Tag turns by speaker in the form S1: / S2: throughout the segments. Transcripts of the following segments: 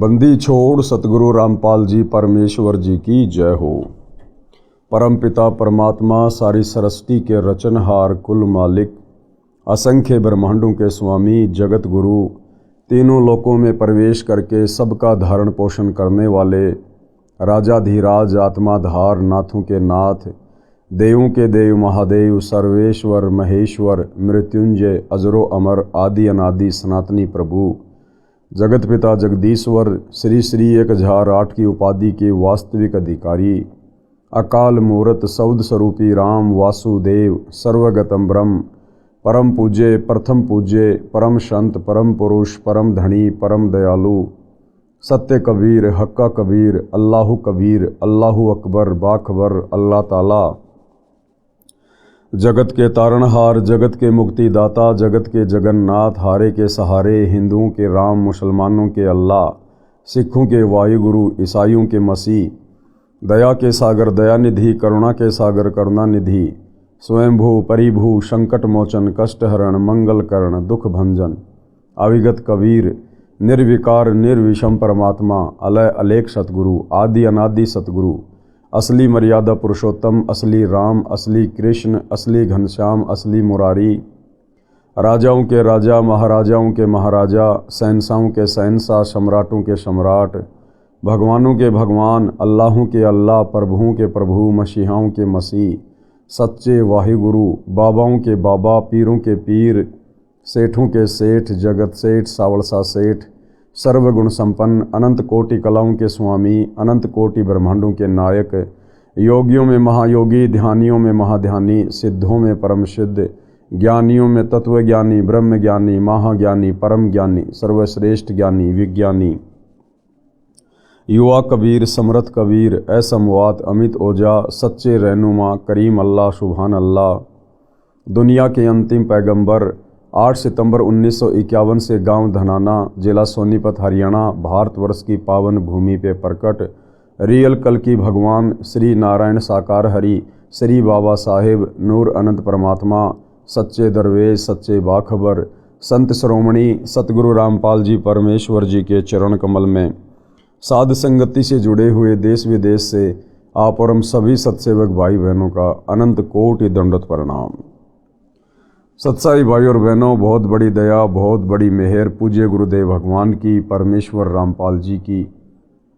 S1: बंदी छोड़ सतगुरु रामपाल जी परमेश्वर जी की जय हो। परमपिता परमात्मा सारी सृष्टि के रचनहार कुल मालिक असंख्य ब्रह्मांडों के स्वामी जगत गुरु तीनों लोकों में प्रवेश करके सबका धारण पोषण करने वाले राजाधीराज आत्माधार नाथों के नाथ देवों के देव महादेव सर्वेश्वर महेश्वर मृत्युंजय अजरो अमर आदि अनादि सनातनी प्रभु जगत पिता जगदीश्वर श्री श्री 1008 की उपाधि के वास्तविक अधिकारी अकाल मूर्त सौद स्वरूपी राम वासुदेव सर्वगतम ब्रह्म परम पूज्य प्रथम पूज्य परम संत परम पुरुष परम धनी परम दयालु सत्य कबीर हक्का कबीर अल्लाहु कबीर अल्लाहु अकबर बाखबर अल्लाह ताला जगत के तारणहार जगत के मुक्तिदाता जगत के जगन्नाथ हारे के सहारे हिंदुओं के राम मुसलमानों के अल्लाह सिखों के वायुगुरु ईसाइयों के मसीह दया के सागर दयानिधि करुणा के सागर करुणानिधि स्वयंभू परिभू संकट मोचन कष्टहरण मंगलकरण दुख भंजन अविगत कबीर निर्विकार निर्विषम परमात्मा अलय अलेख सतगुरु आदि अनादि सतगुरु असली मर्यादा पुरुषोत्तम असली राम असली कृष्ण असली घनश्याम असली मुरारी राजाओं के राजा महाराजाओं के महाराजा शहंशाहों के शहंशाह सम्राटों के सम्राट भगवानों के भगवान अल्लाहों के अल्लाह प्रभुओं के प्रभु मसीहाओं के मसीह सच्चे वाहिगुरु बाबाओं के बाबा पीरों के पीर सेठों के सेठ जगत सेठ सावलसा सेठ सर्वगुण संपन्न अनंत कोटि कलाओं के स्वामी अनंत कोटि ब्रह्मांडों के नायक योगियों में महायोगी ध्यानियों में महाध्यानी सिद्धों में परम सिद्ध ज्ञानियों में तत्वज्ञानी ब्रह्म ज्ञानी महाज्ञानी परम ज्ञानी सर्वश्रेष्ठ ज्ञानी विज्ञानी युवा कबीर समरथ कबीर असमवात अमित ओजा सच्चे रहनुमा करीम अल्लाह सुभान अल्लाह दुनिया के अंतिम पैगंबर 8 सितंबर 1951 से गांव धनाना जिला सोनीपत हरियाणा भारतवर्ष की पावन भूमि पे प्रकट रियल कल की भगवान श्री नारायण साकार हरि श्री बाबा साहेब नूर अनंत परमात्मा सच्चे दरवेश सच्चे बाखबर संत श्रोमणी सतगुरु रामपाल जी परमेश्वर जी के चरण कमल में साध संगति से जुड़े हुए देश विदेश से आप और हम सभी सत्सेवक भाई बहनों का अनंत कोटि दंडवत प्रणाम। सत्साई भाई और बहनों, बहुत बड़ी दया बहुत बड़ी मेहर पूज्य गुरुदेव भगवान की परमेश्वर रामपाल जी की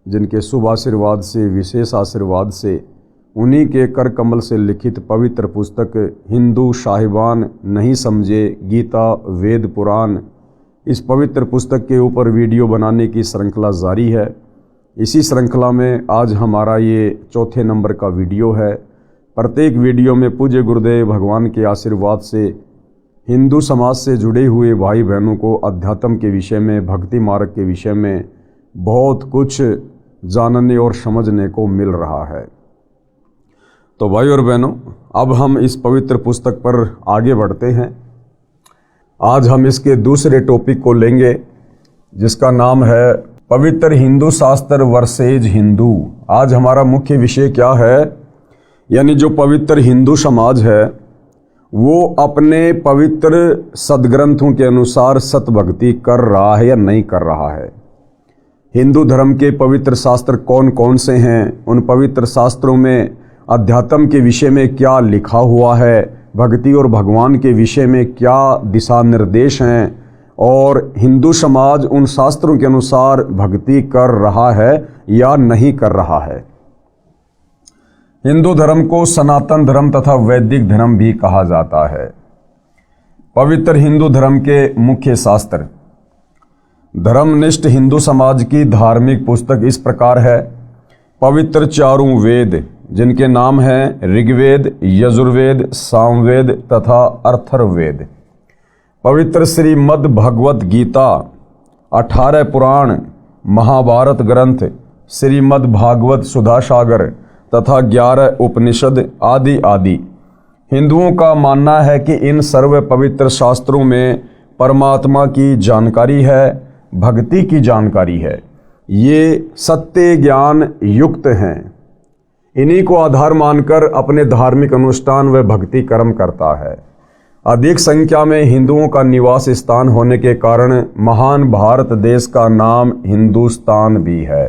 S1: जिनके शुभ आशीर्वाद से विशेष आशीर्वाद से उन्हीं के कर कमल से लिखित पवित्र पुस्तक हिंदू साहिबान नहीं समझे गीता वेद पुराण इस पवित्र पुस्तक के ऊपर वीडियो बनाने की श्रृंखला जारी है। इसी श्रृंखला में आज हमारा ये चौथे नंबर का वीडियो है। प्रत्येक वीडियो में पूज्य गुरुदेव भगवान के आशीर्वाद से हिंदू समाज से जुड़े हुए भाई बहनों को अध्यात्म के विषय में भक्ति मार्ग के विषय में बहुत कुछ जानने और समझने को मिल रहा है। तो भाई और बहनों, अब हम इस पवित्र पुस्तक पर आगे बढ़ते हैं। आज हम इसके दूसरे टॉपिक को लेंगे जिसका नाम है पवित्र हिंदू शास्त्र वर्सेज हिंदू। आज हमारा मुख्य विषय क्या है, यानी जो पवित्र हिंदू समाज है वो अपने पवित्र सदग्रंथों के अनुसार सतभक्ति कर रहा है या नहीं कर रहा है। हिंदू धर्म के पवित्र शास्त्र कौन कौन से हैं, उन पवित्र शास्त्रों में अध्यात्म के विषय में क्या लिखा हुआ है, भक्ति और भगवान के विषय में क्या दिशा निर्देश हैं, और हिंदू समाज उन शास्त्रों के अनुसार भक्ति कर रहा है या नहीं कर रहा है। हिंदू धर्म को सनातन धर्म तथा वैदिक धर्म भी कहा जाता है। पवित्र हिंदू धर्म के मुख्य शास्त्र। धर्मनिष्ठ हिंदू समाज की धार्मिक पुस्तक इस प्रकार है। पवित्र चारों वेद जिनके नाम हैं ऋग्वेद यजुर्वेद सामवेद तथा अथर्ववेद। पवित्र श्रीमद् भगवत गीता, 18 पुराण, महाभारत ग्रंथ, श्रीमद् भागवत सुधा सागर तथा 11 उपनिषद आदि आदि। हिंदुओं का मानना है कि इन सर्व पवित्र शास्त्रों में परमात्मा की जानकारी है, भक्ति की जानकारी है। ये सत्य ज्ञान युक्त हैं। इन्हीं को आधार मानकर अपने धार्मिक अनुष्ठान व भक्ति कर्म करता है। अधिक संख्या में हिंदुओं का निवास स्थान होने के कारण महान भारत देश का नाम हिंदुस्तान भी है।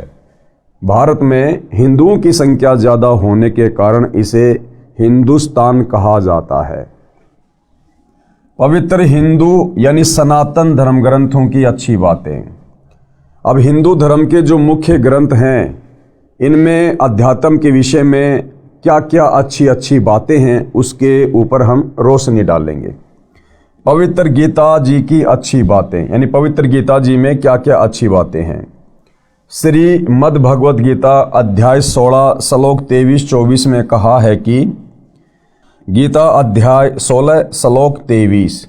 S1: भारत में हिंदुओं की संख्या ज़्यादा होने के कारण इसे हिंदुस्तान कहा जाता है। पवित्र हिंदू यानी सनातन धर्म ग्रंथों की अच्छी बातें। अब हिंदू धर्म के जो मुख्य ग्रंथ हैं इनमें अध्यात्म के विषय में क्या क्या अच्छी अच्छी बातें हैं उसके ऊपर हम रोशनी डालेंगे। पवित्र गीता जी की अच्छी बातें, यानी पवित्र गीता जी में क्या क्या अच्छी बातें हैं। श्रीमद् भगवद गीता अध्याय 16 श्लोक 23-24 में कहा है कि गीता अध्याय 16 श्लोक 23,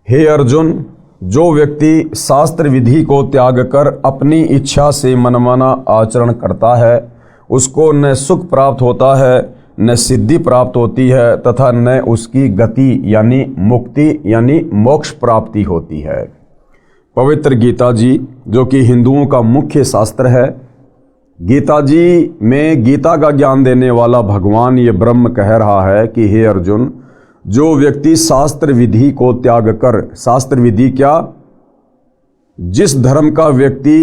S1: हे अर्जुन, जो व्यक्ति शास्त्र विधि को त्याग कर अपनी इच्छा से मनमाना आचरण करता है उसको न सुख प्राप्त होता है न सिद्धि प्राप्त होती है तथा न उसकी गति यानी मुक्ति यानी मोक्ष प्राप्ति होती है। पवित्र गीता जी जो कि हिंदुओं का मुख्य शास्त्र है, गीता जी में गीता का ज्ञान देने वाला भगवान ये ब्रह्म कह रहा है कि हे अर्जुन, जो व्यक्ति शास्त्र विधि को त्याग कर, शास्त्र विधि क्या, जिस धर्म का व्यक्ति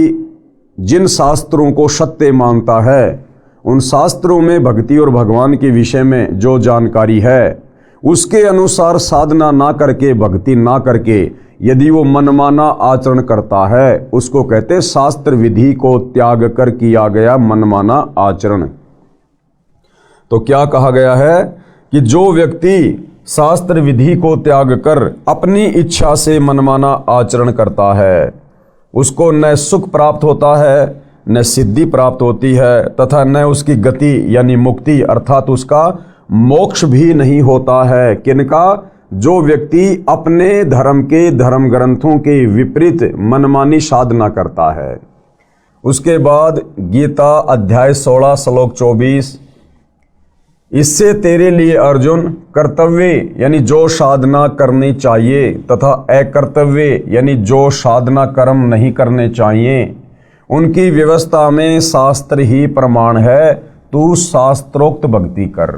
S1: जिन शास्त्रों को सत्य मानता है उन शास्त्रों में भक्ति और भगवान के विषय में जो जानकारी है उसके अनुसार साधना ना करके, भक्ति ना करके यदि वो मनमाना आचरण करता है उसको कहते शास्त्र विधि को त्याग कर किया गया मनमाना आचरण। तो क्या कहा गया है कि जो व्यक्ति शास्त्र विधि को त्याग कर अपनी इच्छा से मनमाना आचरण करता है उसको न सुख प्राप्त होता है न सिद्धि प्राप्त होती है तथा न उसकी गति यानी मुक्ति अर्थात उसका मोक्ष भी नहीं होता है। किनका? जो व्यक्ति अपने धर्म के धर्म ग्रंथों के विपरीत मनमानी साधना करता है। उसके बाद गीता अध्याय 16 श्लोक 24, इससे तेरे लिए अर्जुन कर्तव्य यानी जो साधना करनी चाहिए तथा अकर्तव्य यानी जो साधना कर्म नहीं करने चाहिए उनकी व्यवस्था में शास्त्र ही प्रमाण है, तू शास्त्रोक्त भक्ति कर।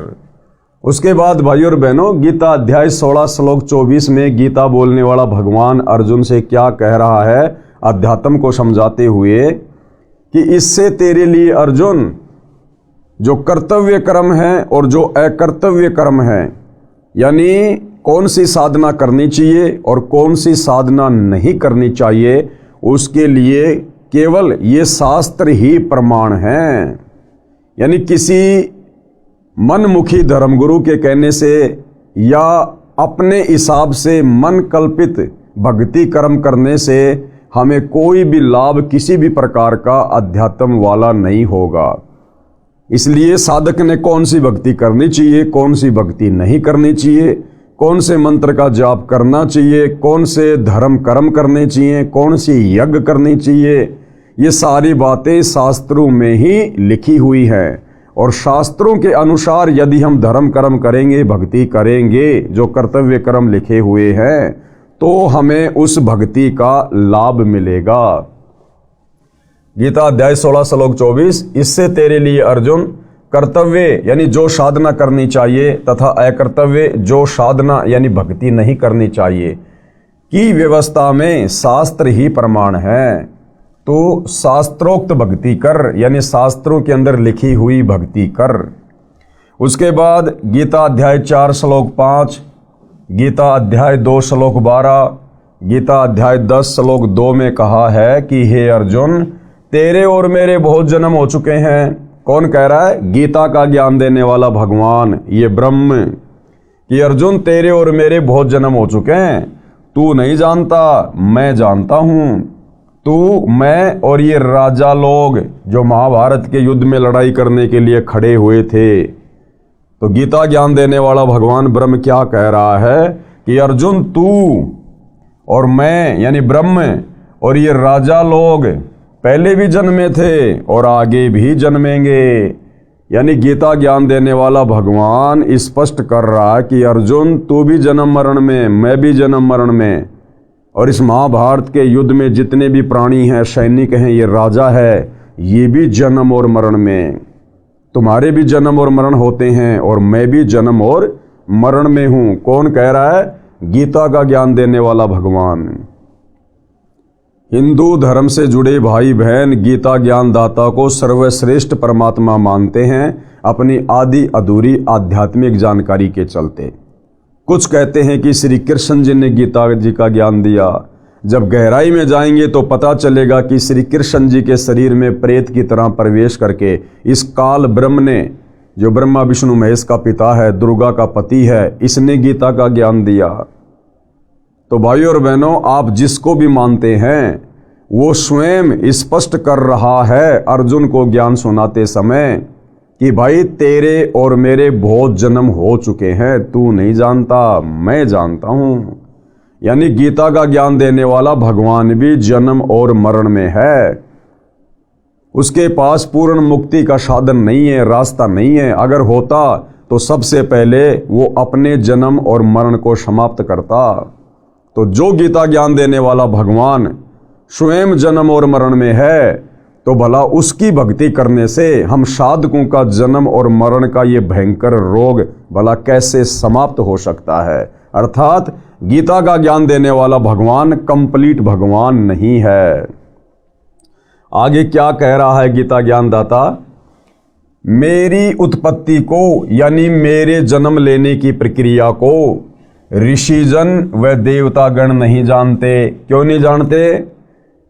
S1: उसके बाद भाई और बहनों गीता अध्याय 16 श्लोक 24 में गीता बोलने वाला भगवान अर्जुन से क्या कह रहा है अध्यात्म को समझाते हुए कि इससे तेरे लिए अर्जुन जो कर्तव्य कर्म है और जो अकर्तव्य कर्म है, यानी कौन सी साधना करनी चाहिए और कौन सी साधना नहीं करनी चाहिए, उसके लिए केवल ये शास्त्र ही प्रमाण है। यानी किसी मनमुखी धर्मगुरु के कहने से या अपने हिसाब से मन कल्पित भक्ति कर्म करने से हमें कोई भी लाभ किसी भी प्रकार का अध्यात्म वाला नहीं होगा। इसलिए साधक ने कौन सी भक्ति करनी चाहिए, कौन सी भक्ति नहीं करनी चाहिए, कौन से मंत्र का जाप करना चाहिए, कौन से धर्म कर्म करने चाहिए, कौन सी यज्ञ करनी चाहिए, ये सारी बातें शास्त्रों में ही लिखी हुई है। और शास्त्रों के अनुसार यदि हम धर्म कर्म करेंगे, भक्ति करेंगे, जो कर्तव्य कर्म लिखे हुए हैं, तो हमें उस भक्ति का लाभ मिलेगा। गीता अध्याय 16 श्लोक 24, इससे तेरे लिए अर्जुन कर्तव्य यानी जो साधना करनी चाहिए तथा अकर्तव्य जो साधना यानी भक्ति नहीं करनी चाहिए की व्यवस्था में शास्त्र ही प्रमाण है, तो शास्त्रोक्त भक्ति कर, यानी शास्त्रों के अंदर लिखी हुई भक्ति कर। उसके बाद गीता अध्याय 4 श्लोक 5, गीता अध्याय 2 श्लोक 12, गीता अध्याय 10 श्लोक 2 में कहा है कि हे अर्जुन, तेरे और मेरे बहुत जन्म हो चुके हैं। कौन कह रहा है? गीता का ज्ञान देने वाला भगवान ये ब्रह्म, कि अर्जुन तेरे और मेरे बहुत जन्म हो चुके हैं, तू नहीं जानता, मैं जानता हूं। तू, मैं और ये राजा लोग जो महाभारत के युद्ध में लड़ाई करने के लिए खड़े हुए थे। तो गीता ज्ञान देने वाला भगवान ब्रह्म क्या कह रहा है कि अर्जुन तू और मैं यानी ब्रह्म और ये राजा लोग पहले भी जन्मे थे और आगे भी जन्मेंगे। यानी गीता ज्ञान देने वाला भगवान स्पष्ट कर रहा है कि अर्जुन तू भी जन्म मरण में, मैं भी जन्म मरण में, और इस महाभारत के युद्ध में जितने भी प्राणी हैं, सैनिक हैं, ये राजा है, ये भी जन्म और मरण में, तुम्हारे भी जन्म और मरण होते हैं और मैं भी जन्म और मरण में हूँ। कौन कह रहा है? गीता का ज्ञान देने वाला भगवान। हिंदू धर्म से जुड़े भाई बहन गीता ज्ञान दाता को सर्वश्रेष्ठ परमात्मा मानते हैं अपनी आदि अधूरी आध्यात्मिक जानकारी के चलते। कुछ कहते हैं कि श्री कृष्ण जी ने गीता जी का ज्ञान दिया। जब गहराई में जाएंगे तो पता चलेगा कि श्री कृष्ण जी के शरीर में प्रेत की तरह प्रवेश करके इस काल ब्रह्म ने, जो ब्रह्मा विष्णु महेश का पिता है, दुर्गा का पति है, इसने गीता का ज्ञान दिया। तो भाइयों और बहनों, आप जिसको भी मानते हैं वो स्वयं स्पष्ट कर रहा है अर्जुन को ज्ञान सुनाते समय कि भाई तेरे और मेरे बहुत जन्म हो चुके हैं, तू नहीं जानता, मैं जानता हूँ। यानी गीता का ज्ञान देने वाला भगवान भी जन्म और मरण में है। उसके पास पूर्ण मुक्ति का साधन नहीं है, रास्ता नहीं है। अगर होता तो सबसे पहले वो अपने जन्म और मरण को समाप्त करता। तो जो गीता ज्ञान देने वाला भगवान स्वयं जन्म और मरण में है, तो भला उसकी भक्ति करने से हम साधकों का जन्म और मरण का ये भयंकर रोग भला कैसे समाप्त हो सकता है। अर्थात गीता का ज्ञान देने वाला भगवान कंप्लीट भगवान नहीं है। आगे क्या कह रहा है गीता ज्ञान दाता? मेरी उत्पत्ति को यानी मेरे जन्म लेने की प्रक्रिया को ऋषिजन व देवतागण नहीं जानते। क्यों नहीं जानते?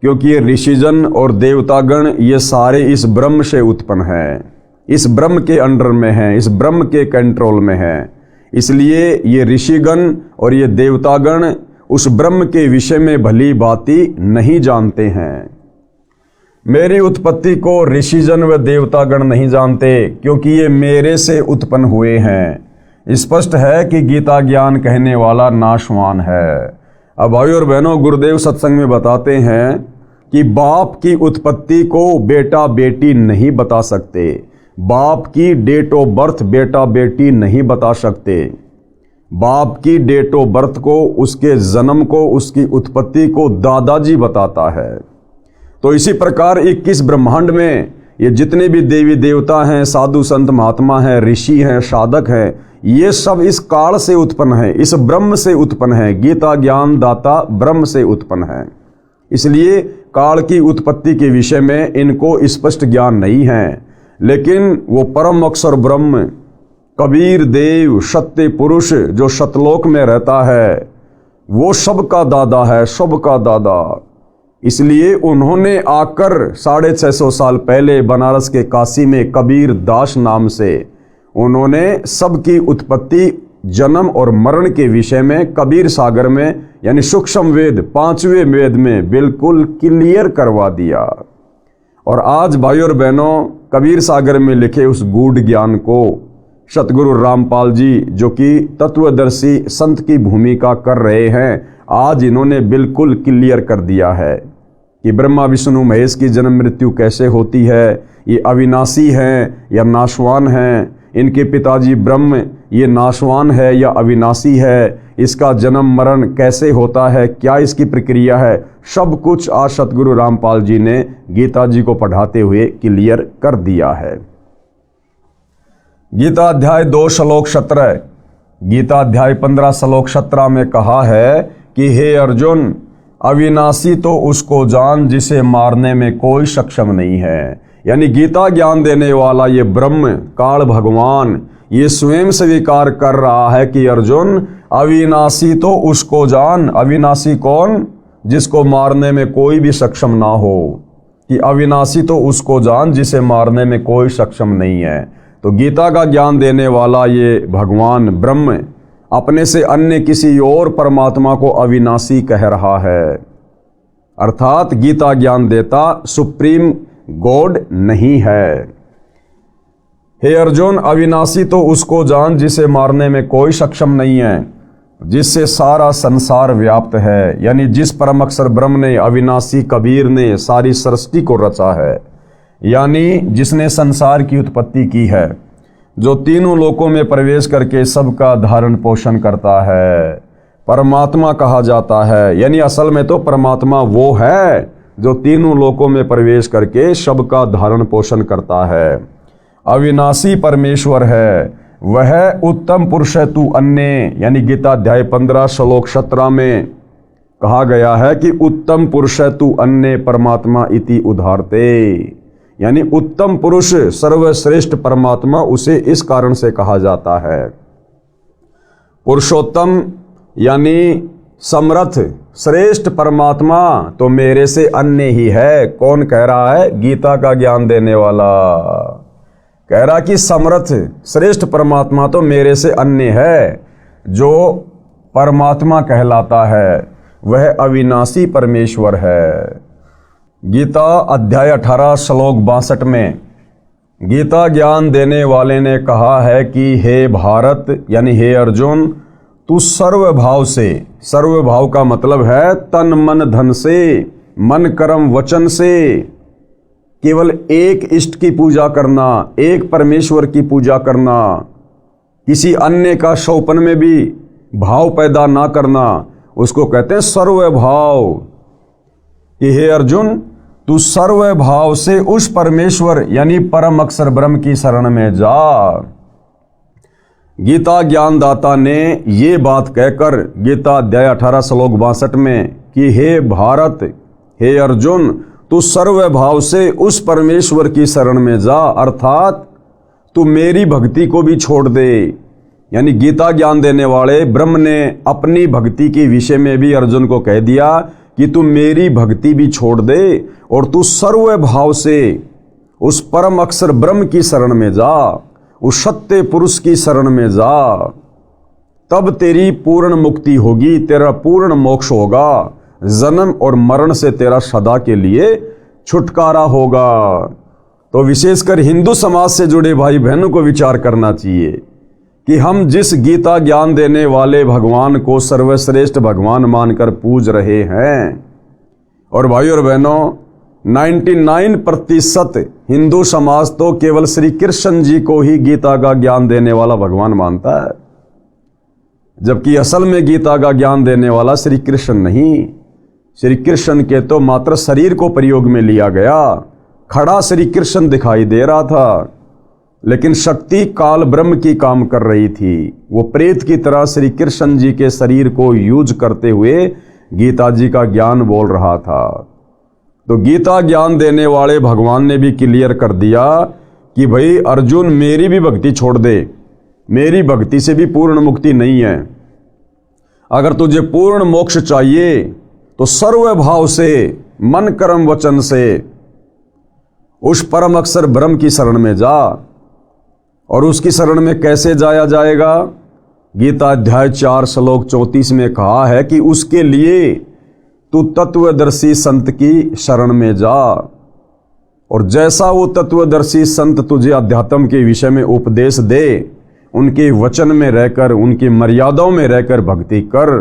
S1: क्योंकि ये ऋषिजन और देवतागण ये सारे इस ब्रह्म से उत्पन्न हैं, इस ब्रह्म के अंडर में हैं, इस ब्रह्म के कंट्रोल में हैं। इसलिए ये ऋषिगण और ये देवतागण उस ब्रह्म के विषय में भली भांति नहीं जानते हैं। मेरी उत्पत्ति को ऋषिजन व देवतागण नहीं जानते क्योंकि ये मेरे से उत्पन्न हुए हैं। स्पष्ट है कि गीता ज्ञान कहने वाला नाशवान है। अब भाइयों और बहनों, गुरुदेव सत्संग में बताते हैं कि बाप की उत्पत्ति को बेटा बेटी नहीं बता सकते, बाप की डेट ऑफ बर्थ बेटा बेटी नहीं बता सकते। बाप की डेट ऑफ बर्थ को, उसके जन्म को, उसकी उत्पत्ति को दादाजी बताता है। तो इसी प्रकार 21 ब्रह्मांड में ये जितने भी देवी देवता हैं, साधु संत महात्मा हैं, ऋषि हैं, साधक हैं, ये सब इस काल से उत्पन्न है, इस ब्रह्म से उत्पन्न है। गीता ज्ञान दाता ब्रह्म से उत्पन्न है। इसलिए काल की उत्पत्ति के विषय में इनको स्पष्ट ज्ञान नहीं है। लेकिन वो परम अक्षर ब्रह्म कबीर देव सत्य पुरुष जो सतलोक में रहता है, वो सबका दादा है, सबका दादा। इसलिए उन्होंने आकर 650 साल पहले बनारस के काशी में कबीर दास नाम से उन्होंने सबकी उत्पत्ति, जन्म और मरण के विषय में कबीर सागर में यानी सूक्ष्म वेद 5वें वेद में बिल्कुल क्लियर करवा दिया। और आज भाइयों और बहनों, कबीर सागर में लिखे उस गूढ़ ज्ञान को सतगुरु रामपाल जी, जो कि तत्वदर्शी संत की भूमिका कर रहे हैं, आज इन्होंने बिल्कुल क्लियर कर दिया है कि ब्रह्मा विष्णु महेश की जन्म मृत्यु कैसे होती है, ये अविनाशी हैं या नाशवान हैं, इनके पिताजी ब्रह्म ये नाशवान है या अविनाशी है, इसका जन्म मरण कैसे होता है, क्या इसकी प्रक्रिया है, सब कुछ आज सतगुरु रामपाल जी ने गीता जी को पढ़ाते हुए क्लियर कर दिया है। गीता अध्याय 2 श्लोक 17, गीता अध्याय 15 श्लोक 17 में कहा है कि हे अर्जुन, अविनाशी तो उसको जान जिसे मारने में कोई सक्षम नहीं है। यानी गीता ज्ञान देने वाला ये ब्रह्म काल भगवान ये स्वयं स्वीकार कर रहा है कि अर्जुन, अविनाशी तो उसको जान। अविनाशी कौन? जिसको मारने में कोई भी सक्षम ना हो। कि अविनाशी तो उसको जान जिसे मारने में कोई सक्षम नहीं है। तो गीता का ज्ञान देने वाला ये भगवान ब्रह्म अपने से अन्य किसी और परमात्मा को अविनाशी कह रहा है। अर्थात गीता ज्ञान देता सुप्रीम गॉड नहीं है। हे अर्जुन, अविनाशी तो उसको जान जिसे मारने में कोई सक्षम नहीं है, जिससे सारा संसार व्याप्त है। यानी जिस परम अक्षर ब्रह्म ने, अविनाशी कबीर ने सारी सृष्टि को रचा है, यानी जिसने संसार की उत्पत्ति की है, जो तीनों लोकों में प्रवेश करके सबका धारण पोषण करता है, परमात्मा कहा जाता है। यानी असल में तो परमात्मा वो है जो तीनों लोकों में प्रवेश करके सबका धारण पोषण करता है। अविनाशी परमेश्वर है, वह उत्तम पुरुष है तू अन्य, यानी गीता अध्याय 15 श्लोक 17 में कहा गया है कि उत्तम पुरुष है तू अन्य परमात्मा इति उदाहरते, यानी उत्तम पुरुष सर्वश्रेष्ठ परमात्मा उसे इस कारण से कहा जाता है। पुरुषोत्तम यानी समर्थ श्रेष्ठ परमात्मा तो मेरे से अन्य ही है। कौन कह रहा है? गीता का ज्ञान देने वाला कह रहा कि समर्थ श्रेष्ठ परमात्मा तो मेरे से अन्य है। जो परमात्मा कहलाता है वह अविनाशी परमेश्वर है। गीता अध्याय 18 श्लोक 62 में गीता ज्ञान देने वाले ने कहा है कि हे भारत यानी हे अर्जुन, तू सर्वभाव से, सर्वभाव का मतलब है तन मन धन से, मन कर्म वचन से केवल एक इष्ट की पूजा करना, एक परमेश्वर की पूजा करना, किसी अन्य का शोपन में भी भाव पैदा ना करना, उसको कहते हैं सर्वभाव। कि हे अर्जुन, तू सर्वभाव से उस परमेश्वर यानी परम अक्षर ब्रह्म की शरण में जा। गीता ज्ञानदाता ने ये बात कहकर गीता अध्याय 18 श्लोक 62 में कि हे भारत, हे अर्जुन, तू सर्वभाव से उस परमेश्वर की शरण में जा, अर्थात तू मेरी भक्ति को भी छोड़ दे। यानी गीता ज्ञान देने वाले ब्रह्म ने अपनी भक्ति के विषय में भी अर्जुन को कह दिया कि तू मेरी भक्ति भी छोड़ दे और तू सर्वभाव से उस परम अक्षर ब्रह्म की शरण में जा, उस सत्य पुरुष की शरण में जा। तब तेरी पूर्ण मुक्ति होगी, तेरा पूर्ण मोक्ष होगा, जन्म और मरण से तेरा सदा के लिए छुटकारा होगा। तो विशेषकर हिंदू समाज से जुड़े भाई बहनों को विचार करना चाहिए कि हम जिस गीता ज्ञान देने वाले भगवान को सर्वश्रेष्ठ भगवान मानकर पूज रहे हैं, और भाई और बहनों 99% हिंदू समाज तो केवल श्री कृष्ण जी को ही गीता का ज्ञान देने वाला भगवान मानता है, जबकि असल में गीता का ज्ञान देने वाला श्री कृष्ण नहीं। श्री कृष्ण के तो मात्र शरीर को प्रयोग में लिया गया, खड़ा श्री कृष्ण दिखाई दे रहा था, लेकिन शक्ति काल ब्रह्म की काम कर रही थी। वो प्रेत की तरह श्री कृष्ण जी के शरीर को यूज करते हुए गीता जी का ज्ञान बोल रहा था। तो गीता ज्ञान देने वाले भगवान ने भी क्लियर कर दिया कि भाई अर्जुन, मेरी भी भक्ति छोड़ दे, मेरी भक्ति से भी पूर्ण मुक्ति नहीं है। अगर तुझे पूर्ण मोक्ष चाहिए तो सर्वभाव से, मन कर्म वचन से उस परम अक्षर ब्रह्म की शरण में जा। और उसकी शरण में कैसे जाया जाएगा? गीता अध्याय 4 श्लोक 34 में कहा है कि उसके लिए तू तत्वदर्शी संत की शरण में जा, और जैसा वो तत्वदर्शी संत तुझे अध्यात्म के विषय में उपदेश दे, उनके वचन में रहकर, उनकी मर्यादाओं में रहकर भक्ति कर,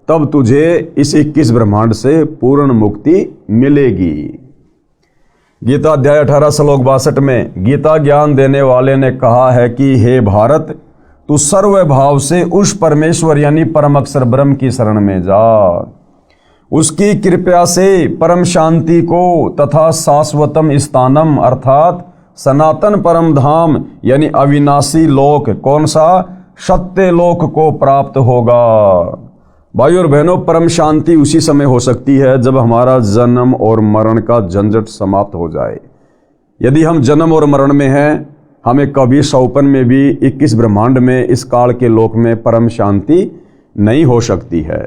S1: तब तुझे इस 21 ब्रह्मांड से पूर्ण मुक्ति मिलेगी। गीता अध्याय 18 श्लोक 62 में गीता ज्ञान देने वाले ने कहा है कि हे भारत, तू सर्वभाव से उस परमेश्वर यानी परम अक्षर ब्रह्म की शरण में जा। उसकी कृपा से परम शांति को तथा शाश्वतम स्थानम अर्थात सनातन परम धाम यानी अविनाशी लोक, कौन सा? सत्य लोक को प्राप्त होगा। भाई और बहनों, परम शांति उसी समय हो सकती है जब हमारा जन्म और मरण का झंझट समाप्त हो जाए। यदि हम जन्म और मरण में हैं, हमें कभी सौपन में भी 21 ब्रह्मांड में इस काल के लोक में परम शांति नहीं हो सकती है।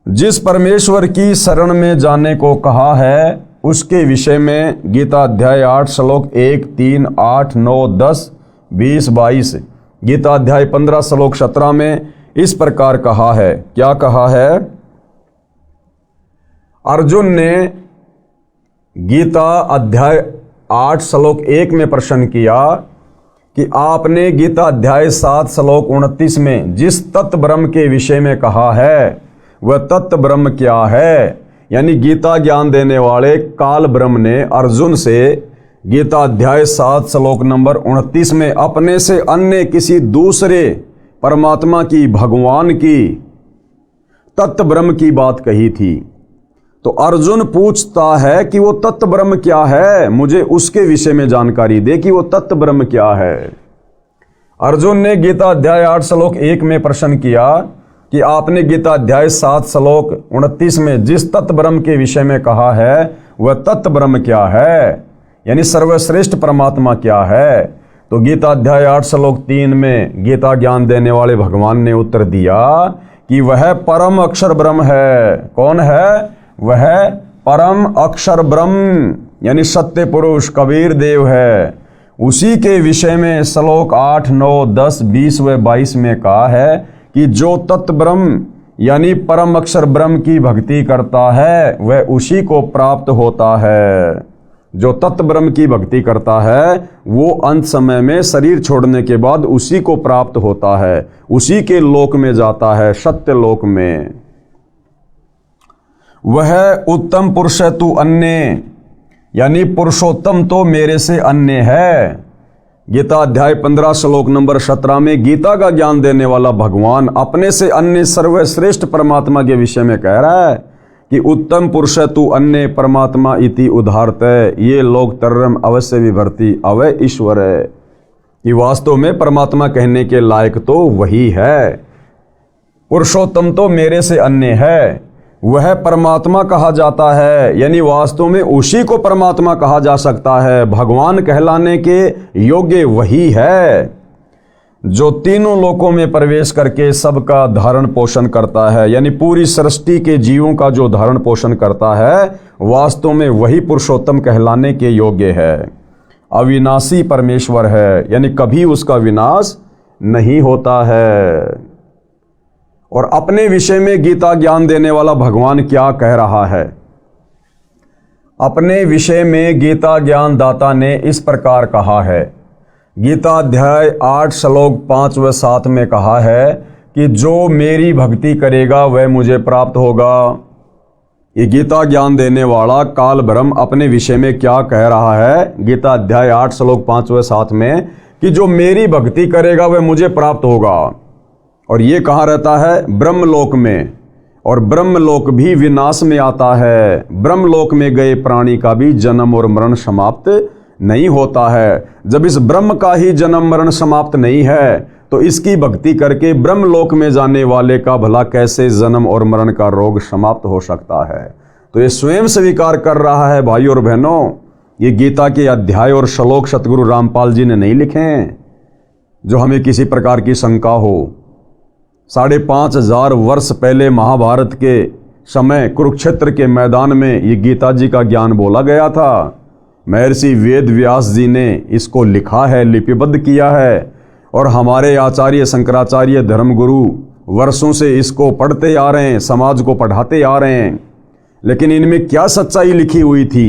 S1: जिस परमेश्वर की शरण में जाने को कहा है उसके विषय में गीता अध्याय 8 श्लोक 1, 3, 8, 9, 10, 20, 22, गीता अध्याय 15 श्लोक 17 में इस प्रकार कहा है। क्या कहा है? अर्जुन ने गीता अध्याय 8 श्लोक 1 में प्रश्न किया कि आपने गीता अध्याय 7 श्लोक 29 में जिस तत्व ब्रह्म के विषय में कहा है वह तत्व ब्रह्म क्या है? यानी गीता ज्ञान देने वाले काल ब्रह्म ने अर्जुन से गीता अध्याय 7 श्लोक नंबर 29 में अपने से अन्य किसी दूसरे परमात्मा की, भगवान की, तत्व ब्रह्म की बात कही थी। तो अर्जुन पूछता है कि वो तत्व ब्रह्म क्या है, मुझे उसके विषय में जानकारी दे कि वो तत्व ब्रह्म क्या है। अर्जुन ने गीता अध्याय 8 श्लोक 1 में प्रश्न किया कि आपने गीता अध्याय 7 श्लोक 29 में जिस तत्व ब्रह्म के विषय में कहा है वह तत्व ब्रह्म क्या है, यानी सर्वश्रेष्ठ परमात्मा क्या है। तो गीता अध्याय 8 श्लोक 3 में गीता ज्ञान देने वाले भगवान ने उत्तर दिया कि वह परम अक्षर ब्रह्म है। कौन है? वह परम अक्षर ब्रह्म यानी सत्य पुरुष कबीर देव है। उसी के विषय में श्लोक 8, 9, 10, 20 व 22 में कहा है कि जो तत्व ब्रह्म यानी परम अक्षर ब्रह्म की भक्ति करता है वह उसी को प्राप्त होता है। जो तत्व ब्रह्म की भक्ति करता है वो अंत समय में शरीर छोड़ने के बाद उसी को प्राप्त होता है, उसी के लोक में जाता है, सत्य लोक में। वह उत्तम पुरुष है तू अन्य, यानी पुरुषोत्तम तो मेरे से अन्य है। गीता अध्याय 15 श्लोक नंबर 17 में गीता का ज्ञान देने वाला भगवान अपने से अन्य सर्वश्रेष्ठ परमात्मा के विषय में कह रहा है कि उत्तम पुरुष तू अन्य परमात्मा इति उदाहरते ये लोक तरम अवश्य विभर्ति अवय ईश्वर है। कि वास्तव में परमात्मा कहने के लायक तो वही है। पुरुषोत्तम तो मेरे से अन्य है, वह परमात्मा कहा जाता है, यानी वास्तव में उसी को परमात्मा कहा जा सकता है। भगवान कहलाने के योग्य वही है जो तीनों लोकों में प्रवेश करके सबका धारण पोषण करता है, यानी पूरी सृष्टि के जीवों का जो धारण पोषण करता है वास्तव में वही पुरुषोत्तम कहलाने के योग्य है। अविनाशी परमेश्वर है, यानी कभी उसका विनाश नहीं होता है। और अपने विषय में गीता ज्ञान देने वाला भगवान क्या कह रहा है? अपने विषय में गीता ज्ञान दाता ने इस प्रकार कहा है। गीता अध्याय 8 श्लोक 5 व 7 में कहा है कि जो मेरी भक्ति करेगा वह मुझे प्राप्त होगा। ये गीता ज्ञान देने वाला काल ब्रह्म अपने विषय में क्या कह रहा है? गीता अध्याय 8 श्लोक 5 व 7 में कि जो मेरी भक्ति करेगा वह मुझे प्राप्त होगा। और ये कहाँ रहता है? ब्रह्मलोक में। और ब्रह्मलोक भी विनाश में आता है। ब्रह्मलोक में गए प्राणी का भी जन्म और मरण समाप्त नहीं होता है। जब इस ब्रह्म का ही जन्म मरण समाप्त नहीं है तो इसकी भक्ति करके ब्रह्मलोक में जाने वाले का भला कैसे जन्म और मरण का रोग समाप्त हो सकता है? तो ये स्वयं स्वीकार कर रहा है। भाई और बहनों, ये गीता के अध्याय और श्लोक सतगुरु रामपाल जी ने नहीं लिखे हैं जो हमें किसी प्रकार की शंका हो। 5,500 वर्ष पहले महाभारत के समय कुरुक्षेत्र के मैदान में ये गीता जी का ज्ञान बोला गया था। महर्षि वेद व्यास जी ने इसको लिखा है, लिपिबद्ध किया है। और हमारे आचार्य शंकराचार्य धर्मगुरु वर्षों से इसको पढ़ते आ रहे हैं, समाज को पढ़ाते आ रहे हैं। लेकिन इनमें क्या सच्चाई लिखी हुई थी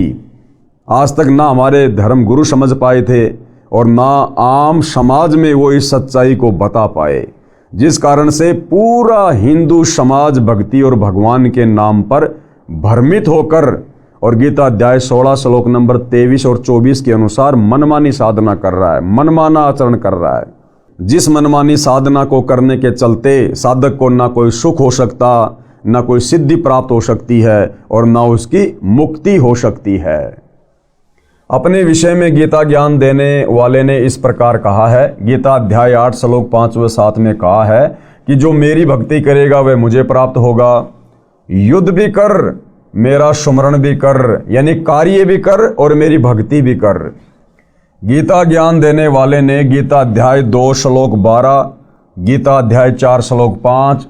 S1: आज तक ना हमारे धर्मगुरु समझ पाए थे और ना आम समाज में वो इस सच्चाई को बता पाए, जिस कारण से पूरा हिंदू समाज भक्ति और भगवान के नाम पर भ्रमित होकर और गीता अध्याय 16 श्लोक नंबर 23 और 24 के अनुसार मनमानी साधना कर रहा है, मनमाना आचरण कर रहा है। जिस मनमानी साधना को करने के चलते साधक को ना कोई सुख हो सकता, ना कोई सिद्धि प्राप्त हो सकती है और ना उसकी मुक्ति हो सकती है। अपने विषय में गीता ज्ञान देने वाले ने इस प्रकार कहा है। गीता अध्याय 8 श्लोक 5 व 7 में कहा है कि जो मेरी भक्ति करेगा वह मुझे प्राप्त होगा। युद्ध भी कर, मेरा सुमरण भी कर, यानी कार्य भी कर और मेरी भक्ति भी कर। गीता ज्ञान देने वाले ने गीता अध्याय 2 श्लोक 12, गीता अध्याय 4 श्लोक 5,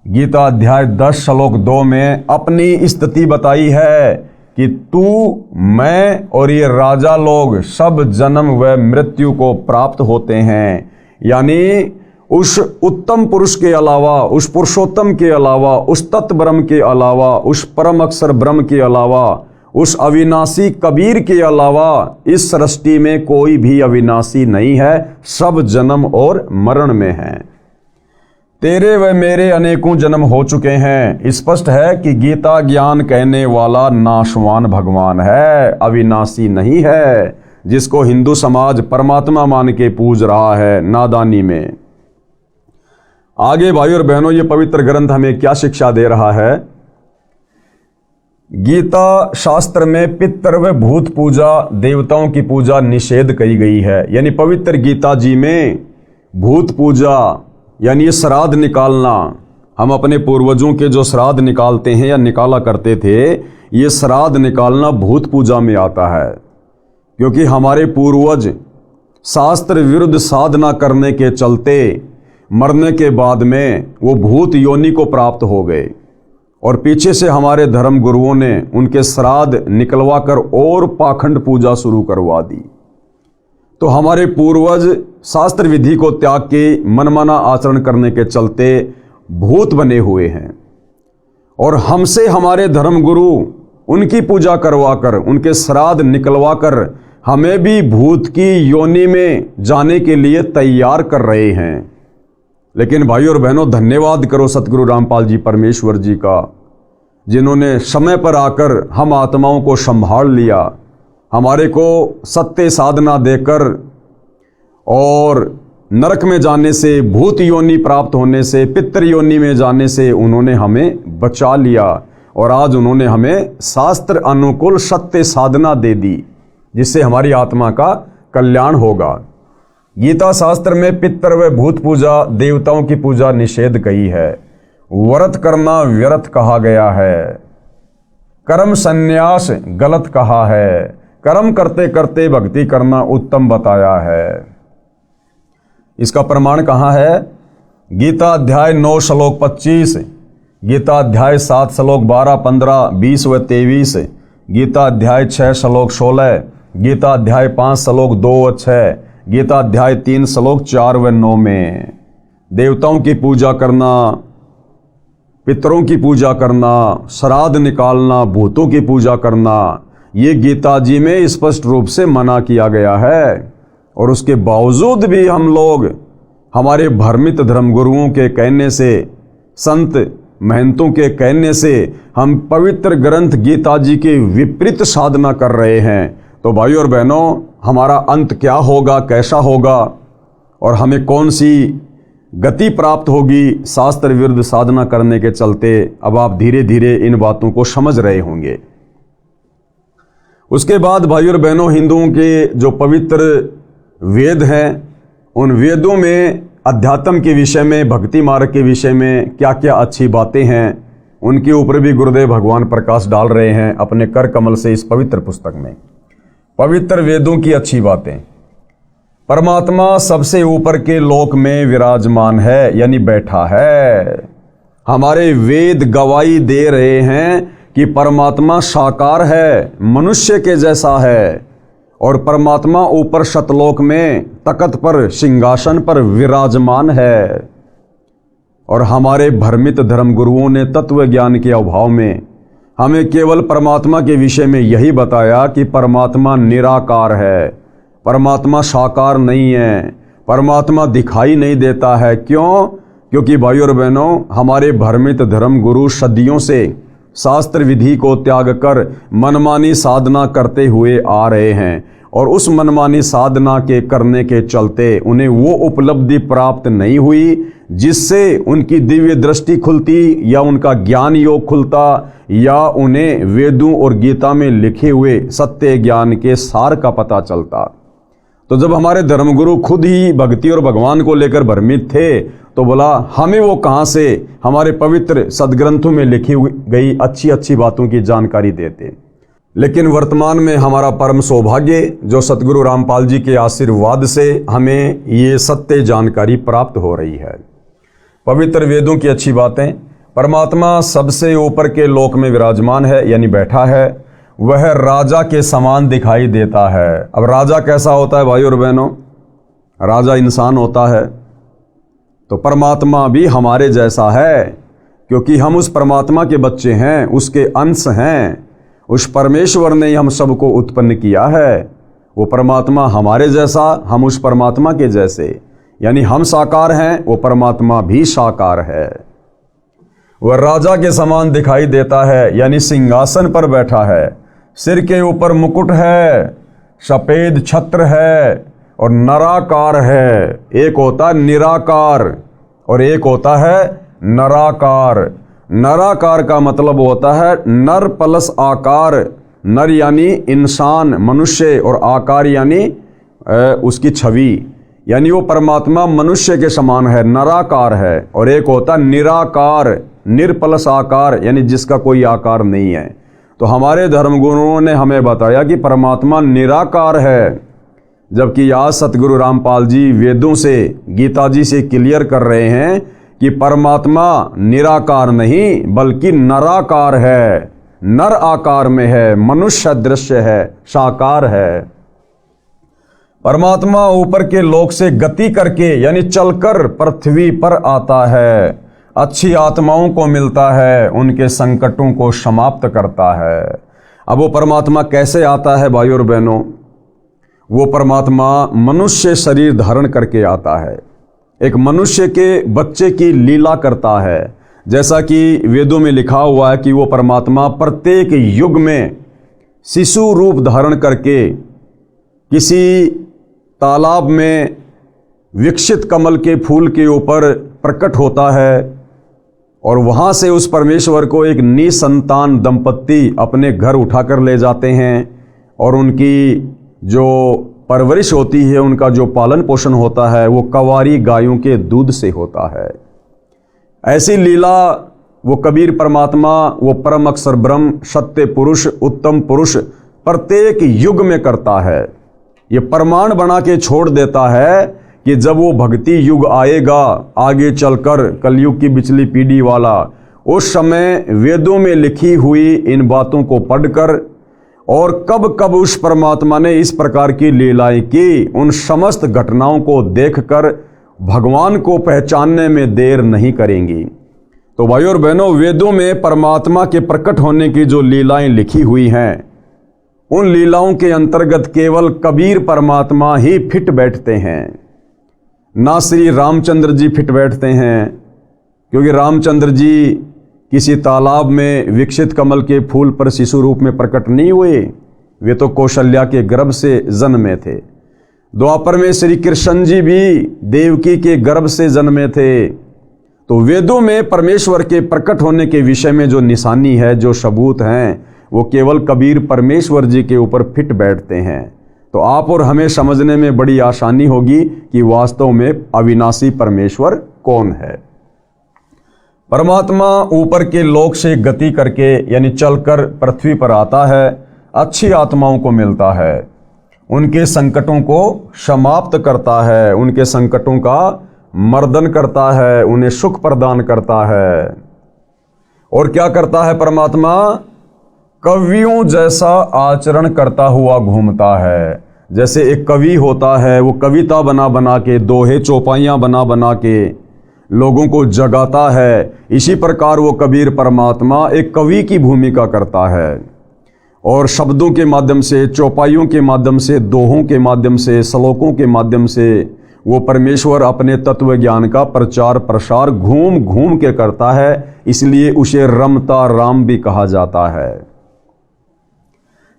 S1: गीता अध्याय 10 श्लोक 2 में अपनी स्थिति बताई है कि तू, मैं और ये राजा लोग सब जन्म व मृत्यु को प्राप्त होते हैं। यानी उस उत्तम पुरुष के अलावा, उस पुरुषोत्तम के अलावा, उस तत्व ब्रह्म के अलावा, उस परम अक्षर ब्रह्म के अलावा, उस अविनाशी कबीर के अलावा इस सृष्टि में कोई भी अविनाशी नहीं है। सब जन्म और मरण में हैं। तेरे व मेरे अनेकों जन्म हो चुके हैं। स्पष्ट है कि गीता ज्ञान कहने वाला नाशवान भगवान है, अविनाशी नहीं है, जिसको हिंदू समाज परमात्मा मान के पूज रहा है नादानी में। आगे भाई और बहनों, ये पवित्र ग्रंथ हमें क्या शिक्षा दे रहा है? गीता शास्त्र में पितर व भूत पूजा, देवताओं की पूजा निषेध कही गई है। यानी पवित्र गीता जी में भूत पूजा यानी श्राद्ध निकालना, हम अपने पूर्वजों के जो श्राद्ध निकालते हैं या निकाला करते थे, ये श्राद्ध निकालना भूत पूजा में आता है। क्योंकि हमारे पूर्वज शास्त्र विरुद्ध साधना करने के चलते मरने के बाद में वो भूत योनि को प्राप्त हो गए, और पीछे से हमारे धर्म गुरुओं ने उनके श्राद्ध निकलवा कर और पाखंड पूजा शुरू करवा दी। तो हमारे पूर्वज शास्त्र विधि को त्याग के मनमाना आचरण करने के चलते भूत बने हुए हैं, और हमसे हमारे धर्म गुरु उनकी पूजा करवा कर, उनके श्राद्ध निकलवा कर हमें भी भूत की योनि में जाने के लिए तैयार कर रहे हैं। लेकिन भाइयों और बहनों, धन्यवाद करो सतगुरु रामपाल जी परमेश्वर जी का, जिन्होंने समय पर आकर हम आत्माओं को संभाल लिया, हमारे को सत्य साधना देकर और नरक में जाने से, भूत योनि प्राप्त होने से, पितृ योनि में जाने से उन्होंने हमें बचा लिया, और आज उन्होंने हमें शास्त्र अनुकूल सत्य साधना दे दी, जिससे हमारी आत्मा का कल्याण होगा। गीता शास्त्र में पितर व भूत पूजा, देवताओं की पूजा निषेध कही है। व्रत करना व्यर्थ कहा गया है। कर्म संन्यास गलत कहा है। कर्म करते करते भक्ति करना उत्तम बताया है। इसका प्रमाण कहाँ है? गीता अध्याय 9 श्लोक 25, गीता अध्याय 7 श्लोक 12, 15, 20 व 23, गीता अध्याय 6 श्लोक 16, गीता अध्याय 5 श्लोक 2 व 6, गीता अध्याय 3 श्लोक 4 व 9 में देवताओं की पूजा करना, पितरों की पूजा करना, श्राद्ध निकालना, भूतों की पूजा करना, ये गीता जी में स्पष्ट रूप से मना किया गया है। और उसके बावजूद भी हम लोग हमारे भ्रमित धर्मगुरुओं के कहने से, संत महंतों के कहने से हम पवित्र ग्रंथ गीता जी के विपरीत साधना कर रहे हैं। तो भाइयों और बहनों, हमारा अंत क्या होगा, कैसा होगा, और हमें कौन सी गति प्राप्त होगी शास्त्र विरुद्ध साधना करने के चलते, अब आप धीरे धीरे इन बातों को समझ रहे होंगे। उसके बाद भाइयों और बहनों, हिंदुओं के जो पवित्र वेद हैं, उन वेदों में अध्यात्म के विषय में, भक्ति मार्ग के विषय में क्या क्या अच्छी बातें हैं, उनके ऊपर भी गुरुदेव भगवान प्रकाश डाल रहे हैं अपने कर कमल से इस पवित्र पुस्तक में। पवित्र वेदों की अच्छी बातें। परमात्मा सबसे ऊपर के लोक में विराजमान है, यानी बैठा है। हमारे वेद गवाही दे रहे हैं कि परमात्मा साकार है, मनुष्य के जैसा है, और परमात्मा ऊपर सतलोक में तख्त पर, सिंहासन पर विराजमान है। और हमारे भ्रमित धर्मगुरुओं ने तत्व ज्ञान के अभाव में हमें केवल परमात्मा के विषय में यही बताया कि परमात्मा निराकार है, परमात्मा साकार नहीं है, परमात्मा दिखाई नहीं देता है। क्यों? क्योंकि भाइयों और बहनों, हमारे भ्रमित धर्मगुरु सदियों से शास्त्र विधि को त्याग कर मनमानी साधना करते हुए आ रहे हैं, और उस मनमानी साधना के करने के चलते उन्हें वो उपलब्धि प्राप्त नहीं हुई जिससे उनकी दिव्य दृष्टि खुलती, या उनका ज्ञान योग खुलता, या उन्हें वेदों और गीता में लिखे हुए सत्य ज्ञान के सार का पता चलता। तो जब हमारे धर्मगुरु खुद ही भक्ति और भगवान को लेकर भ्रमित थे, तो बोला हमें वो कहाँ से हमारे पवित्र सदग्रंथों में लिखी गई अच्छी अच्छी बातों की जानकारी देते। लेकिन वर्तमान में हमारा परम सौभाग्य जो सतगुरु रामपाल जी के आशीर्वाद से हमें ये सत्य जानकारी प्राप्त हो रही है। पवित्र वेदों की अच्छी बातें। परमात्मा सबसे ऊपर के लोक में विराजमान है, यानी बैठा है। वह राजा के समान दिखाई देता है। अब राजा कैसा होता है भाइयों और बहनों? राजा इंसान होता है, तो परमात्मा भी हमारे जैसा है, क्योंकि हम उस परमात्मा के बच्चे हैं, उसके अंश हैं। उस परमेश्वर ने हम सबको उत्पन्न किया है। वो परमात्मा हमारे जैसा, हम उस परमात्मा के जैसे, यानी हम साकार हैं, वो परमात्मा भी साकार है। वह राजा के समान दिखाई देता है, यानी सिंहासन पर बैठा है, सिर के ऊपर मुकुट है, सफेद छत्र है, और नराकार है। एक होता है निराकार और एक होता है नराकार। नराकार का मतलब होता है नर प्लस आकार। नर यानी इंसान, मनुष्य, और आकार यानी उसकी छवि, यानी वो परमात्मा मनुष्य के समान है, नराकार है, और एक होता निराकार, निर्पलस आकार, यानी जिसका कोई आकार नहीं है। तो हमारे धर्मगुरुओं ने हमें बताया कि परमात्मा निराकार है, जबकि आज सतगुरु रामपाल जी वेदों से, गीता जी से क्लियर कर रहे हैं कि परमात्मा निराकार नहीं बल्कि नराकार है, नर आकार में है, मनुष्य दृश्य है, साकार है। परमात्मा ऊपर के लोक से गति करके यानी चलकर पृथ्वी पर आता है, अच्छी आत्माओं को मिलता है, उनके संकटों को समाप्त करता है। अब वो परमात्मा कैसे आता है भाइयों और बहनों? वो परमात्मा मनुष्य शरीर धारण करके आता है, एक मनुष्य के बच्चे की लीला करता है। जैसा कि वेदों में लिखा हुआ है कि वो परमात्मा प्रत्येक युग में शिशु रूप धारण करके किसी तालाब में विकसित कमल के फूल के ऊपर प्रकट होता है, और वहाँ से उस परमेश्वर को एक निसंतान दंपत्ति अपने घर उठाकर ले जाते हैं, और उनकी जो परवरिश होती है, उनका जो पालन पोषण होता है, वो कवारी गायों के दूध से होता है। ऐसी लीला वो कबीर परमात्मा, वो परम अक्षर ब्रह्म, सत्य पुरुष, उत्तम पुरुष प्रत्येक युग में करता है। ये प्रमाण बना के छोड़ देता है कि जब वो भक्ति युग आएगा आगे चलकर, कलयुग की पिछली पीढ़ी वाला, उस समय वेदों में लिखी हुई इन बातों को पढ़कर और कब कब उस परमात्मा ने इस प्रकार की लीलाएं की, उन समस्त घटनाओं को देखकर भगवान को पहचानने में देर नहीं करेंगी। तो भाइयों और बहनों, वेदों में परमात्मा के प्रकट होने की जो लीलाएं लिखी हुई हैं, उन लीलाओं के अंतर्गत केवल कबीर परमात्मा ही फिट बैठते हैं, ना श्री रामचंद्र जी फिट बैठते हैं, क्योंकि रामचंद्र जी किसी तालाब में विकसित कमल के फूल पर शिशु रूप में प्रकट नहीं हुए, वे तो कौशल्या के गर्भ से जन्मे थे। द्वापर में श्री कृष्ण जी भी देवकी के गर्भ से जन्मे थे। तो वेदों में परमेश्वर के प्रकट होने के विषय में जो निशानी है, जो सबूत हैं, वो केवल कबीर परमेश्वर जी के ऊपर फिट बैठते हैं। तो आप और हमें समझने में बड़ी आसानी होगी कि वास्तव में अविनाशी परमेश्वर कौन है। परमात्मा ऊपर के लोक से गति करके यानी चलकर पृथ्वी पर आता है, अच्छी आत्माओं को मिलता है, उनके संकटों को समाप्त करता है, उनके संकटों का मर्दन करता है, उन्हें सुख प्रदान करता है। और क्या करता है परमात्मा? कवियों जैसा आचरण करता हुआ घूमता है। जैसे एक कवि होता है, वो कविता बना बना के, दोहे चौपाइयाँ बना बना के लोगों को जगाता है, इसी प्रकार वो कबीर परमात्मा एक कवि की भूमिका करता है, और शब्दों के माध्यम से, चौपाइयों के माध्यम से, दोहों के माध्यम से, श्लोकों के माध्यम से वो परमेश्वर अपने तत्व ज्ञान का प्रचार प्रसार घूम घूम के करता है, इसलिए उसे रमता राम भी कहा जाता है।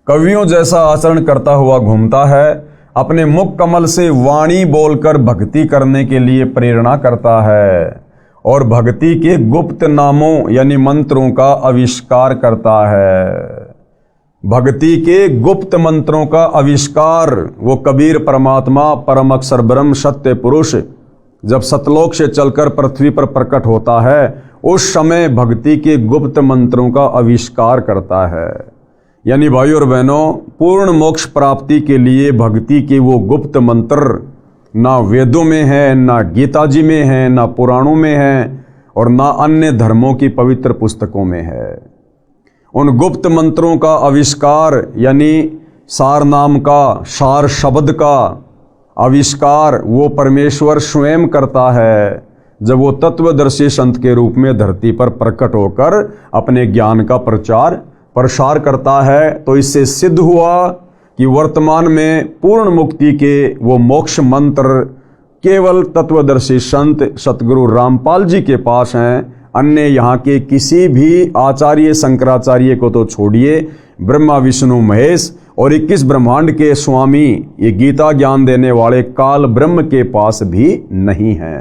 S1: कवियों जैसा आचरण करता हुआ घूमता है, अपने मुख कमल से वाणी बोलकर भक्ति करने के लिए प्रेरणा करता है, और भक्ति के गुप्त नामों यानी मंत्रों का आविष्कार करता है। भक्ति के गुप्त मंत्रों का आविष्कार वो कबीर परमात्मा, परम अक्षर ब्रह्म, सत्य पुरुष जब सतलोक से चलकर पृथ्वी पर प्रकट होता है, उस समय भक्ति के गुप्त मंत्रों का आविष्कार करता है। यानी भाइयों और बहनों, पूर्ण मोक्ष प्राप्ति के लिए भक्ति के वो गुप्त मंत्र ना वेदों में है, ना गीता जी में है, ना पुराणों में है, और ना अन्य धर्मों की पवित्र पुस्तकों में है। उन गुप्त मंत्रों का आविष्कार यानी सार नाम का, सार शब्द का आविष्कार वो परमेश्वर स्वयं करता है, जब वो तत्वदर्शी संत के रूप में धरती पर प्रकट होकर अपने ज्ञान का प्रचार प्रसार करता है। तो इससे सिद्ध हुआ कि वर्तमान में पूर्ण मुक्ति के वो मोक्ष मंत्र केवल तत्वदर्शी संत सतगुरु रामपाल जी के पास हैं। अन्य यहाँ के किसी भी आचार्य शंकराचार्य को तो छोड़िए, ब्रह्मा विष्णु महेश और 21 ब्रह्मांड के स्वामी, ये गीता ज्ञान देने वाले काल ब्रह्म के पास भी नहीं है।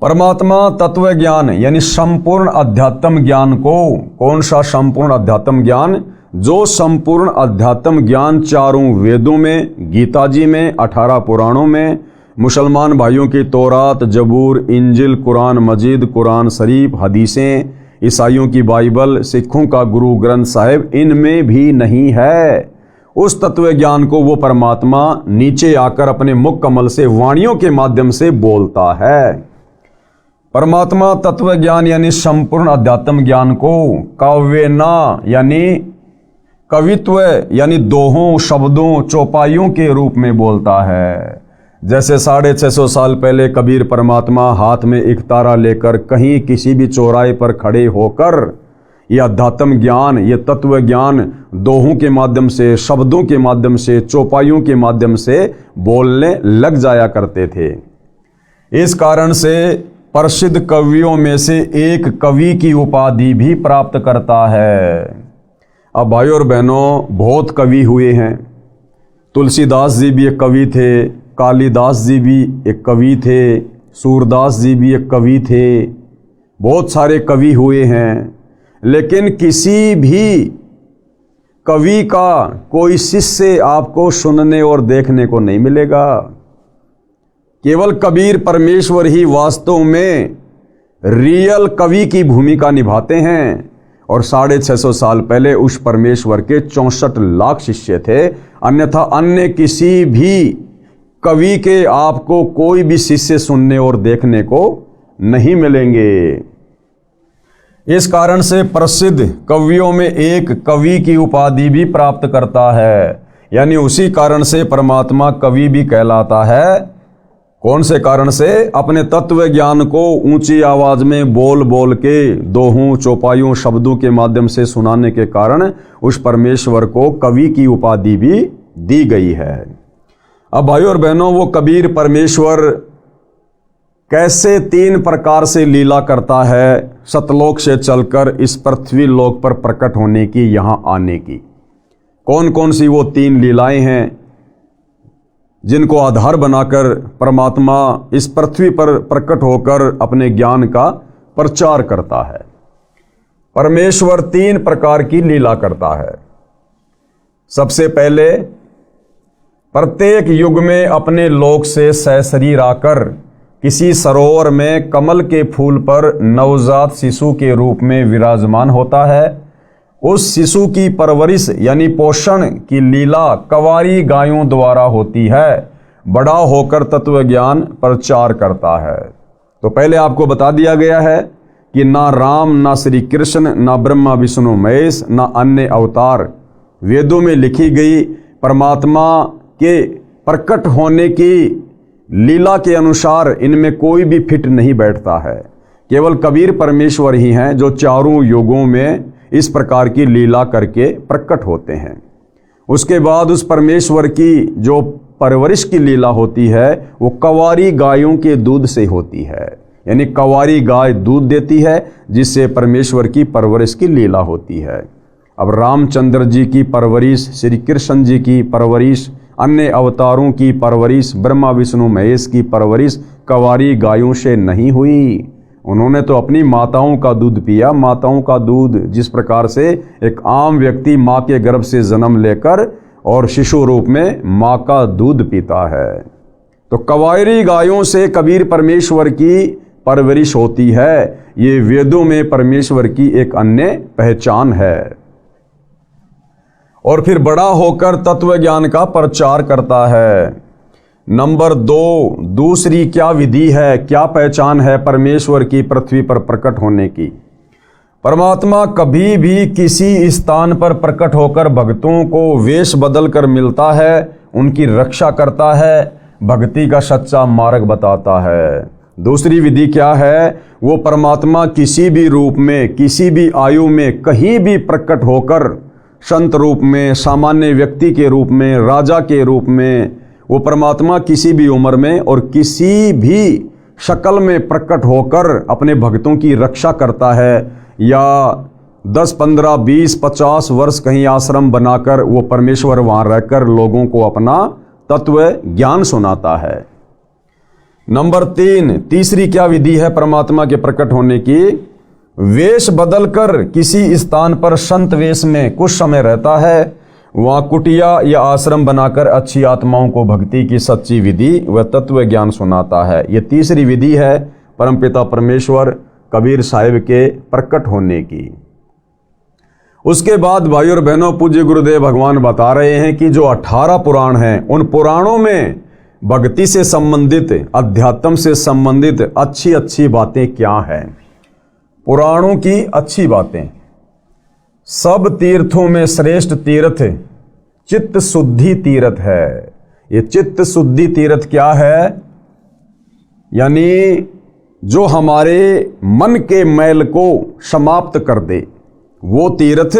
S1: परमात्मा तत्व ज्ञान यानी संपूर्ण अध्यात्म ज्ञान को, कौन सा संपूर्ण अध्यात्म ज्ञान? जो संपूर्ण अध्यात्म ज्ञान चारों वेदों में, गीता जी में, 18 पुराणों में, मुसलमान भाइयों की तौरात, जबूर, इंजिल, कुरान मजीद, कुरान शरीफ, हदीसें, ईसाइयों की बाइबल, सिखों का गुरु ग्रंथ साहिब, इनमें भी नहीं है। उस तत्व ज्ञान को वो परमात्मा नीचे आकर अपने मुख कमल से वाणियों के माध्यम से बोलता है। परमात्मा तत्व ज्ञान यानी संपूर्ण अध्यात्म ज्ञान को काव्यना यानी कवित्व यानी दोहों, शब्दों, चौपाइयों के रूप में बोलता है। जैसे 650 साल पहले कबीर परमात्मा हाथ में एक तारा लेकर कहीं किसी भी चौराहे पर खड़े होकर ये अध्यात्म ज्ञान, ये तत्व ज्ञान दोहों के माध्यम से, शब्दों के माध्यम से, चौपाइयों के माध्यम से बोलने लग जाया करते थे। इस कारण से प्रसिद्ध कवियों में से एक कवि की उपाधि भी प्राप्त करता है। अब भाइयों और बहनों, बहुत कवि हुए हैं। तुलसीदास जी भी एक कवि थे, कालिदास जी भी एक कवि थे, सूरदास जी भी एक कवि थे, बहुत सारे कवि हुए हैं। लेकिन किसी भी कवि का कोई शिष्य आपको सुनने और देखने को नहीं मिलेगा। केवल कबीर परमेश्वर ही वास्तव में रियल कवि की भूमिका निभाते हैं। और 650 साल पहले उस परमेश्वर के 64 लाख शिष्य थे, अन्यथा अन्य किसी भी कवि के आपको कोई भी शिष्य सुनने और देखने को नहीं मिलेंगे। इस कारण से प्रसिद्ध कवियों में एक कवि की उपाधि भी प्राप्त करता है। यानी उसी कारण से परमात्मा कवि भी कहलाता है। कौन से कारण से? अपने तत्व ज्ञान को ऊंची आवाज में बोल बोल के दोहों, चौपाइयों, शब्दों के माध्यम से सुनाने के कारण उस परमेश्वर को कवि की उपाधि भी दी गई है। अब भाइयों और बहनों, वो कबीर परमेश्वर कैसे 3 प्रकार से लीला करता है, सतलोक से चलकर इस पृथ्वी लोक पर प्रकट होने की, यहां आने की। कौन कौन सी वो 3 लीलाएं हैं जिनको आधार बनाकर परमात्मा इस पृथ्वी पर प्रकट होकर अपने ज्ञान का प्रचार करता है। परमेश्वर 3 प्रकार की लीला करता है। सबसे पहले, प्रत्येक युग में अपने लोक से सशरीर आकर किसी सरोवर में कमल के फूल पर नवजात शिशु के रूप में विराजमान होता है। उस शिशु की परवरिश यानी पोषण की लीला कवारी गायों द्वारा होती है। बड़ा होकर तत्व ज्ञान प्रचार करता है। तो पहले आपको बता दिया गया है कि ना राम, ना श्री कृष्ण, ना ब्रह्मा विष्णु महेश, ना अन्य अवतार वेदों में लिखी गई परमात्मा के प्रकट होने की लीला के अनुसार इनमें कोई भी फिट नहीं बैठता है। केवल कबीर परमेश्वर ही हैं जो चारों युगों में इस प्रकार की लीला करके प्रकट होते हैं। उसके बाद उस परमेश्वर की जो परवरिश की लीला होती है वो कवारी गायों के दूध से होती है। यानी कवारी गाय दूध देती है जिससे परमेश्वर की परवरिश की लीला होती है। अब रामचंद्र जी की परवरिश, श्री कृष्ण जी की परवरिश, अन्य अवतारों की परवरिश, ब्रह्मा विष्णु महेश की परवरिश कवारी गायों से नहीं हुई। उन्होंने तो अपनी माताओं का दूध पिया। माताओं का दूध जिस प्रकार से एक आम व्यक्ति माँ के गर्भ से जन्म लेकर और शिशु रूप में माँ का दूध पीता है, तो कवारी गायों से कबीर परमेश्वर की परवरिश होती है। ये वेदों में परमेश्वर की एक अन्य पहचान है। और फिर बड़ा होकर तत्व ज्ञान का प्रचार करता है। नंबर 2, दूसरी क्या विधि है, क्या पहचान है परमेश्वर की पृथ्वी पर प्रकट होने की? परमात्मा कभी भी किसी स्थान पर प्रकट होकर भक्तों को वेश बदल कर मिलता है, उनकी रक्षा करता है, भक्ति का सच्चा मार्ग बताता है। दूसरी विधि क्या है? वो परमात्मा किसी भी रूप में, किसी भी आयु में, कहीं भी प्रकट होकर संत रूप में, सामान्य व्यक्ति के रूप में, राजा के रूप में, वो परमात्मा किसी भी उम्र में और किसी भी शक्ल में प्रकट होकर अपने भक्तों की रक्षा करता है। या 10, 15, 20, 50 वर्ष कहीं आश्रम बनाकर वो परमेश्वर वहाँ रहकर लोगों को अपना तत्व ज्ञान सुनाता है। नंबर 3, तीसरी क्या विधि है परमात्मा के प्रकट होने की? वेश बदलकर किसी स्थान पर संत वेश में कुछ समय रहता है, वहाँ कुटिया या आश्रम बनाकर अच्छी आत्माओं को भक्ति की सच्ची विधि व तत्व ज्ञान सुनाता है। ये तीसरी विधि है परमपिता परमेश्वर कबीर साहिब के प्रकट होने की। उसके बाद भाई और बहनों, पूज्य गुरुदेव भगवान बता रहे हैं कि जो 18 पुराण हैं, उन पुराणों में भक्ति से संबंधित, अध्यात्म से संबंधित अच्छी अच्छी बातें क्या हैं। पुराणों की अच्छी बातें। सब तीर्थों में श्रेष्ठ तीर्थ चित्त शुद्धि तीर्थ है। ये चित्त शुद्धि तीर्थ क्या है? यानी जो हमारे मन के मैल को समाप्त कर दे, वो तीर्थ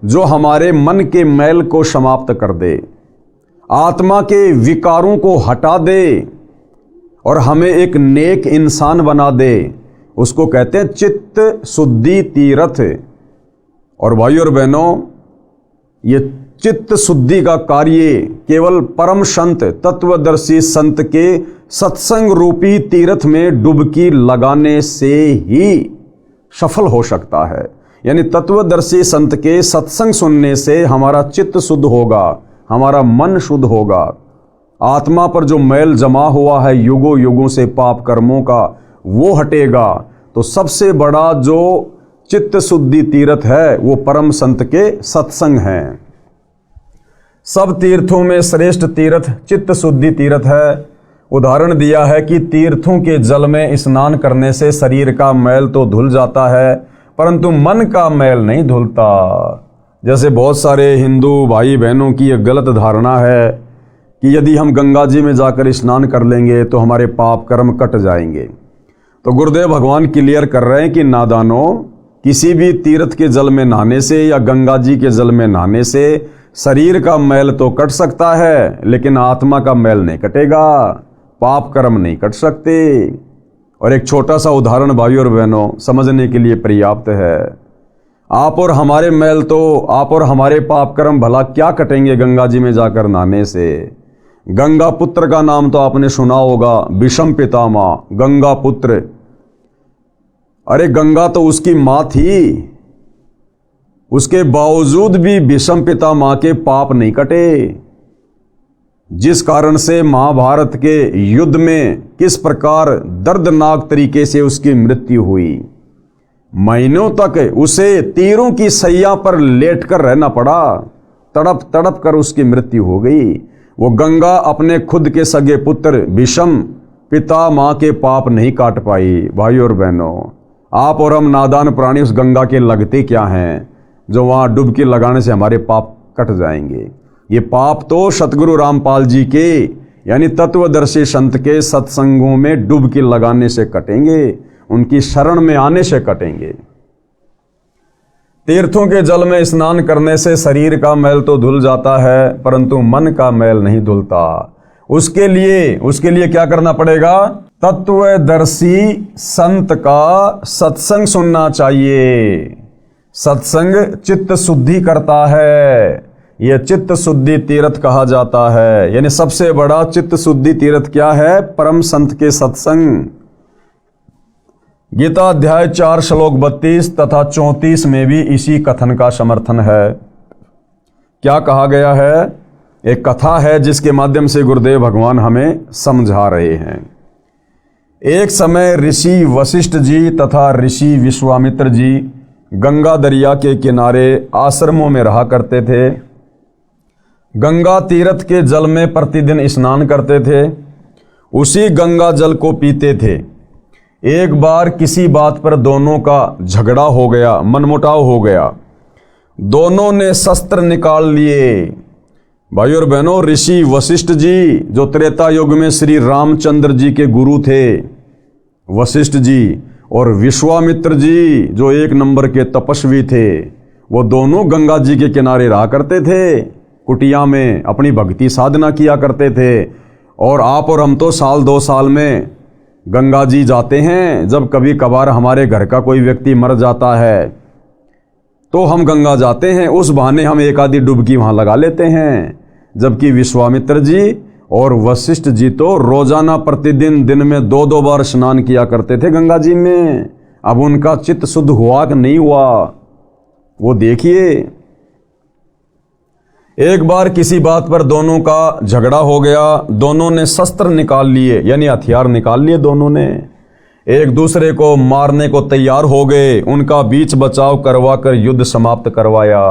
S1: जो हमारे मन के मैल को समाप्त कर दे, आत्मा के विकारों को हटा दे और हमें एक नेक इंसान बना दे, उसको कहते हैं चित्त शुद्धि तीर्थ। और भाई और बहनों, ये चित्त शुद्धि का कार्य केवल परम संत, तत्वदर्शी संत के सत्संग रूपी तीर्थ में डुबकी लगाने से ही सफल हो सकता है। यानी तत्वदर्शी संत के सत्संग सुनने से हमारा चित्त शुद्ध होगा, हमारा मन शुद्ध होगा, आत्मा पर जो मैल जमा हुआ है युगों युगों से पाप कर्मों का, वो हटेगा। तो सबसे बड़ा जो चित्त शुद्धि तीर्थ है वो परम संत के सत्संग हैं। सब तीर्थों में श्रेष्ठ तीर्थ चित्त शुद्धि तीर्थ है। उदाहरण दिया है कि तीर्थों के जल में स्नान करने से शरीर का मैल तो धुल जाता है, परंतु मन का मैल नहीं धुलता। जैसे बहुत सारे हिंदू भाई बहनों की एक गलत धारणा है कि यदि हम गंगा जी में जाकर स्नान कर लेंगे तो हमारे पाप कर्म कट जाएंगे। तो गुरुदेव भगवान क्लियर कर रहे हैं कि नादानों, किसी भी तीर्थ के जल में नहाने से या गंगा जी के जल में नहाने से शरीर का मैल तो कट सकता है, लेकिन आत्मा का मैल नहीं कटेगा, पाप कर्म नहीं कट सकते। और एक छोटा सा उदाहरण भाई और बहनों समझने के लिए पर्याप्त है। आप और हमारे मैल तो, आप और हमारे पाप कर्म भला क्या कटेंगे गंगा जी में जाकर नहाने से। गंगा पुत्र का नाम तो आपने सुना होगा, विषम पितामह गंगा पुत्र। अरे गंगा तो उसकी माँ थी, उसके बावजूद भी विषम पितामह के पाप नहीं कटे, जिस कारण से महाभारत के युद्ध में किस प्रकार दर्दनाक तरीके से उसकी मृत्यु हुई। महीनों तक उसे तीरों की सैया पर लेटकर रहना पड़ा, तड़प तड़प कर उसकी मृत्यु हो गई। वो गंगा अपने खुद के सगे पुत्र विषम पितामह के पाप नहीं काट पाई। भाई और बहनों, आप और हम नादान प्राणी उस गंगा के लगते क्या हैं जो वहाँ डुबकी लगाने से हमारे पाप कट जाएंगे। ये पाप तो सतगुरु रामपाल जी के यानी तत्वदर्शी संत के सत्संगों में डुबकी लगाने से कटेंगे, उनकी शरण में आने से कटेंगे। तीर्थों के जल में स्नान करने से शरीर का मैल तो धुल जाता है, परंतु मन का मैल नहीं धुलता। उसके लिए क्या करना पड़ेगा? तत्वदर्शी संत का सत्संग सुनना चाहिए। सत्संग चित्त शुद्धि करता है, यह चित्त शुद्धि तीर्थ कहा जाता है। यानी सबसे बड़ा चित्त शुद्धि तीर्थ क्या है? परम संत के सत्संग। गीता अध्याय 4 श्लोक 32 तथा 34 में भी इसी कथन का समर्थन है। क्या कहा गया है? एक कथा है जिसके माध्यम से गुरुदेव भगवान हमें समझा रहे हैं। एक समय ऋषि वशिष्ठ जी तथा ऋषि विश्वामित्र जी गंगा दरिया के किनारे आश्रमों में रहा करते थे। गंगा तीर्थ के जल में प्रतिदिन स्नान करते थे, उसी गंगा जल को पीते थे। एक बार किसी बात पर दोनों का झगड़ा हो गया, मनमुटाव हो गया। दोनों ने शस्त्र निकाल लिए। भाई और बहनों, ऋषि वशिष्ठ जी जो त्रेता युग में श्री रामचंद्र जी के गुरु थे, वशिष्ठ जी, और विश्वामित्र जी जो एक नंबर के तपस्वी थे, वो दोनों गंगा जी के किनारे रहा करते थे, कुटिया में अपनी भक्ति साधना किया करते थे। और आप और हम तो साल 2 साल में गंगा जी जाते हैं। जब कभी कभार हमारे घर का कोई व्यक्ति मर जाता है तो हम गंगा जाते हैं, उस बहाने हम एक आधी डुबकी वहाँ लगा लेते हैं। जबकि विश्वामित्र जी और वशिष्ठ जी तो रोजाना प्रतिदिन दिन में 2-2 बार स्नान किया करते थे गंगा जी में। अब उनका चित्त शुद्ध हुआ कि नहीं हुआ वो देखिए। एक बार किसी बात पर दोनों का झगड़ा हो गया, दोनों ने शस्त्र निकाल लिए, यानी हथियार निकाल लिए, दोनों ने एक दूसरे को मारने को तैयार हो गए। उनका बीच बचाव करवाकर युद्ध समाप्त करवाया।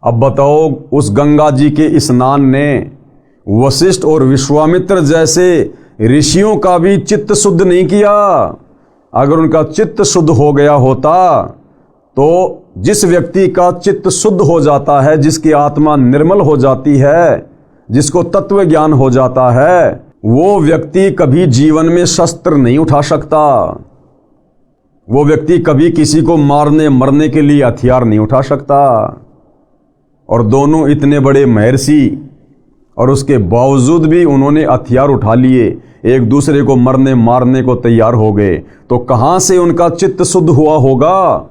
S1: अब बताओ, उस गंगा जी के स्नान ने वशिष्ठ और विश्वामित्र जैसे ऋषियों का भी चित्त शुद्ध नहीं किया। अगर उनका चित्त शुद्ध हो गया होता तो जिस व्यक्ति का चित्त शुद्ध हो जाता है, जिसकी आत्मा निर्मल हो जाती है, जिसको तत्व ज्ञान हो जाता है, वो व्यक्ति कभी जीवन में शस्त्र नहीं उठा सकता। वो व्यक्ति कभी किसी को मारने मरने के लिए हथियार नहीं उठा सकता। और दोनों इतने बड़े महर्षि और उसके बावजूद भी उन्होंने हथियार उठा लिए, एक दूसरे को मरने मारने को तैयार हो गए। तो कहां से उनका चित्त शुद्ध हुआ होगा?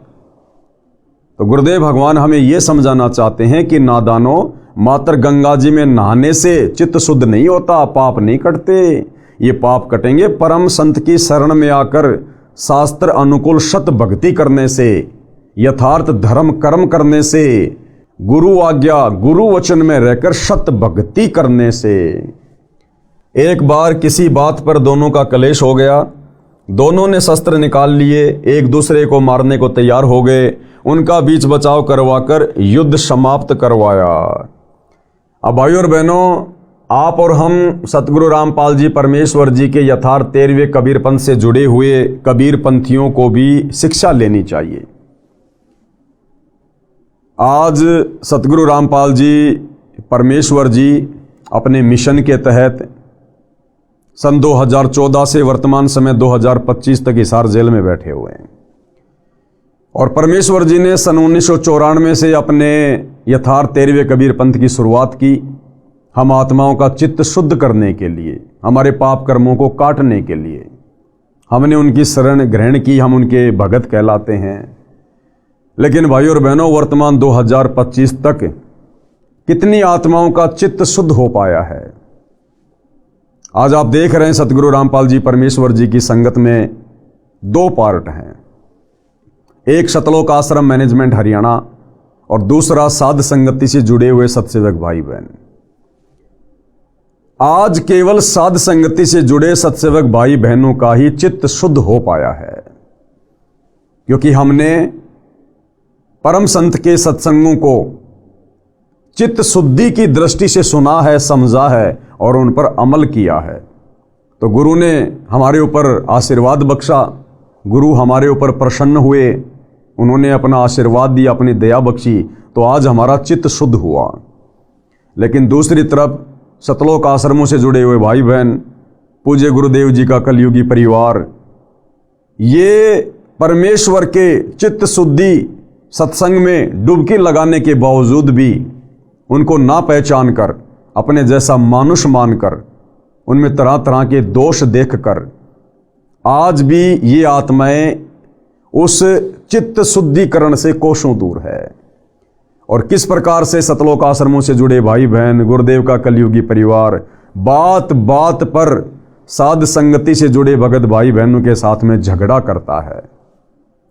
S1: तो गुरुदेव भगवान हमें यह समझाना चाहते हैं कि नादानों, मात्र गंगा जी में नहाने से चित्त शुद्ध नहीं होता, पाप नहीं कटते। ये पाप कटेंगे परम संत की शरण में आकर शास्त्र अनुकूल सत भक्ति करने से, यथार्थ धर्म कर्म करने से, गुरु आज्ञा गुरु वचन में रहकर सत भक्ति करने से। एक बार किसी बात पर दोनों का कलेश हो गया, दोनों ने शस्त्र निकाल लिए, एक दूसरे को मारने को तैयार हो गए। उनका बीच बचाव करवाकर युद्ध समाप्त करवाया। अब भाइयों और बहनों, आप और हम सतगुरु रामपाल जी परमेश्वर जी के यथार्थ 13वें कबीर पंथ से जुड़े हुए कबीर पंथियों को भी शिक्षा लेनी चाहिए। आज सतगुरु रामपाल जी परमेश्वर जी अपने मिशन के तहत सन 2014 से वर्तमान समय 2025 तक हिसार जेल में बैठे हुए हैं। और परमेश्वर जी ने सन 1994 से अपने यथार्थ 13वें कबीर पंथ की शुरुआत की, हम आत्माओं का चित्त शुद्ध करने के लिए, हमारे पाप कर्मों को काटने के लिए। हमने उनकी शरण ग्रहण की, हम उनके भगत कहलाते हैं। लेकिन भाइयों और बहनों, वर्तमान 2025 तक कितनी आत्माओं का चित्त शुद्ध हो पाया है? आज आप देख रहे हैं सतगुरु रामपाल जी परमेश्वर जी की संगत में 2 पार्ट हैं। एक सतलोक आश्रम मैनेजमेंट हरियाणा और दूसरा साध संगति से जुड़े हुए सत्सेवक भाई बहन। आज केवल साध संगति से जुड़े सत्सेवक भाई बहनों का ही चित्त शुद्ध हो पाया है, क्योंकि हमने परम संत के सत्संगों को चित्त शुद्धि की दृष्टि से सुना है, समझा है और उन पर अमल किया है। तो गुरु ने हमारे ऊपर आशीर्वाद बख्शा, गुरु हमारे ऊपर प्रसन्न हुए, उन्होंने अपना आशीर्वाद दिया, अपनी दया बख्शी, तो आज हमारा चित्त शुद्ध हुआ। लेकिन दूसरी तरफ सतलोक आश्रमों से जुड़े हुए भाई बहन, पूज्य गुरुदेव जी का कलयुगी परिवार, ये परमेश्वर के चित्त शुद्धि सत्संग में डुबकी लगाने के बावजूद भी उनको ना पहचान कर, अपने जैसा मानुष मानकर, उनमें तरह तरह के दोष देखकर आज भी ये आत्माएं उस चित्त शुद्धिकरण से कोसों दूर है। और किस प्रकार से सतलोक आश्रमों से जुड़े भाई बहन, गुरुदेव का कलयुगी परिवार बात बात पर साध संगति से जुड़े भगत भाई बहनों के साथ में झगड़ा करता है,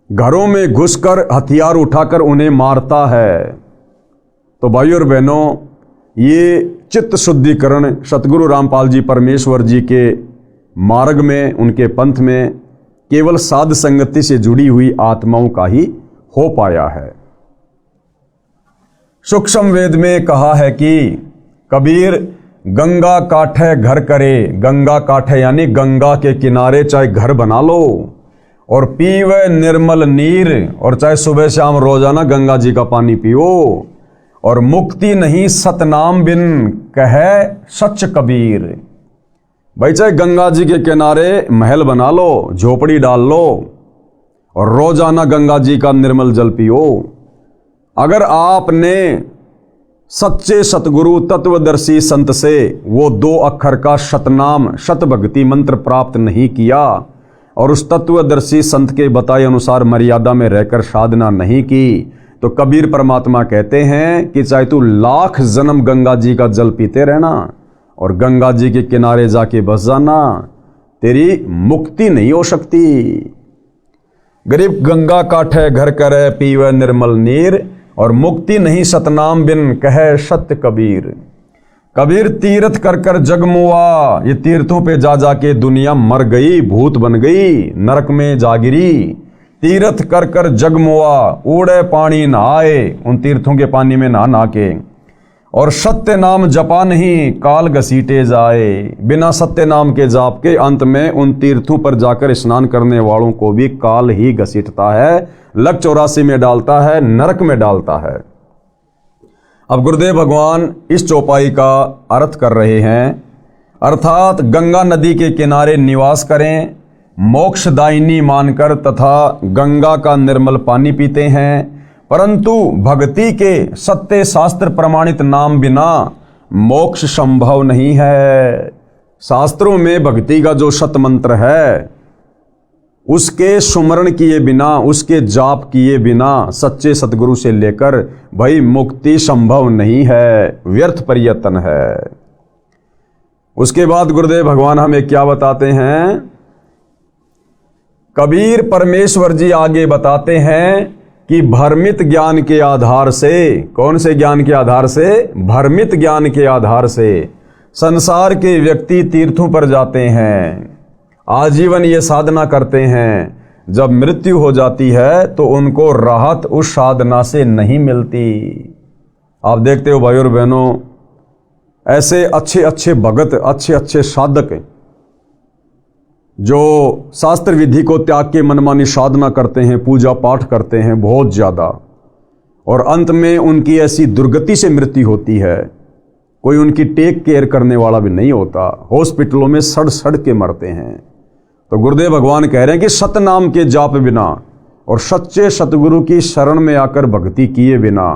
S1: घरों में घुसकर हथियार उठाकर उन्हें मारता है। तो भाइयों और बहनों, ये चित्त शुद्धिकरण सतगुरु रामपाल जी परमेश्वर जी के मार्ग में, उनके पंथ में केवल साध संगति से जुड़ी हुई आत्माओं का ही हो पाया है। सूक्ष्म वेद में कहा है कि कबीर गंगा काठे घर करे, गंगा काठे यानी गंगा के किनारे चाहे घर बना लो और पीवे निर्मल नीर, और चाहे सुबह शाम रोजाना गंगा जी का पानी पियो, और मुक्ति नहीं सतनाम बिन कहे सच कबीर। भाई चाहे गंगा जी के किनारे महल बना लो, झोपड़ी डाल लो और रोजाना गंगा जी का निर्मल जल पियो। अगर आपने सच्चे सतगुरु तत्वदर्शी संत से वो 2 अक्षर का सतनाम सत भक्ति मंत्र प्राप्त नहीं किया और उस तत्वदर्शी संत के बताए अनुसार मर्यादा में रहकर साधना नहीं की, तो कबीर परमात्मा कहते हैं कि चाहे तू 1,00,000 जन्म गंगा जी का जल पीते रहना और गंगा जी के किनारे जाके बस जाना, तेरी मुक्ति नहीं हो सकती। गरीब गंगा काठे घर करे पीवे निर्मल नीर, और मुक्ति नहीं सतनाम बिन कहे सत्य कबीर। कबीर तीर्थ कर कर जगमुआ, ये तीर्थों पे जा जाके दुनिया मर गई, भूत बन गई, नरक में जागिरी। तीर्थ कर कर जगमुआ, उड़े पानी नहाए, उन तीर्थों के पानी में नहा नहा के। और सत्य नाम जपा नहीं काल घसीटे जाए, बिना सत्य नाम के जाप के अंत में उन तीर्थों पर जाकर स्नान करने वालों को भी काल ही घसीटता है, लक 84 में डालता है, नरक में डालता है। अब गुरुदेव भगवान इस चौपाई का अर्थ कर रहे हैं, अर्थात गंगा नदी के किनारे निवास करें, मोक्षदायिनी मानकर तथा गंगा का निर्मल पानी पीते हैं, परंतु भक्ति के सत्य शास्त्र प्रमाणित नाम बिना मोक्ष संभव नहीं है। शास्त्रों में भक्ति का जो सत मंत्र है, उसके सुमरण किए बिना, उसके जाप किए बिना सच्चे सतगुरु से लेकर भाई मुक्ति संभव नहीं है, व्यर्थ प्रयत्न है। उसके बाद गुरुदेव भगवान हमें क्या बताते हैं? कबीर परमेश्वर जी आगे बताते हैं कि भ्रमित ज्ञान के आधार से, कौन से ज्ञान के आधार से? भ्रमित ज्ञान के आधार से संसार के व्यक्ति तीर्थों पर जाते हैं, आजीवन ये साधना करते हैं, जब मृत्यु हो जाती है तो उनको राहत उस साधना से नहीं मिलती। आप देखते हो भाई और बहनों, ऐसे अच्छे अच्छे भगत, अच्छे अच्छे साधक जो शास्त्र विधि को त्याग के मनमानी साधना करते हैं, पूजा पाठ करते हैं बहुत ज़्यादा, और अंत में उनकी ऐसी दुर्गति से मृत्यु होती है, कोई उनकी टेक केयर करने वाला भी नहीं होता, हॉस्पिटलों में सड़ सड़ के मरते हैं। तो गुरुदेव भगवान कह रहे हैं कि सतनाम के जाप बिना और सच्चे सतगुरु की शरण में आकर भक्ति किए बिना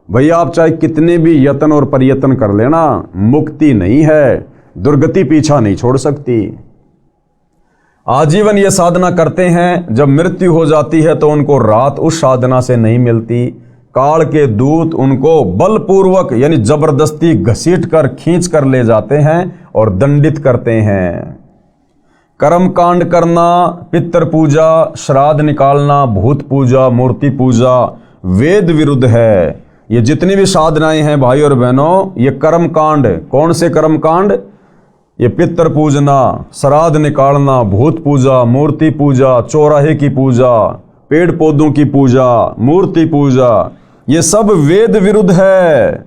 S1: भैया आप चाहे कितने भी यत्न और प्रयत्न कर लेना, मुक्ति नहीं है, दुर्गति पीछा नहीं छोड़ सकती। आजीवन ये साधना करते हैं, जब मृत्यु हो जाती है तो उनको राहत उस साधना से नहीं मिलती। काल के दूत उनको बलपूर्वक यानी जबरदस्ती घसीट कर खींच कर ले जाते हैं और दंडित करते हैं। कर्म कांड करना, पितर पूजा, श्राद्ध निकालना, भूत पूजा, मूर्ति पूजा वेद विरुद्ध है। ये जितनी भी साधनाएं हैं भाई और बहनों, ये कर्म कांड, कौन से कर्म कांड? ये पितर पूजना, श्राद्ध निकालना, भूत पूजा, मूर्ति पूजा, चौराहे की पूजा, पेड़ पौधों की पूजा, मूर्ति पूजा, ये सब वेद विरुद्ध है,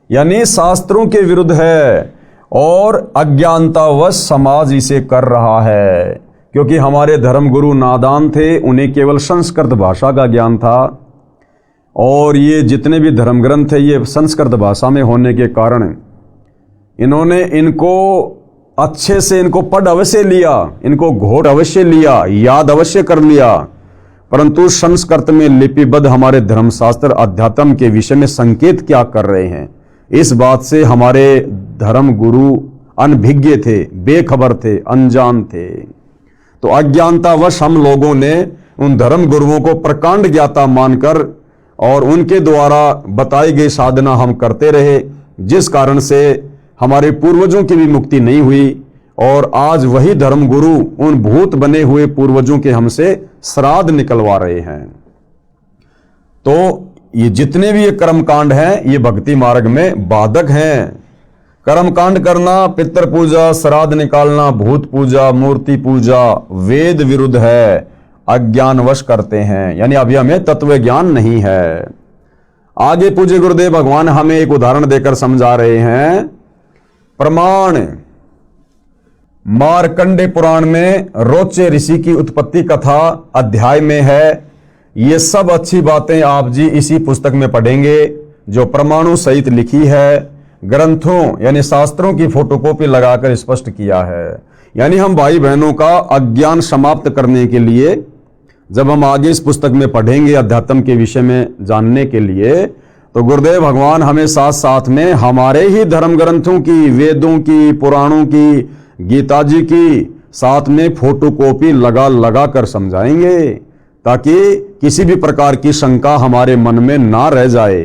S1: यानी शास्त्रों के विरुद्ध है, और अज्ञानतावश समाज इसे कर रहा है। क्योंकि हमारे धर्मगुरु नादान थे, उन्हें केवल संस्कृत भाषा का ज्ञान था, और ये जितने भी धर्म ग्रंथ है ये संस्कृत भाषा में होने के कारण इन्होंने इनको अच्छे से इनको पढ़ अवश्य लिया, इनको घोट अवश्य लिया, याद अवश्य कर लिया, परंतु संस्कृत में लिपिबद्ध हमारे धर्मशास्त्र अध्यात्म के विषय में संकेत क्या कर रहे हैं, इस बात से हमारे धर्म गुरु अनभिज्ञ थे, बेखबर थे, अनजान थे। तो अज्ञानतावश हम लोगों ने उन धर्म गुरुओं को प्रकांड ज्ञाता मानकर और उनके द्वारा बताई गई साधना हम करते रहे, जिस कारण से हमारे पूर्वजों की भी मुक्ति नहीं हुई, और आज वही धर्म गुरु उन भूत बने हुए पूर्वजों के हमसे श्राद्ध निकलवा रहे हैं। तो ये जितने भी ये कर्मकांड हैं ये भक्ति मार्ग में बाधक हैं। कर्मकांड करना, पितर पूजा, श्राद्ध निकालना, भूत पूजा, मूर्ति पूजा वेद विरुद्ध है, अज्ञानवश करते हैं, यानी अभी हमें तत्व ज्ञान नहीं है। आगे पूज्य गुरुदेव भगवान हमें एक उदाहरण देकर समझा रहे हैं। प्रमाण मार्कंडे पुराण में रोचे ऋषि की उत्पत्ति कथा अध्याय में है। ये सब अच्छी बातें आप जी इसी पुस्तक में पढ़ेंगे जो प्रमाणों सहित लिखी है, ग्रंथों यानी शास्त्रों की फोटोकॉपी लगाकर स्पष्ट किया है। यानी हम भाई बहनों का अज्ञान समाप्त करने के लिए जब हम आगे इस पुस्तक में पढ़ेंगे अध्यात्म के विषय में जानने के लिए, तो गुरुदेव भगवान हमें साथ साथ में हमारे ही धर्म ग्रंथों की, वेदों की, पुराणों की, गीता जी की साथ में फोटोकॉपी लगा लगा कर समझाएंगे, ताकि किसी भी प्रकार की शंका हमारे मन में ना रह जाए।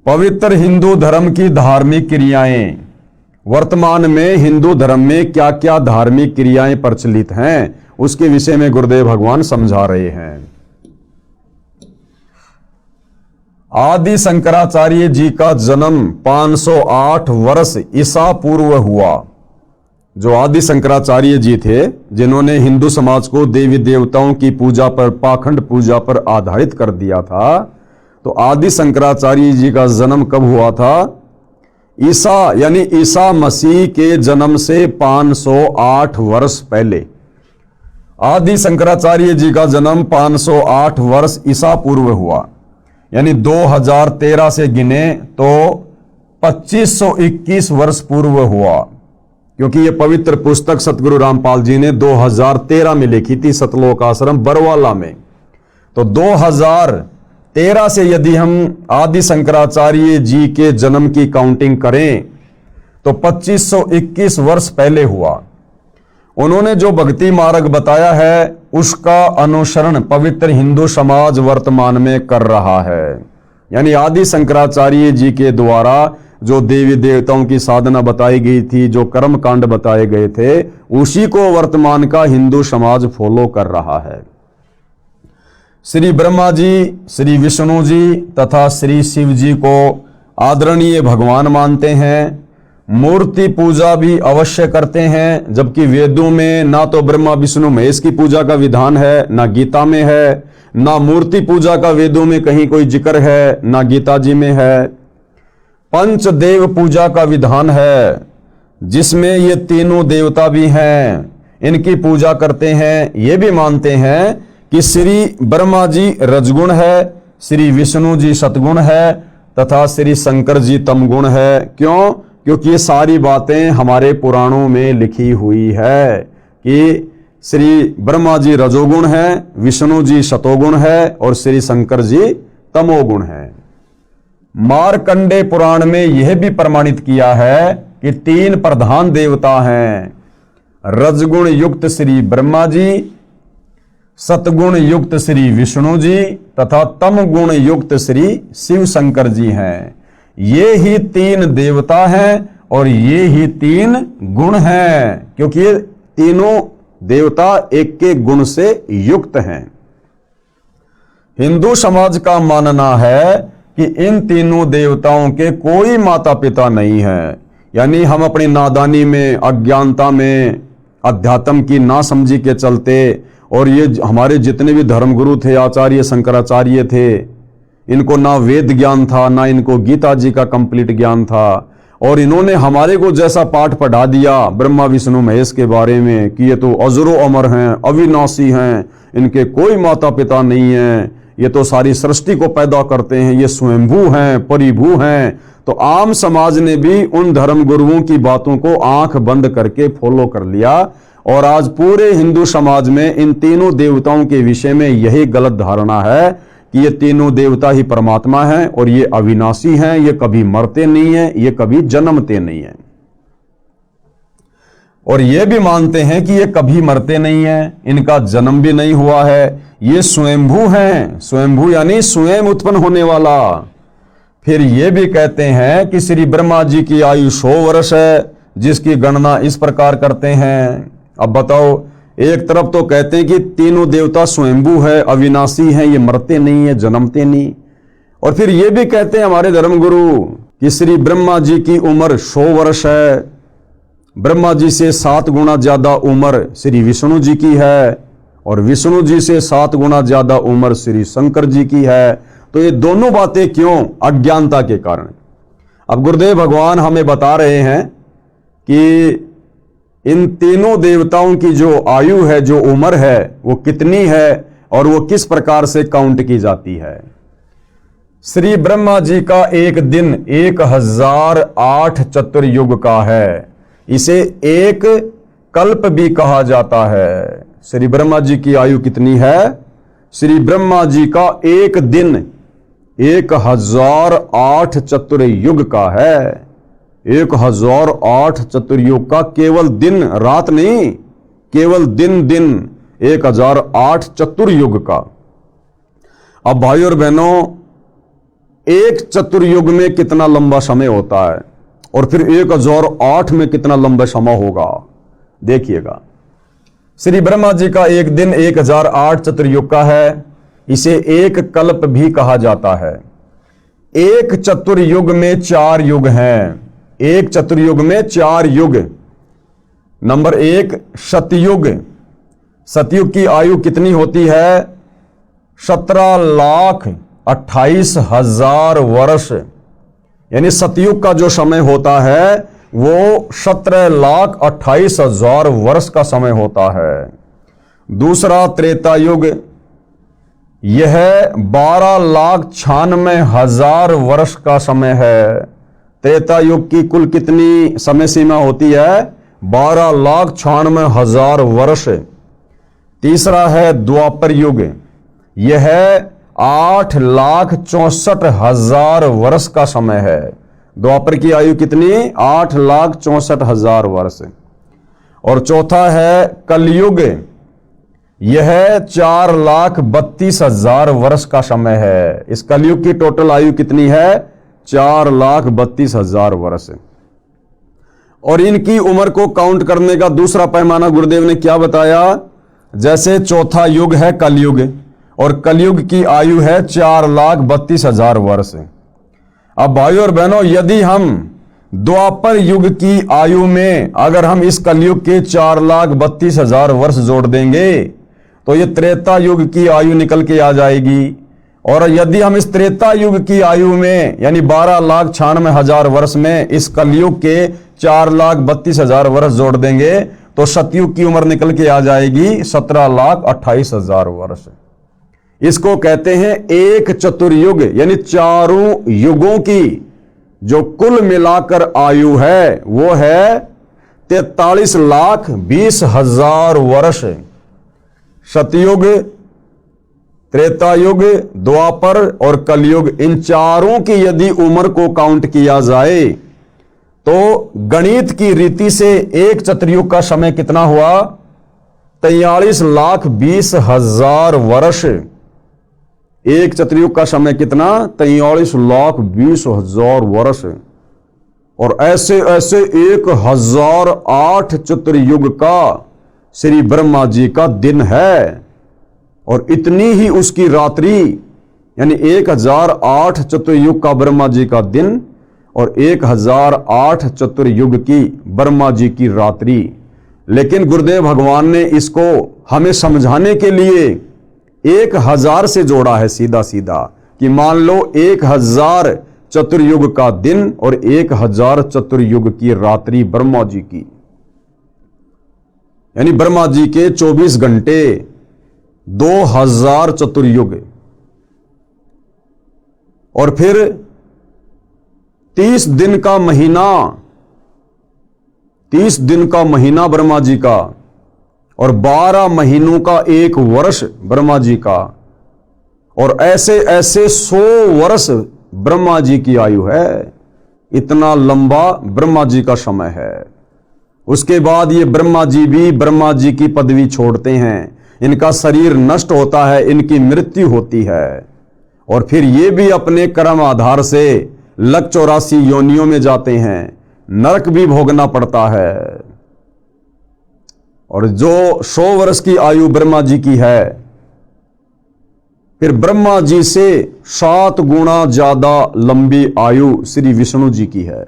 S1: पवित्र हिंदू धर्म की धार्मिक क्रियाएं, वर्तमान में हिंदू धर्म में क्या क्या धार्मिक क्रियाएं प्रचलित हैं उसके विषय में गुरुदेव भगवान समझा रहे हैं। आदि शंकराचार्य जी का जन्म 508 वर्ष ईसा पूर्व हुआ। जो आदि शंकराचार्य जी थे, जिन्होंने हिंदू समाज को देवी देवताओं की पूजा पर, पाखंड पूजा पर आधारित कर दिया था, तो आदि शंकराचार्य जी का जन्म कब हुआ था? ईसा यानी ईसा मसीह के जन्म से 508 वर्ष पहले। आदि शंकराचार्य जी का जन्म 508 वर्ष ईसा पूर्व हुआ, यानी 2013 से गिने तो 2521 वर्ष पूर्व हुआ, क्योंकि यह पवित्र पुस्तक सतगुरु रामपाल जी ने 2013 में लिखी थी, सतलोक आश्रम बरवाला में। तो 2013 से यदि हम आदि शंकराचार्य जी के जन्म की काउंटिंग करें तो 2521 वर्ष पहले हुआ। उन्होंने जो भक्ति मार्ग बताया है उसका अनुसरण पवित्र हिंदू समाज वर्तमान में कर रहा है। यानी आदि शंकराचार्य जी के द्वारा जो देवी देवताओं की साधना बताई गई थी, जो कर्म कांड बताए गए थे, उसी को वर्तमान का हिंदू समाज फॉलो कर रहा है। श्री ब्रह्मा जी, श्री विष्णु जी तथा श्री शिव जी को आदरणीय भगवान मानते हैं। मूर्ति पूजा भी अवश्य करते हैं, जबकि वेदों में ना तो ब्रह्मा विष्णु महेश की पूजा का विधान है, ना गीता में है, ना मूर्ति पूजा का वेदों में कहीं कोई जिक्र है, ना गीता जी में है। पंचदेव पूजा का विधान है, जिसमें ये तीनों देवता भी हैं, इनकी पूजा करते हैं। ये भी मानते हैं कि श्री ब्रह्मा जी रजगुण है, श्री विष्णु जी सतगुण है तथा श्री शंकर जी तमगुण है। क्यों? क्योंकि ये सारी बातें हमारे पुराणों में लिखी हुई है कि श्री ब्रह्मा जी रजोगुण है, विष्णु जी सतोगुण है और श्री शंकर जी तमोगुण है। मार्कंडे पुराण में यह भी प्रमाणित किया है कि तीन प्रधान देवता हैं, रजगुण युक्त श्री ब्रह्मा जी, सतगुण युक्त श्री विष्णु जी तथा तम गुण युक्त श्री शिव शंकर जी हैं। ये ही तीन देवता हैं और ये ही तीन गुण हैं, क्योंकि ये तीनों देवता एक के गुण से युक्त हैं। हिंदू समाज का मानना है कि इन तीनों देवताओं के कोई माता पिता नहीं है। यानी हम अपनी नादानी में, अज्ञानता में, अध्यात्म की नासमझी के चलते, और ये हमारे जितने भी धर्मगुरु थे, आचार्य शंकराचार्य थे, इनको ना वेद ज्ञान था, ना इनको गीता जी का कंप्लीट ज्ञान था, और इन्होंने हमारे को जैसा पाठ पढ़ा दिया ब्रह्मा विष्णु महेश के बारे में कि ये तो अजरो अमर हैं, अविनाशी हैं, इनके कोई माता पिता नहीं है, ये तो सारी सृष्टि को पैदा करते हैं, ये स्वयंभू हैं, परिभू हैं। तो आम समाज ने भी उन धर्म गुरुओं की बातों को आंख बंद करके फॉलो कर लिया, और आज पूरे हिंदू समाज में इन तीनों देवताओं के विषय में यही गलत धारणा है कि ये तीनों देवता ही परमात्मा हैं और ये अविनाशी हैं, ये कभी मरते नहीं हैं, ये कभी जन्मते नहीं हैं। और ये भी मानते हैं कि ये कभी मरते नहीं हैं, इनका जन्म भी नहीं हुआ है, ये स्वयंभू हैं। स्वयंभू यानी स्वयं उत्पन्न होने वाला। फिर ये भी कहते हैं कि श्री ब्रह्मा जी की आयु 100 वर्ष है, जिसकी गणना इस प्रकार करते हैं। अब बताओ, एक तरफ तो कहते हैं कि तीनों देवता स्वयंभू है, अविनाशी हैं, ये मरते नहीं है, जन्मते नहीं, और फिर ये भी कहते हैं हमारे धर्मगुरु कि श्री ब्रह्मा जी की उम्र 100 वर्ष है, ब्रह्मा जी से 7 गुना ज्यादा उम्र श्री विष्णु जी की है, और विष्णु जी से 7 गुना ज्यादा उम्र श्री शंकर जी की है। तो ये दोनों बातें क्यों? अज्ञानता के कारण। अब गुरुदेव भगवान हमें बता रहे हैं कि इन तीनों देवताओं की जो आयु है, जो उम्र है, वो कितनी है और वो किस प्रकार से काउंट की जाती है। श्री ब्रह्मा जी का एक दिन 1008 चतुर्युग का है, इसे एक कल्प भी कहा जाता है। श्री ब्रह्मा जी की आयु कितनी है? श्री ब्रह्मा जी का एक दिन 1008 चतुर्युग का है। 1008 चतुर्युग का केवल दिन रात नहीं, केवल दिन 1008 चतुर्युग का। अब भाई और बहनों, एक चतुर्युग में कितना लंबा समय होता है और फिर 1008 में कितना लंबा समय होगा, देखिएगा। श्री ब्रह्मा जी का एक दिन 1008 चतुर्युग का है। इसे एक कल्प भी कहा जाता है। एक चतुर्युग में 4 युग हैं। एक चतुर्युग में 4 युग। नंबर 1 सतयुग। सतयुग की आयु कितनी होती है? 17,28,000 वर्ष। यानी सतयुग का जो समय होता है वो 17,28,000 वर्ष का समय होता है। दूसरा त्रेता युग, यह 12,96,000 वर्ष का समय है। त्रेता युग की कुल कितनी समय सीमा होती है? 12,96,000 वर्ष। तीसरा है द्वापर युग, यह 8,64,000 वर्ष का समय है। द्वापर की आयु कितनी? 8,64,000 वर्ष। और चौथा है कलयुग, यह 4,32,000 वर्ष का समय है। इस कलयुग की टोटल आयु कितनी है? 4,32,000 वर्ष। और इनकी उम्र को काउंट करने का दूसरा पैमाना गुरुदेव ने क्या बताया? जैसे चौथा युग है कलयुग, और कलयुग की आयु है 4,32,000 वर्ष। अब भाइयों और बहनों, यदि हम द्वापर युग की आयु में अगर हम इस कलयुग के 4,32,000 वर्ष जोड़ देंगे तो ये त्रेता युग की आयु निकल के आ जाएगी। और यदि हम इस त्रेता युग की आयु में यानी 12,96,000 वर्ष में इस कलयुग के 4,32,000 वर्ष जोड़ देंगे तो सतयुग की उम्र निकल के आ जाएगी 17,28,000 वर्ष। इसको कहते हैं एक चतुर्युग, यानी चारों युगों की जो कुल मिलाकर आयु है वो है 43,20,000 वर्ष। सतयुग, त्रेतायुग, द्वापर और कलयुग, इन चारों की यदि उम्र को काउंट किया जाए तो गणित की रीति से एक चतुर्युग का समय कितना हुआ? 43,20,000 वर्ष। एक चतुर्युग का समय कितना? 43,20,000 वर्ष। और ऐसे ऐसे 1,008 चतुर्युग का श्री ब्रह्मा जी का दिन है, और इतनी ही उसकी रात्रि, यानी 1,008 चतुर्युग का ब्रह्मा जी का दिन और 1,008 चतुर्युग की ब्रह्मा जी की रात्रि। लेकिन गुरुदेव भगवान ने इसको हमें समझाने के लिए 1,000 से जोड़ा है सीधा सीधा, कि मान लो 1,000 चतुर्युग का दिन और 1,000 चतुर्युग की रात्रि ब्रह्मा जी की, यानी ब्रह्मा जी के 24 घंटे 2,000 चतुर्युग। और फिर 30 दिन का महीना, 30 दिन का महीना ब्रह्मा जी का, और 12 महीनों का एक वर्ष ब्रह्मा जी का, और ऐसे ऐसे 100 वर्ष ब्रह्मा जी की आयु है। इतना लंबा ब्रह्मा जी का समय है। उसके बाद ये ब्रह्मा जी भी ब्रह्मा जी की पदवी छोड़ते हैं, इनका शरीर नष्ट होता है, इनकी मृत्यु होती है, और फिर ये भी अपने कर्म आधार से लग 84 योनियों में जाते हैं, नरक भी भोगना पड़ता है। और जो 100 वर्ष की आयु ब्रह्मा जी की है, फिर ब्रह्मा जी से 7 गुना ज्यादा लंबी आयु श्री विष्णु जी की है,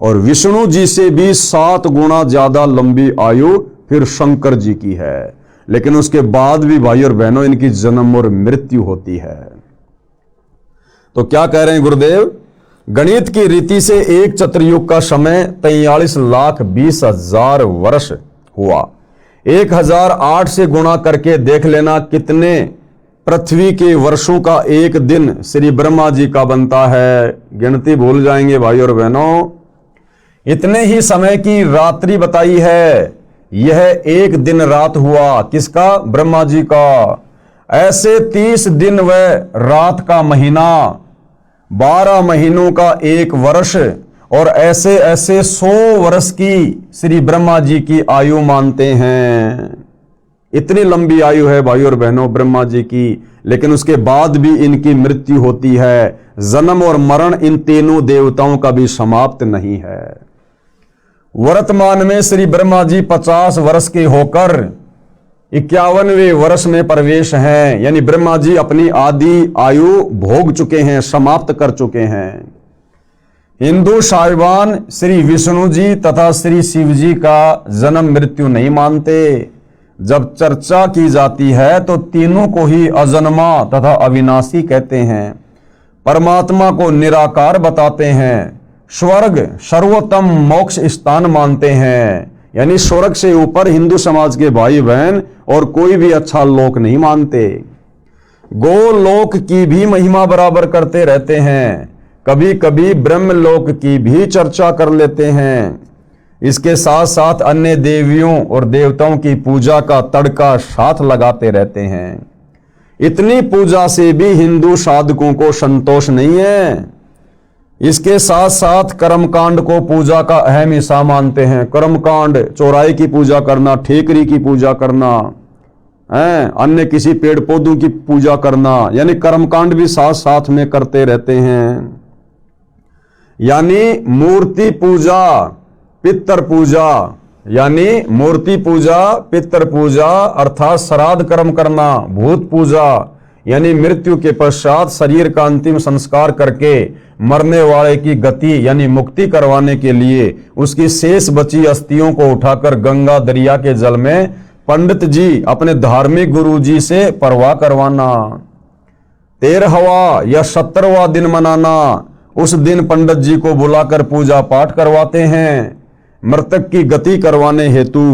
S1: और विष्णु जी से भी 7 गुना ज्यादा लंबी आयु फिर शंकर जी की है। लेकिन उसके बाद भी भाई और बहनों इनकी जन्म और मृत्यु होती है। तो क्या कह रहे हैं गुरुदेव? गणित की रीति से एक चतुर्युग का समय 43,20,000 वर्ष हुआ। 1,008 से गुणा करके देख लेना कितने पृथ्वी के वर्षों का एक दिन श्री ब्रह्मा जी का बनता है। गिनती भूल जाएंगे भाई और बहनों। इतने ही समय की रात्रि बताई है, यह एक दिन रात हुआ। किसका? ब्रह्मा जी का। ऐसे 30 दिन व रात का महीना, 12 महीनों का एक वर्ष, और ऐसे ऐसे 100 वर्ष की श्री ब्रह्मा जी की आयु मानते हैं। इतनी लंबी आयु है भाई और बहनों ब्रह्मा जी की, लेकिन उसके बाद भी इनकी मृत्यु होती है। जन्म और मरण इन तीनों देवताओं का भी समाप्त नहीं है। वर्तमान में श्री ब्रह्मा जी 50 वर्ष के होकर 51वें वर्ष में प्रवेश हैं, यानी ब्रह्मा जी अपनी आदि आयु भोग चुके हैं, समाप्त कर चुके हैं। हिंदू साहिबान श्री विष्णु जी तथा श्री शिव जी का जन्म मृत्यु नहीं मानते। जब चर्चा की जाती है तो तीनों को ही अजन्मा तथा अविनाशी कहते हैं। परमात्मा को निराकार बताते हैं। स्वर्ग सर्वोत्तम मोक्ष स्थान मानते हैं, यानी स्वर्ग से ऊपर हिंदू समाज के भाई बहन और कोई भी अच्छा लोक नहीं मानते। गोलोक की भी महिमा बराबर करते रहते हैं, कभी कभी ब्रह्मलोक की भी चर्चा कर लेते हैं। इसके साथ साथ अन्य देवियों और देवताओं की पूजा का तड़का साथ लगाते रहते हैं। इतनी पूजा से भी हिंदू साधकों को संतोष नहीं है। इसके साथ साथ कर्मकांड को पूजा का अहम हिस्सा मानते हैं। कर्मकांड, चौराहे की पूजा करना, ठेकरी की पूजा करना, अन्य किसी पेड़ पौधों की पूजा करना, यानी कर्मकांड भी साथ साथ में करते रहते हैं। यानी मूर्ति पूजा, पितर पूजा, यानी मूर्ति पूजा, पितर पूजा अर्थात श्राद्ध कर्म करना, भूत पूजा यानी मृत्यु के पश्चात शरीर का अंतिम संस्कार करके मरने वाले की गति यानी मुक्ति करवाने के लिए उसकी शेष बची अस्थियों को उठाकर गंगा दरिया के जल में पंडित जी अपने धार्मिक गुरु जी से परवाह करवाना। 13वां या 17वां दिन मनाना, उस दिन पंडित जी को बुलाकर पूजा पाठ करवाते हैं मृतक की गति करवाने हेतु।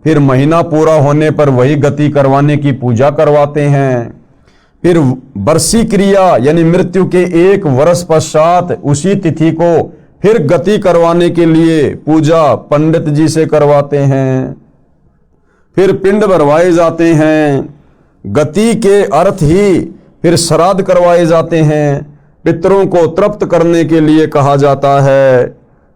S1: फिर महीना पूरा होने पर वही गति करवाने की पूजा करवाते हैं। फिर वर्षी क्रिया यानी मृत्यु के 1 वर्ष पश्चात उसी तिथि को फिर गति करवाने के लिए पूजा पंडित जी से करवाते हैं। फिर पिंड भरवाए जाते हैं। गति के अर्थ ही फिर श्राद्ध करवाए जाते हैं। पितरों को तृप्त करने के लिए कहा जाता है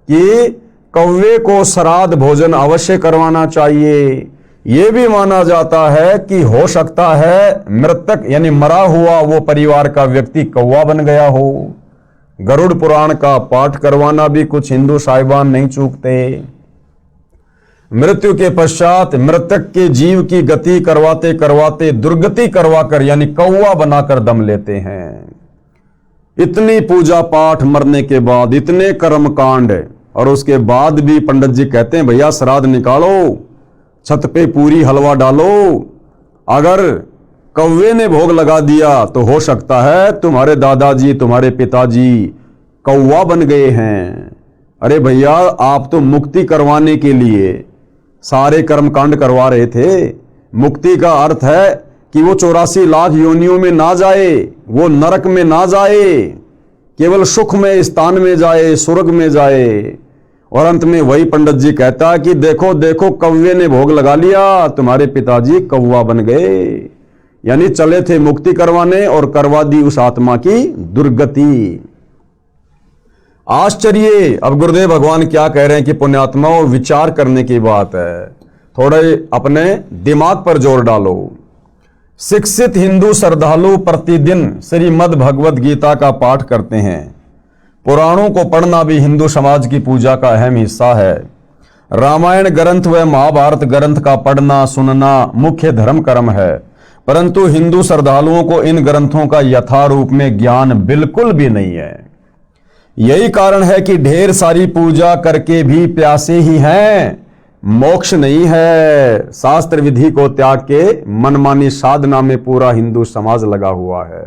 S1: कि कौवे को श्राद्ध भोजन अवश्य करवाना चाहिए। यह भी माना जाता है कि हो सकता है मृतक यानी मरा हुआ वो परिवार का व्यक्ति कौवा बन गया हो। गरुड़ पुराण का पाठ करवाना भी कुछ हिंदू साहिबान नहीं चूकते। मृत्यु के पश्चात मृतक के जीव की गति करवाते करवाते दुर्गति करवाकर यानी कौवा बनाकर दम लेते हैं। इतनी पूजा पाठ मरने के बाद, इतने कर्मकांड, और उसके बाद भी पंडित जी कहते हैं भैया श्राद्ध निकालो, छत पे पूरी हलवा डालो। अगर कौवे ने भोग लगा दिया तो हो सकता है तुम्हारे दादाजी, तुम्हारे पिताजी कौवा बन गए हैं। अरे भैया आप तो मुक्ति करवाने के लिए सारे कर्मकांड करवा रहे थे। मुक्ति का अर्थ है कि वो 84 लाख योनियों में ना जाए, वो नरक में ना जाए, केवल सुख में स्थान में जाए, स्वर्ग में जाए। और अंत में वही पंडित जी कहता है कि देखो देखो कौवे ने भोग लगा लिया, तुम्हारे पिताजी कौवा बन गए। यानी चले थे मुक्ति करवाने और करवा दी उस आत्मा की दुर्गति। आश्चर्य। अब गुरुदेव भगवान क्या कह रहे हैं कि पुण्यात्माओं विचार करने की बात है, थोड़े अपने दिमाग पर जोर डालो। शिक्षित हिंदू श्रद्धालु प्रतिदिन श्रीमद् भगवद गीता का पाठ करते हैं। पुराणों को पढ़ना भी हिंदू समाज की पूजा का अहम हिस्सा है। रामायण ग्रंथ व महाभारत ग्रंथ का पढ़ना सुनना मुख्य धर्म कर्म है, परंतु हिंदू श्रद्धालुओं को इन ग्रंथों का यथारूप में ज्ञान बिल्कुल भी नहीं है। यही कारण है कि ढेर सारी पूजा करके भी प्यासे ही हैं, मोक्ष नहीं है। शास्त्र विधि को त्याग के मनमानी साधना में पूरा हिंदू समाज लगा हुआ है।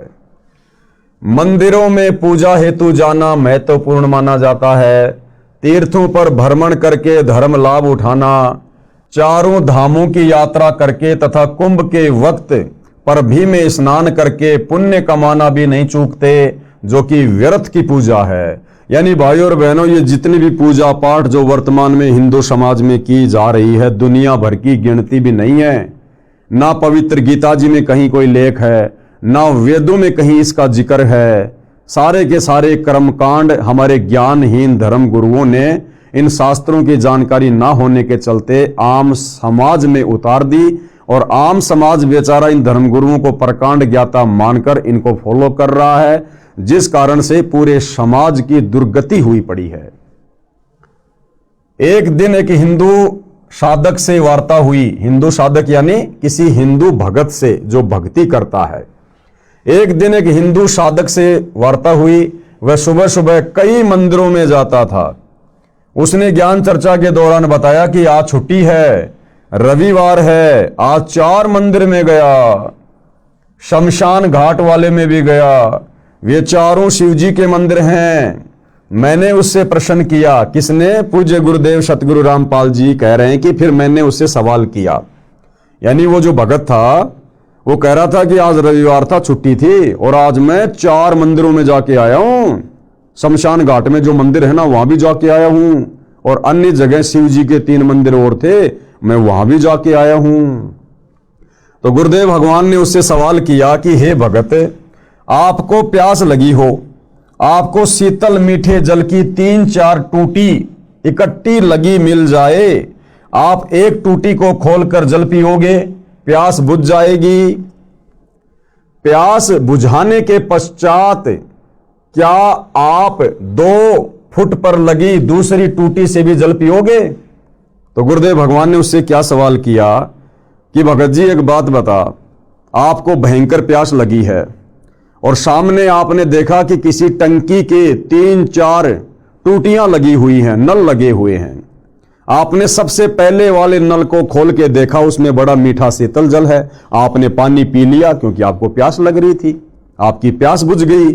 S1: मंदिरों में पूजा हेतु जाना महत्वपूर्ण माना जाता है। तीर्थों पर भ्रमण करके धर्म लाभ उठाना, चारों धामों की यात्रा करके तथा कुंभ के वक्त पर भी में स्नान करके पुण्य कमाना भी नहीं चूकते, जो कि व्यर्थ की पूजा है। यानी भाइयों और बहनों, ये जितनी भी पूजा पाठ जो वर्तमान में हिंदू समाज में की जा रही है, दुनिया भर की गिनती भी नहीं है। ना पवित्र गीता जी में कहीं कोई लेख है, ना वेदों में कहीं इसका जिक्र है। सारे के सारे कर्मकांड हमारे ज्ञानहीन धर्म गुरुओं ने इन शास्त्रों की जानकारी ना होने के चलते आम समाज में उतार दी, और आम समाज बेचारा इन धर्मगुरुओं को प्रकांड ज्ञाता मानकर इनको फॉलो कर रहा है, जिस कारण से पूरे समाज की दुर्गति हुई पड़ी है। एक दिन एक हिंदू साधक से वार्ता हुई। हिंदू साधक यानी किसी हिंदू भगत से जो भक्ति करता है। एक दिन एक हिंदू साधक से वार्ता हुई। वह सुबह सुबह कई मंदिरों में जाता था। उसने ज्ञान चर्चा के दौरान बताया कि आज छुट्टी है, रविवार है। आज 4 मंदिर में गया, शमशान घाट वाले में भी गया। वे चारों शिवजी के मंदिर हैं। मैंने उससे प्रश्न किया। किसने? पूज्य गुरुदेव सतगुरु रामपाल जी कह रहे हैं कि फिर मैंने उससे सवाल किया। यानी वो जो भगत था वो कह रहा था कि आज रविवार था, छुट्टी थी, और आज मैं 4 मंदिरों में जाके आया हूं। शमशान घाट में जो मंदिर है ना, वहां भी जाके आया हूं, और अन्य जगह शिव जी के 3 मंदिर और थे, मैं वहां भी जाके आया हूं। तो गुरुदेव भगवान ने उससे सवाल किया कि हे भगत, आपको प्यास लगी हो, आपको शीतल मीठे जल की 3-4 टूटी इकट्ठी लगी मिल जाए, आप एक टूटी को खोलकर जल पियोगे, प्यास बुझ जाएगी। प्यास बुझाने के पश्चात क्या आप 2 फुट पर लगी दूसरी टूटी से भी जल पियोगे? तो गुरुदेव भगवान ने उससे क्या सवाल किया कि भगत जी एक बात बता, आपको भयंकर प्यास लगी है और सामने आपने देखा कि किसी टंकी के 3-4 टूटियां लगी हुई हैं, नल लगे हुए हैं। आपने सबसे पहले वाले नल को खोल के देखा, उसमें बड़ा मीठा शीतल जल है। आपने पानी पी लिया क्योंकि आपको प्यास लग रही थी, आपकी प्यास बुझ गई।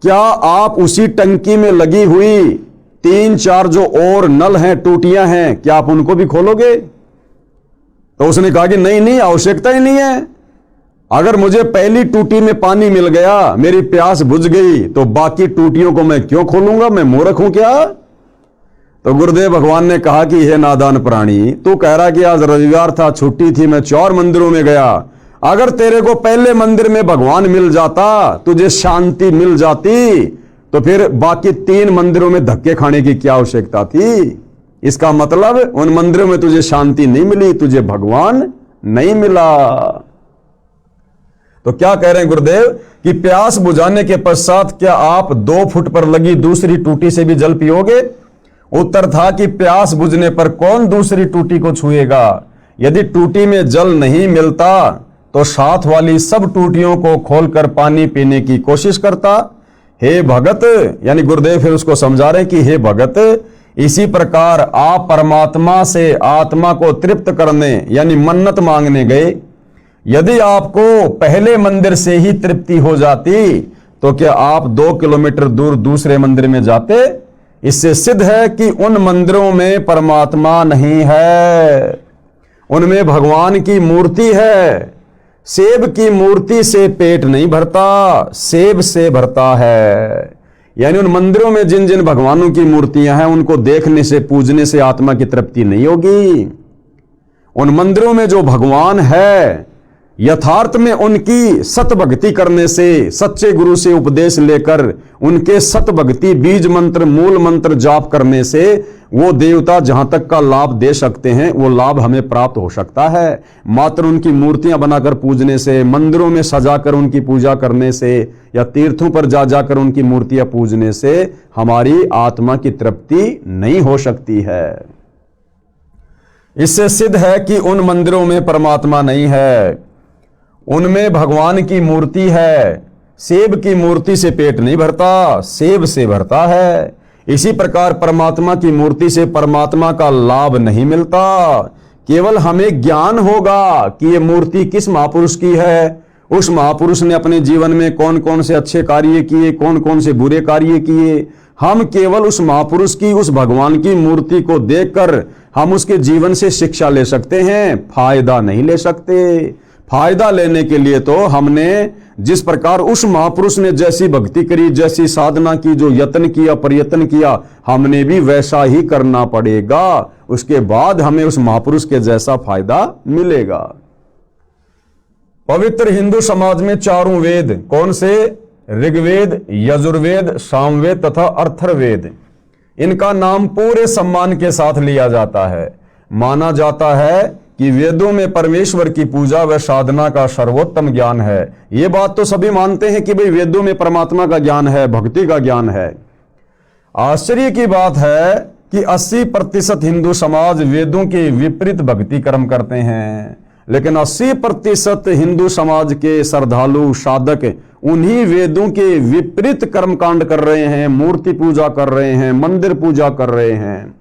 S1: क्या आप उसी टंकी में लगी हुई 3-4 जो और नल हैं, टूटियां हैं, क्या आप उनको भी खोलोगे? तो उसने कहा कि नहीं नहीं, आवश्यकता ही नहीं है। अगर मुझे पहली टूटी में पानी मिल गया, मेरी प्यास बुझ गई, तो बाकी टूटियों को मैं क्यों खोलूंगा? मैं मूर्ख हूं क्या? तो गुरुदेव भगवान ने कहा कि हे नादान प्राणी, तू कह रहा कि आज रविवार था, छुट्टी थी, मैं 4 मंदिरों में गया। अगर तेरे को पहले मंदिर में भगवान मिल जाता, तुझे शांति मिल जाती, तो फिर बाकी 3 मंदिरों में धक्के खाने की क्या आवश्यकता थी? इसका मतलब उन मंदिरों में तुझे शांति नहीं मिली, तुझे भगवान नहीं मिला। तो क्या कह रहे हैं गुरुदेव कि प्यास बुझाने के पश्चात क्या आप 2 फुट पर लगी दूसरी टूटी से भी जल पियोगे? उत्तर था कि प्यास बुझने पर कौन दूसरी टूटी को छुएगा? यदि टूटी में जल नहीं मिलता तो साथ वाली सब टूटियों को खोलकर पानी पीने की कोशिश करता। हे भगत, यानी गुरुदेव फिर उसको समझा रहे कि हे भगत, इसी प्रकार आप परमात्मा से आत्मा को तृप्त करने यानी मन्नत मांगने गए। यदि आपको पहले मंदिर से ही तृप्ति हो जाती तो क्या आप 2 किलोमीटर दूर दूसरे मंदिर में जाते? इससे सिद्ध है कि उन मंदिरों में परमात्मा नहीं है, उनमें भगवान की मूर्ति है। सेब की मूर्ति से पेट नहीं भरता, सेब से भरता है। यानी उन मंदिरों में जिन जिन भगवानों की मूर्तियां हैं, उनको देखने से, पूजने से आत्मा की तृप्ति नहीं होगी। उन मंदिरों में जो भगवान है, यथार्थ में उनकी सत भक्ति करने से, सच्चे गुरु से उपदेश लेकर उनके सत भक्ति बीज मंत्र, मूल मंत्र जाप करने से वो देवता जहां तक का लाभ दे सकते हैं, वो लाभ हमें प्राप्त हो सकता है। मात्र उनकी मूर्तियां बनाकर पूजने से, मंदिरों में सजाकर उनकी पूजा करने से, या तीर्थों पर जा जाकर उनकी मूर्तियां पूजने से हमारी आत्मा की तृप्ति नहीं हो सकती है। इससे सिद्ध है कि उन मंदिरों में परमात्मा नहीं है, उनमें भगवान की मूर्ति है। सेब की मूर्ति से पेट नहीं भरता, सेब से भरता है। इसी प्रकार परमात्मा की मूर्ति से परमात्मा का लाभ नहीं मिलता। केवल हमें ज्ञान होगा कि ये मूर्ति किस महापुरुष की है, उस महापुरुष ने अपने जीवन में कौन कौन से अच्छे कार्य किए, कौन कौन से बुरे कार्य किए। हम केवल उस महापुरुष की, उस भगवान की मूर्ति को देखकर हम उसके जीवन से शिक्षा ले सकते हैं, फायदा नहीं ले सकते। फायदा लेने के लिए तो हमने जिस प्रकार उस महापुरुष ने जैसी भक्ति करी, जैसी साधना की, जो यत्न किया, प्रयत्न किया, हमने भी वैसा ही करना पड़ेगा। उसके बाद हमें उस महापुरुष के जैसा फायदा मिलेगा। पवित्र हिंदू समाज में 4 वेद कौन से? ऋग्वेद, यजुर्वेद, सामवेद तथा अथर्ववेद। इनका नाम पूरे सम्मान के साथ लिया जाता है। माना जाता है कि वेदों में परमेश्वर की पूजा व साधना का सर्वोत्तम ज्ञान है। यह बात तो सभी मानते हैं कि भाई वेदों में परमात्मा का ज्ञान है, भक्ति का ज्ञान है। आश्चर्य की बात है कि 80% हिंदू समाज वेदों के विपरीत भक्ति कर्म करते हैं, लेकिन 80% हिंदू समाज के श्रद्धालु साधक उन्हीं वेदों के विपरीत कर्मकांड कर रहे हैं, मूर्ति पूजा कर रहे हैं, मंदिर पूजा कर रहे हैं।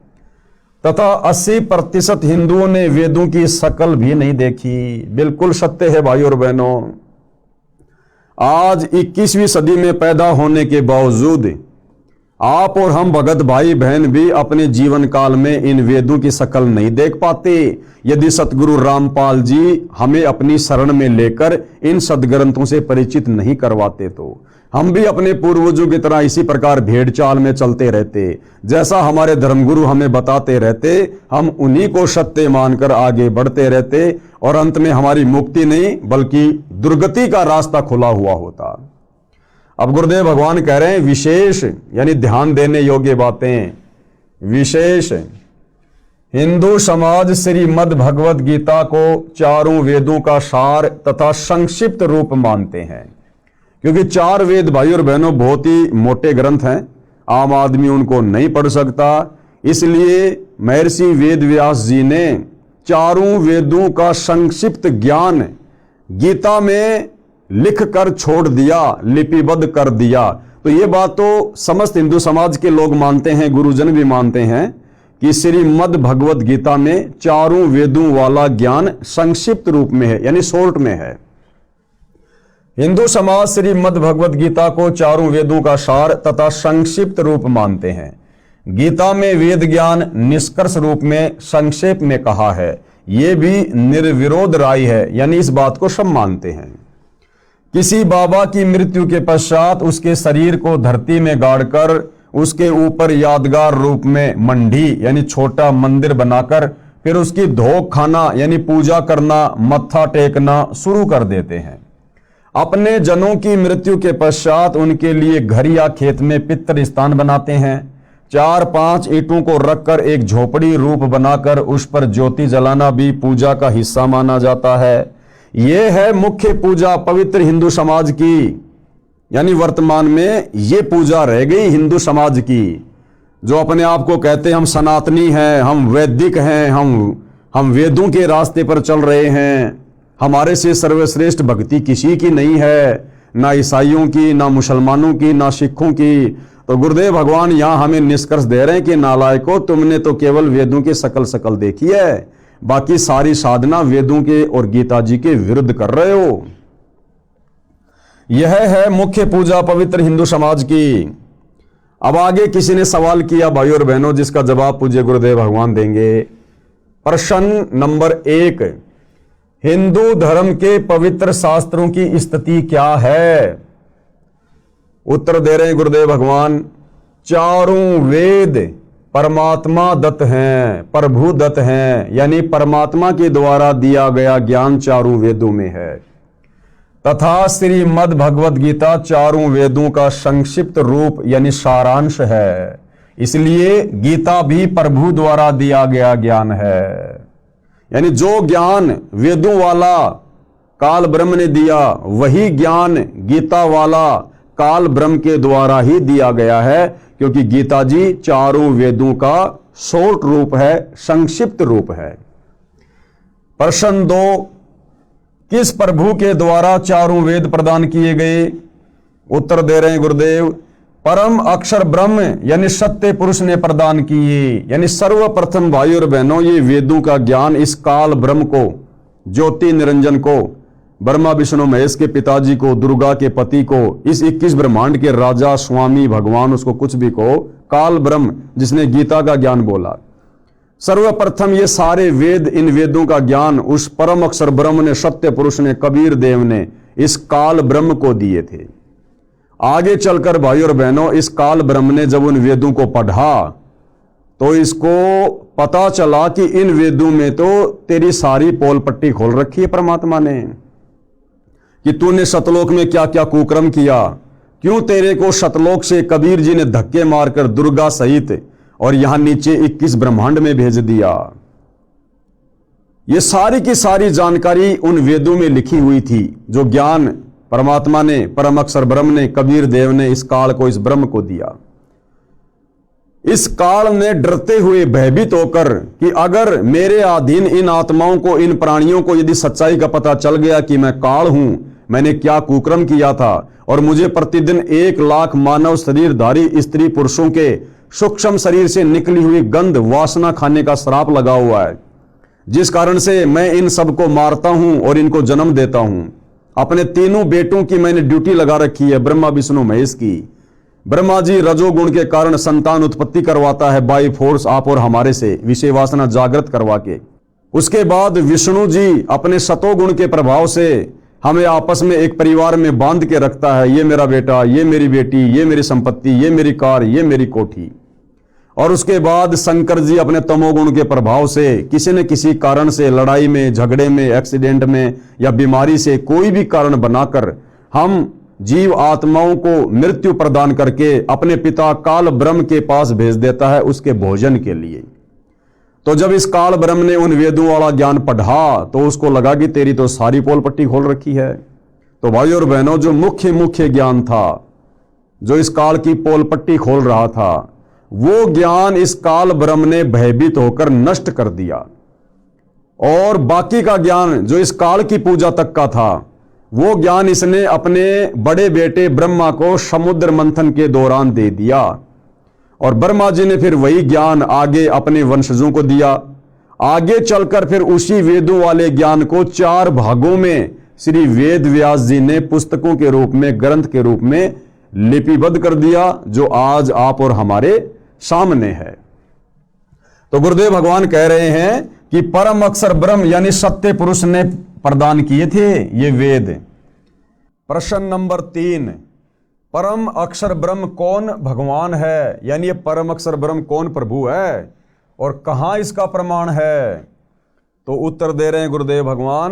S1: तथा 80% हिंदुओं ने वेदों की शकल भी नहीं देखी। बिल्कुल सत्य है भाई और बहनों। आज 21वीं सदी में पैदा होने के बावजूद आप और हम भगत भाई बहन भी अपने जीवन काल में इन वेदों की शकल नहीं देख पाते। यदि सतगुरु रामपाल जी हमें अपनी शरण में लेकर इन सदग्रंथों से परिचित नहीं करवाते तो हम भी अपने पूर्वजों की तरह इसी प्रकार भेड़ चाल में चलते रहते। जैसा हमारे धर्मगुरु हमें बताते रहते, हम उन्हीं को सत्य मानकर आगे बढ़ते रहते और अंत में हमारी मुक्ति नहीं बल्कि दुर्गति का रास्ता खुला हुआ होता। अब गुरुदेव भगवान कह रहे हैं विशेष यानी ध्यान देने योग्य बातें। विशेष हिंदू समाज श्रीमद् भगवद गीता को चारों वेदों का सार तथा संक्षिप्त रूप मानते हैं, क्योंकि 4 वेद भाई और बहनों बहुत ही मोटे ग्रंथ हैं, आम आदमी उनको नहीं पढ़ सकता। इसलिए महर्षि वेद व्यास जी ने चारों वेदों का संक्षिप्त ज्ञान गीता में लिख कर छोड़ दिया, लिपिबद्ध कर दिया। तो ये बात तो समस्त हिंदू समाज के लोग मानते हैं, गुरुजन भी मानते हैं कि श्रीमद् भगवद गीता में चारों वेदों वाला ज्ञान संक्षिप्त रूप में है, यानी शॉर्ट में है। हिंदू समाज श्रीमद् भगवद गीता को चारों वेदों का सार तथा संक्षिप्त रूप मानते हैं। गीता में वेद ज्ञान निष्कर्ष रूप में संक्षेप में कहा है, यह भी निर्विरोध राय है, यानी इस बात को सब मानते हैं। किसी बाबा की मृत्यु के पश्चात उसके शरीर को धरती में गाड़कर उसके ऊपर यादगार रूप में मंडी यानी छोटा मंदिर बनाकर फिर उसकी धोख खाना यानी पूजा करना, मत्था टेकना शुरू कर देते हैं। अपने जनों की मृत्यु के पश्चात उनके लिए घर या खेत में पितृ स्थान बनाते हैं। 4-5 ईंटों को रखकर एक झोपड़ी रूप बनाकर उस पर ज्योति जलाना भी पूजा का हिस्सा माना जाता है। यह है मुख्य पूजा पवित्र हिंदू समाज की, यानी वर्तमान में ये पूजा रह गई हिंदू समाज की। जो अपने आप को कहते हैं हम सनातनी हैं, हम वैदिक हैं, हम वेदों के रास्ते पर चल रहे हैं, हमारे से सर्वश्रेष्ठ भक्ति किसी की नहीं है, ना ईसाइयों की, ना मुसलमानों की, ना सिखों की। तो गुरुदेव भगवान यहां हमें निष्कर्ष दे रहे हैं कि नालायकों, तुमने तो केवल वेदों की शकल देखी है, बाकी सारी साधना वेदों के और गीता जी के विरुद्ध कर रहे हो। यह है मुख्य पूजा पवित्र हिंदू समाज की। अब आगे किसी ने सवाल किया भाई और बहनों, जिसका जवाब पूज्य गुरुदेव भगवान देंगे। प्रश्न नंबर 1, हिंदू धर्म के पवित्र शास्त्रों की स्थिति क्या है? उत्तर दे रहे हैं गुरुदेव भगवान, चारों वेद परमात्मा दत्त हैं, प्रभु दत्त हैं, यानी परमात्मा के द्वारा दिया गया ज्ञान चारों वेदों में है। तथा श्रीमद् भगवद गीता चारों वेदों का संक्षिप्त रूप यानी सारांश है। इसलिए गीता भी प्रभु द्वारा दिया गया ज्ञान है, यानी जो ज्ञान वेदों वाला काल ब्रह्म ने दिया वही ज्ञान गीता वाला काल ब्रह्म के द्वारा ही दिया गया है, क्योंकि गीता जी चारों वेदों का शॉर्ट रूप है, संक्षिप्त रूप है। प्रश्न 2, किस प्रभु के द्वारा चारों वेद प्रदान किए गए? उत्तर दे रहे हैं गुरुदेव, परम अक्षर ब्रह्म यानी सत्य पुरुष ने प्रदान किए। यानी सर्वप्रथम भाई और बहनों, ये वेदों का ज्ञान इस काल ब्रह्म को, ज्योति निरंजन को, ब्रह्मा विष्णु महेश के पिताजी को, दुर्गा के पति को, इस 21 ब्रह्मांड के राजा स्वामी भगवान, उसको कुछ भी को, काल ब्रह्म जिसने गीता का ज्ञान बोला, सर्वप्रथम ये सारे वेद, इन वेदों का ज्ञान उस परम अक्षर ब्रह्म ने, सत्य पुरुष ने, कबीर देव ने इस काल ब्रह्म को दिए थे। आगे चलकर भाई और बहनों, इस काल ब्रह्म ने जब उन वेदों को पढ़ा तो इसको पता चला कि इन वेदों में तो तेरी सारी पोल पट्टी खोल रखी है परमात्मा ने, कि तूने सतलोक में क्या क्या कुकर्म किया, क्यों तेरे को सतलोक से कबीर जी ने धक्के मारकर दुर्गा सहित और यहां नीचे 21 ब्रह्मांड में भेज दिया। ये सारी की सारी जानकारी उन वेदों में लिखी हुई थी, जो ज्ञान परमात्मा ने, परम अक्षर ब्रह्म ने, कबीर देव ने इस काल को, इस ब्रह्म को दिया। इस काल ने डरते हुए भयभीत होकर कि अगर मेरे अधीन इन आत्माओं को, इन प्राणियों को यदि सच्चाई का पता चल गया कि मैं काल हूं, मैंने क्या कुकर्म किया था और मुझे प्रतिदिन 1,00,000 मानव शरीरधारी स्त्री पुरुषों के सूक्ष्म शरीर से निकली हुई गंध वासना खाने का श्राप लगा हुआ है, जिस कारण से मैं इन सबको मारता हूं और इनको जन्म देता हूं। अपने तीनों बेटों की मैंने ड्यूटी लगा रखी है, ब्रह्मा विष्णु महेश की। ब्रह्मा जी रजोगुण के कारण संतान उत्पत्ति करवाता है बाई फोर्स आप और हमारे से, विषय वासना जागृत करवा के। उसके बाद विष्णु जी अपने सतोगुण के प्रभाव से हमें आपस में एक परिवार में बांध के रखता है, ये मेरा बेटा, ये मेरी बेटी, ये मेरी संपत्ति, ये मेरी कार, ये मेरी कोठी। और उसके बाद शंकर जी अपने तमोगुण के प्रभाव से किसी न किसी कारण से, लड़ाई में, झगड़े में, एक्सीडेंट में या बीमारी से, कोई भी कारण बनाकर हम जीव आत्माओं को मृत्यु प्रदान करके अपने पिता काल ब्रह्म के पास भेज देता है उसके भोजन के लिए। तो जब इस काल ब्रह्म ने उन वेदों वाला ज्ञान पढ़ा तो उसको लगा कि तेरी तो सारी पोल पट्टी खोल रखी है। तो भाई और बहनों, जो मुख्य ज्ञान था, जो इस काल की पोल पट्टी खोल रहा था, वो ज्ञान इस काल ब्रह्म ने भयभीत होकर नष्ट कर दिया। और बाकी का ज्ञान जो इस काल की पूजा तक का था, वो ज्ञान इसने अपने बड़े बेटे ब्रह्मा को समुद्र मंथन के दौरान दे दिया। और ब्रह्मा जी ने फिर वही ज्ञान आगे अपने वंशजों को दिया। आगे चलकर फिर उसी वेदों वाले ज्ञान को 4 भागों में श्री वेद व्यास जी ने पुस्तकों के रूप में, ग्रंथ के रूप में लिपिबद्ध कर दिया, जो आज आप और हमारे सामने है। तो गुरुदेव भगवान कह रहे हैं कि परम अक्षर ब्रह्म यानी सत्य पुरुष ने प्रदान किए थे ये वेद। प्रश्न नंबर 3, परम अक्षर ब्रह्म कौन भगवान है, यानी ये परम अक्षर ब्रह्म कौन प्रभु है और कहां इसका प्रमाण है? तो उत्तर दे रहे हैं गुरुदेव भगवान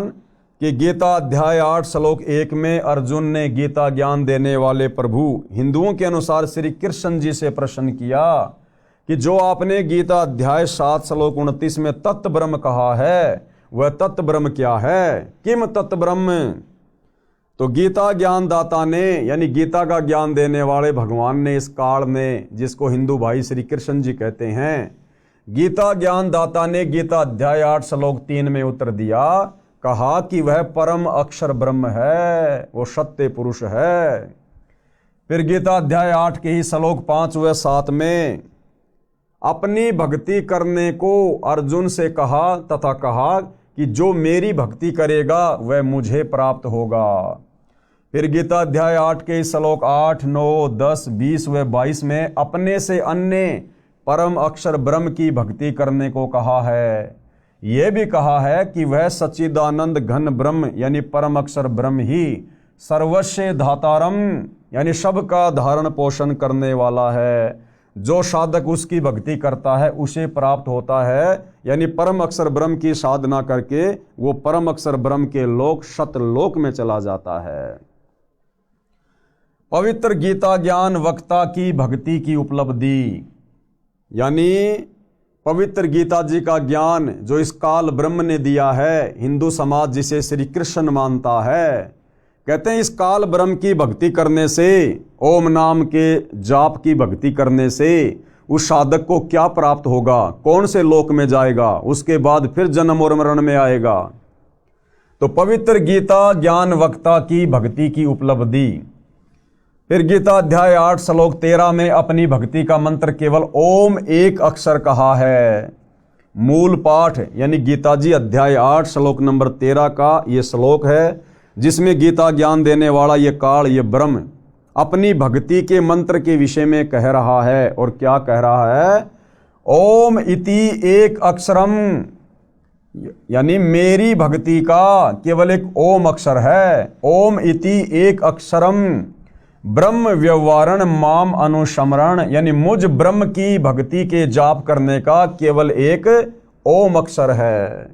S1: कि गीता अध्याय 8 श्लोक 1 में अर्जुन ने गीता ज्ञान देने वाले प्रभु हिंदुओं के अनुसार श्री कृष्ण जी से प्रश्न किया कि जो आपने गीता अध्याय 7 श्लोक 29 में तत्व ब्रह्म कहा है, वह तत्व ब्रह्म क्या है? किम तत्व ब्रह्म? तो गीता ज्ञान दाता ने, यानी गीता का ज्ञान देने वाले भगवान ने इस काल में, जिसको हिंदू भाई श्री कृष्ण जी कहते हैं, गीता ज्ञान दाता ने गीता अध्याय 8 श्लोक 3 में उत्तर दिया, कहा कि वह परम अक्षर ब्रह्म है, वो सत्य पुरुष है। फिर गीता अध्याय 8 के ही श्लोक 5 व 7 में अपनी भक्ति करने को अर्जुन से कहा तथा कहा कि जो मेरी भक्ति करेगा वह मुझे प्राप्त होगा। फिर गीता अध्याय 8 के श्लोक 8, 9, 10, 20 व 22 में अपने से अन्य परम अक्षर ब्रह्म की भक्ति करने को कहा है। यह भी कहा है कि वह सच्चिदानंद घन ब्रह्म यानी परम अक्षर ब्रह्म ही सर्वस्व धातारम यानी सबका धारण पोषण करने वाला है। जो साधक उसकी भक्ति करता है उसे प्राप्त होता है, यानी परम अक्षर ब्रह्म की साधना करके वो परम अक्षर ब्रह्म के लोक सतलोक में चला जाता है। पवित्र गीता ज्ञान वक्ता की भक्ति की उपलब्धि, यानी पवित्र गीता जी का ज्ञान जो इस काल ब्रह्म ने दिया है, हिंदू समाज जिसे श्री कृष्ण मानता है, कहते हैं इस काल ब्रह्म की भक्ति करने से, ओम नाम के जाप की भक्ति करने से उस साधक को क्या प्राप्त होगा, कौन से लोक में जाएगा, उसके बाद फिर जन्म और मरण में आएगा। तो पवित्र गीता ज्ञान वक्ता की भक्ति की उपलब्धि। फिर गीता अध्याय 8 श्लोक 13 में अपनी भक्ति का मंत्र केवल ओम एक अक्षर कहा है। मूल पाठ यानी गीता जी अध्याय 8 श्लोक नंबर 13 का ये श्लोक है, जिसमें गीता ज्ञान देने वाला ये काल, ये ब्रह्म अपनी भक्ति के मंत्र के विषय में कह रहा है। और क्या कह रहा है? ओम इति एक अक्षरम, यानी मेरी भक्ति का केवल एक ओम अक्षर है। ओम इति एक अक्षरम ब्रह्म व्यवहारण माम अनुस्मरण, यानी मुझ ब्रह्म की भक्ति के जाप करने का केवल एक ओम अक्षर है।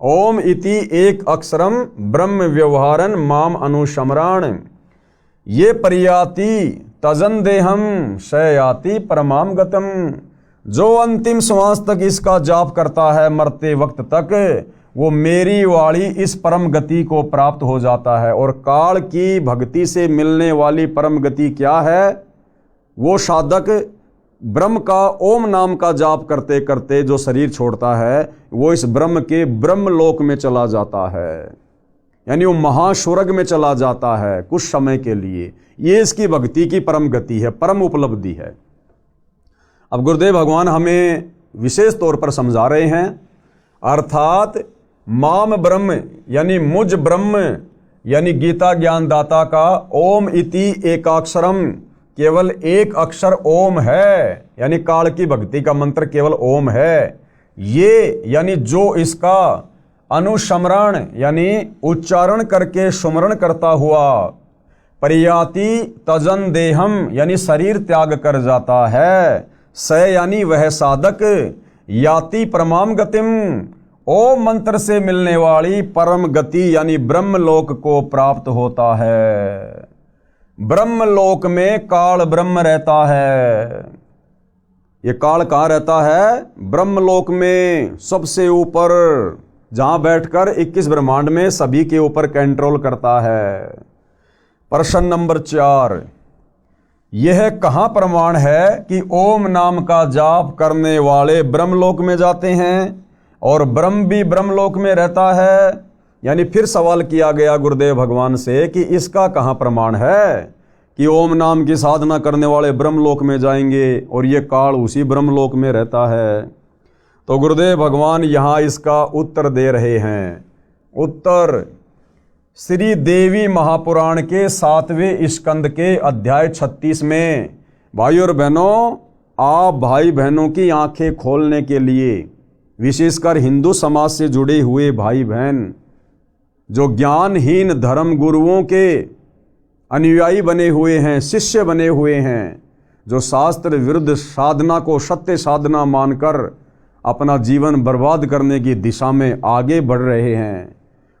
S1: ओम इति एक अक्षरम ब्रह्म व्यवहारन माम अनुस्मरण, ये परियाति तजन देहम शयाति परमाम गतम। जो अंतिम श्वास तक इसका जाप करता है, मरते वक्त तक, वो मेरी वाली इस परम गति को प्राप्त हो जाता है। और काल की भक्ति से मिलने वाली परम गति क्या है? वो साधक ब्रह्म का ओम नाम का जाप करते करते जो शरीर छोड़ता है वो इस ब्रह्म के ब्रह्मलोक में चला जाता है, यानी वो महास्वर्ग में चला जाता है कुछ समय के लिए। ये इसकी भक्ति की परम गति है, परम उपलब्धि है। अब गुरुदेव भगवान हमें विशेष तौर पर समझा रहे हैं, अर्थात माम ब्रह्म यानी मुझ ब्रह्म यानी गीता ज्ञानदाता का ओम इति एकाक्षरम, केवल एक अक्षर ओम है, यानी काल की भक्ति का मंत्र केवल ओम है। ये यानी जो इसका अनुस्मरण यानी उच्चारण करके सुमरण करता हुआ परियाति तजन देहम यानी शरीर त्याग कर जाता है, स यानी वह साधक याति परमाम गतिम ओम मंत्र से मिलने वाली परम गति यानी ब्रह्मलोक को प्राप्त होता है। ब्रह्मलोक में काल ब्रह्म रहता है। ये काल कहाँ रहता है? ब्रह्मलोक में, सबसे ऊपर, जहां बैठकर 21 ब्रह्मांड में सभी के ऊपर कंट्रोल करता है। प्रश्न नंबर 4, यह कहां प्रमाण है कि ओम नाम का जाप करने वाले ब्रह्मलोक में जाते हैं और ब्रह्म भी ब्रह्मलोक में रहता है? यानी फिर सवाल किया गया गुरुदेव भगवान से कि इसका कहां प्रमाण है कि ओम नाम की साधना करने वाले ब्रह्मलोक में जाएंगे और ये काल उसी ब्रह्मलोक में रहता है। तो गुरुदेव भगवान यहाँ इसका उत्तर दे रहे हैं। उत्तर श्री देवी महापुराण के 7वें स्कंद के अध्याय 36 में। भाई और बहनों, आप भाई बहनों की आंखें खोलने के लिए, विशेषकर हिंदू समाज से जुड़े हुए भाई बहन जो ज्ञानहीन धर्म गुरुओं के अनुयायी बने हुए हैं, शिष्य बने हुए हैं, जो शास्त्र विरुद्ध साधना को सत्य साधना मानकर अपना जीवन बर्बाद करने की दिशा में आगे बढ़ रहे हैं,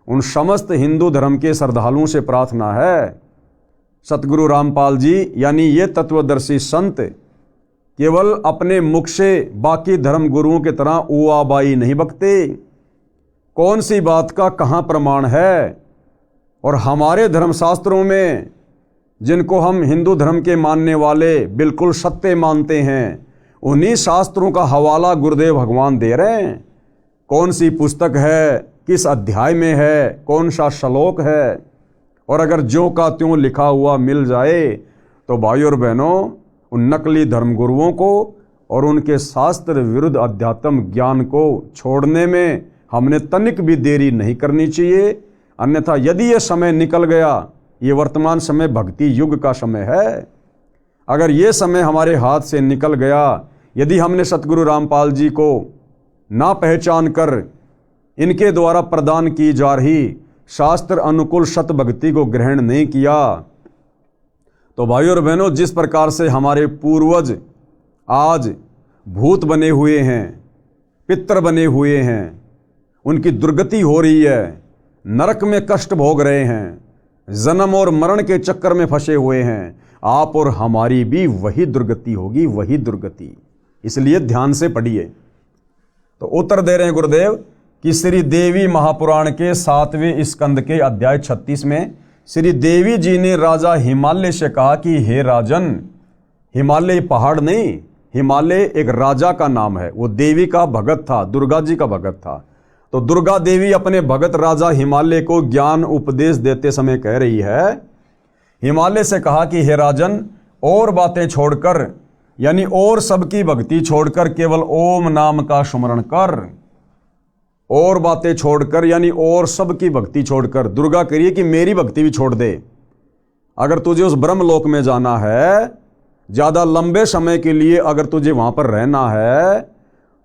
S1: उन समस्त हिंदू धर्म के श्रद्धालुओं से प्रार्थना है, सतगुरु रामपाल जी यानी ये तत्वदर्शी संत केवल अपने मुख से बाकी धर्म गुरुओं की तरह उआबाई नहीं बकते। कौन सी बात का कहाँ प्रमाण है? और हमारे धर्मशास्त्रों में, जिनको हम हिंदू धर्म के मानने वाले बिल्कुल सत्य मानते हैं, उन्हीं शास्त्रों का हवाला गुरुदेव भगवान दे रहे हैं। कौन सी पुस्तक है, किस अध्याय में है, कौन सा श्लोक है, और अगर ज्यों का त्यों लिखा हुआ मिल जाए तो भाई और बहनों, उन नकली धर्मगुरुओं को और उनके शास्त्र विरुद्ध अध्यात्म ज्ञान को छोड़ने में हमने तनिक भी देरी नहीं करनी चाहिए। अन्यथा यदि ये समय निकल गया, ये वर्तमान समय भक्ति युग का समय है, अगर ये समय हमारे हाथ से निकल गया, यदि हमने सतगुरु रामपाल जी को ना पहचान कर इनके द्वारा प्रदान की जा रही शास्त्र अनुकूल सत भक्ति को ग्रहण नहीं किया, तो भाई और बहनों, जिस प्रकार से हमारे पूर्वज आज भूत बने हुए हैं, पितर बने हुए हैं, उनकी दुर्गति हो रही है, नरक में कष्ट भोग रहे हैं, जन्म और मरण के चक्कर में फंसे हुए हैं, आप और हमारी भी वही दुर्गति होगी, वही दुर्गति। इसलिए ध्यान से पढ़िए। तो उत्तर दे रहे हैं गुरुदेव कि श्री देवी महापुराण के 7वें स्कंद के अध्याय 36 में श्री देवी जी ने राजा हिमालय से कहा कि हे राजन, हिमालय पहाड़ नहीं, हिमालय एक राजा का नाम है, वो देवी का भगत था, दुर्गा जी का भगत था। तो दुर्गा देवी अपने भगत राजा हिमालय को ज्ञान उपदेश देते समय कह रही है, हिमालय से कहा कि हे राजन, और बातें छोड़कर यानी और सबकी भक्ति छोड़कर केवल ओम नाम का स्मरण कर। और बातें छोड़कर यानी और सबकी भक्ति छोड़कर। दुर्गा करिए कि मेरी भक्ति भी छोड़ दे। अगर तुझे उस ब्रह्मलोक में जाना है, ज़्यादा लंबे समय के लिए अगर तुझे वहाँ पर रहना है,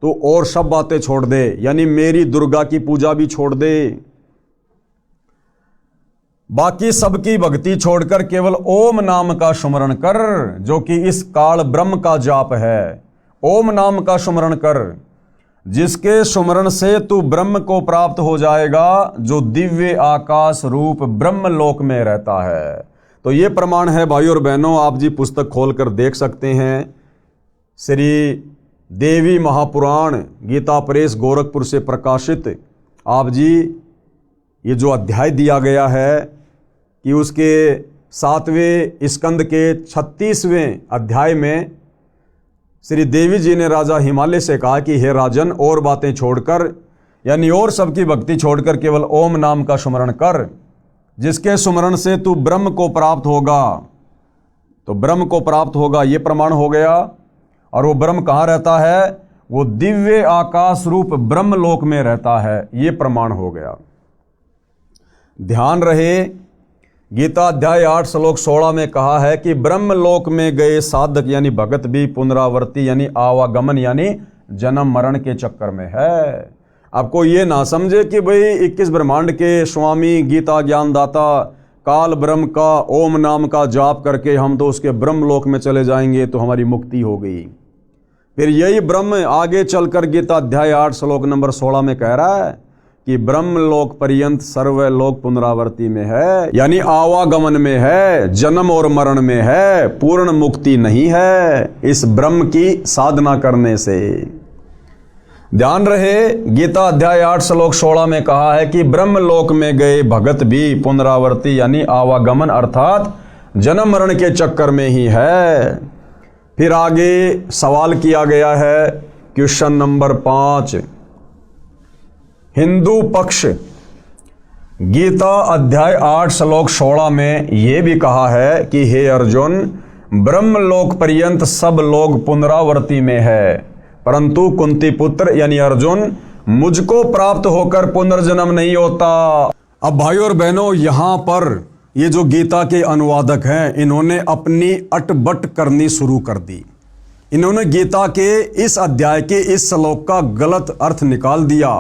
S1: तो और सब बातें छोड़ दे, यानी मेरी दुर्गा की पूजा भी छोड़ दे। बाकी सबकी भक्ति छोड़कर केवल ओम नाम का स्मरण कर, जो कि इस काल ब्रह्म का जाप है। ओम नाम का स्मरण कर, जिसके स्मरण से तू ब्रह्म को प्राप्त हो जाएगा, जो दिव्य आकाश रूप ब्रह्मलोक में रहता है। तो ये प्रमाण है भाई और बहनों, आप जी पुस्तक खोलकर देख सकते हैं। श्री देवी महापुराण गीता प्रेस गोरखपुर से प्रकाशित आप जी ये जो अध्याय दिया गया है कि उसके 7वें स्कंद के 36वें अध्याय में श्री देवी जी ने राजा हिमालय से कहा कि हे राजन, और बातें छोड़कर यानी और सबकी भक्ति छोड़कर केवल ओम नाम का सुमरण कर, जिसके सुमरण से तू ब्रह्म को प्राप्त होगा। तो ब्रह्म को प्राप्त होगा ये प्रमाण हो गया। और वो ब्रह्म कहाँ रहता है? वो दिव्य आकाश रूप ब्रह्म लोक में रहता है, ये प्रमाण हो गया। ध्यान रहे, गीता अध्याय 8 श्लोक 16 में कहा है कि ब्रह्म लोक में गए साधक यानी भगत भी पुनरावर्ती यानी आवागमन यानी जन्म मरण के चक्कर में है। आपको ये ना समझे कि भाई 21 ब्रह्मांड के स्वामी गीता ज्ञानदाता काल ब्रह्म का ओम नाम का जाप करके हम तो उसके ब्रह्म लोक में चले जाएंगे तो हमारी मुक्ति हो गई। फिर यही ब्रह्म आगे चलकर गीता अध्याय 8 श्लोक नंबर 16 में कह रहा है कि ब्रह्म लोक पर्यंत सर्वलोक पुनरावर्ती में है, यानी आवागमन में है, जन्म और मरण में है, पूर्ण मुक्ति नहीं है इस ब्रह्म की साधना करने से। ध्यान रहे, गीता अध्याय 8 श्लोक 16 में कहा है कि ब्रह्म लोक में गए भगत भी पुनरावर्ती यानी आवागमन अर्थात जन्म मरण के चक्कर में ही है। फिर आगे सवाल किया गया है, क्वेश्चन नंबर 5, हिंदू पक्ष गीता अध्याय 8 श्लोक 16 में यह भी कहा है कि हे अर्जुन, ब्रह्म लोक पर्यंत सब लोग पुनरावर्ती में है, परंतु कुंती पुत्र यानी अर्जुन मुझको प्राप्त होकर पुनर्जन्म नहीं होता। अब भाइयों और बहनों, यहां पर ये जो गीता के अनुवादक हैं, इन्होंने अपनी अटबट करनी शुरू कर दी। इन्होंने गीता के इस अध्याय के इस श्लोक का गलत अर्थ निकाल दिया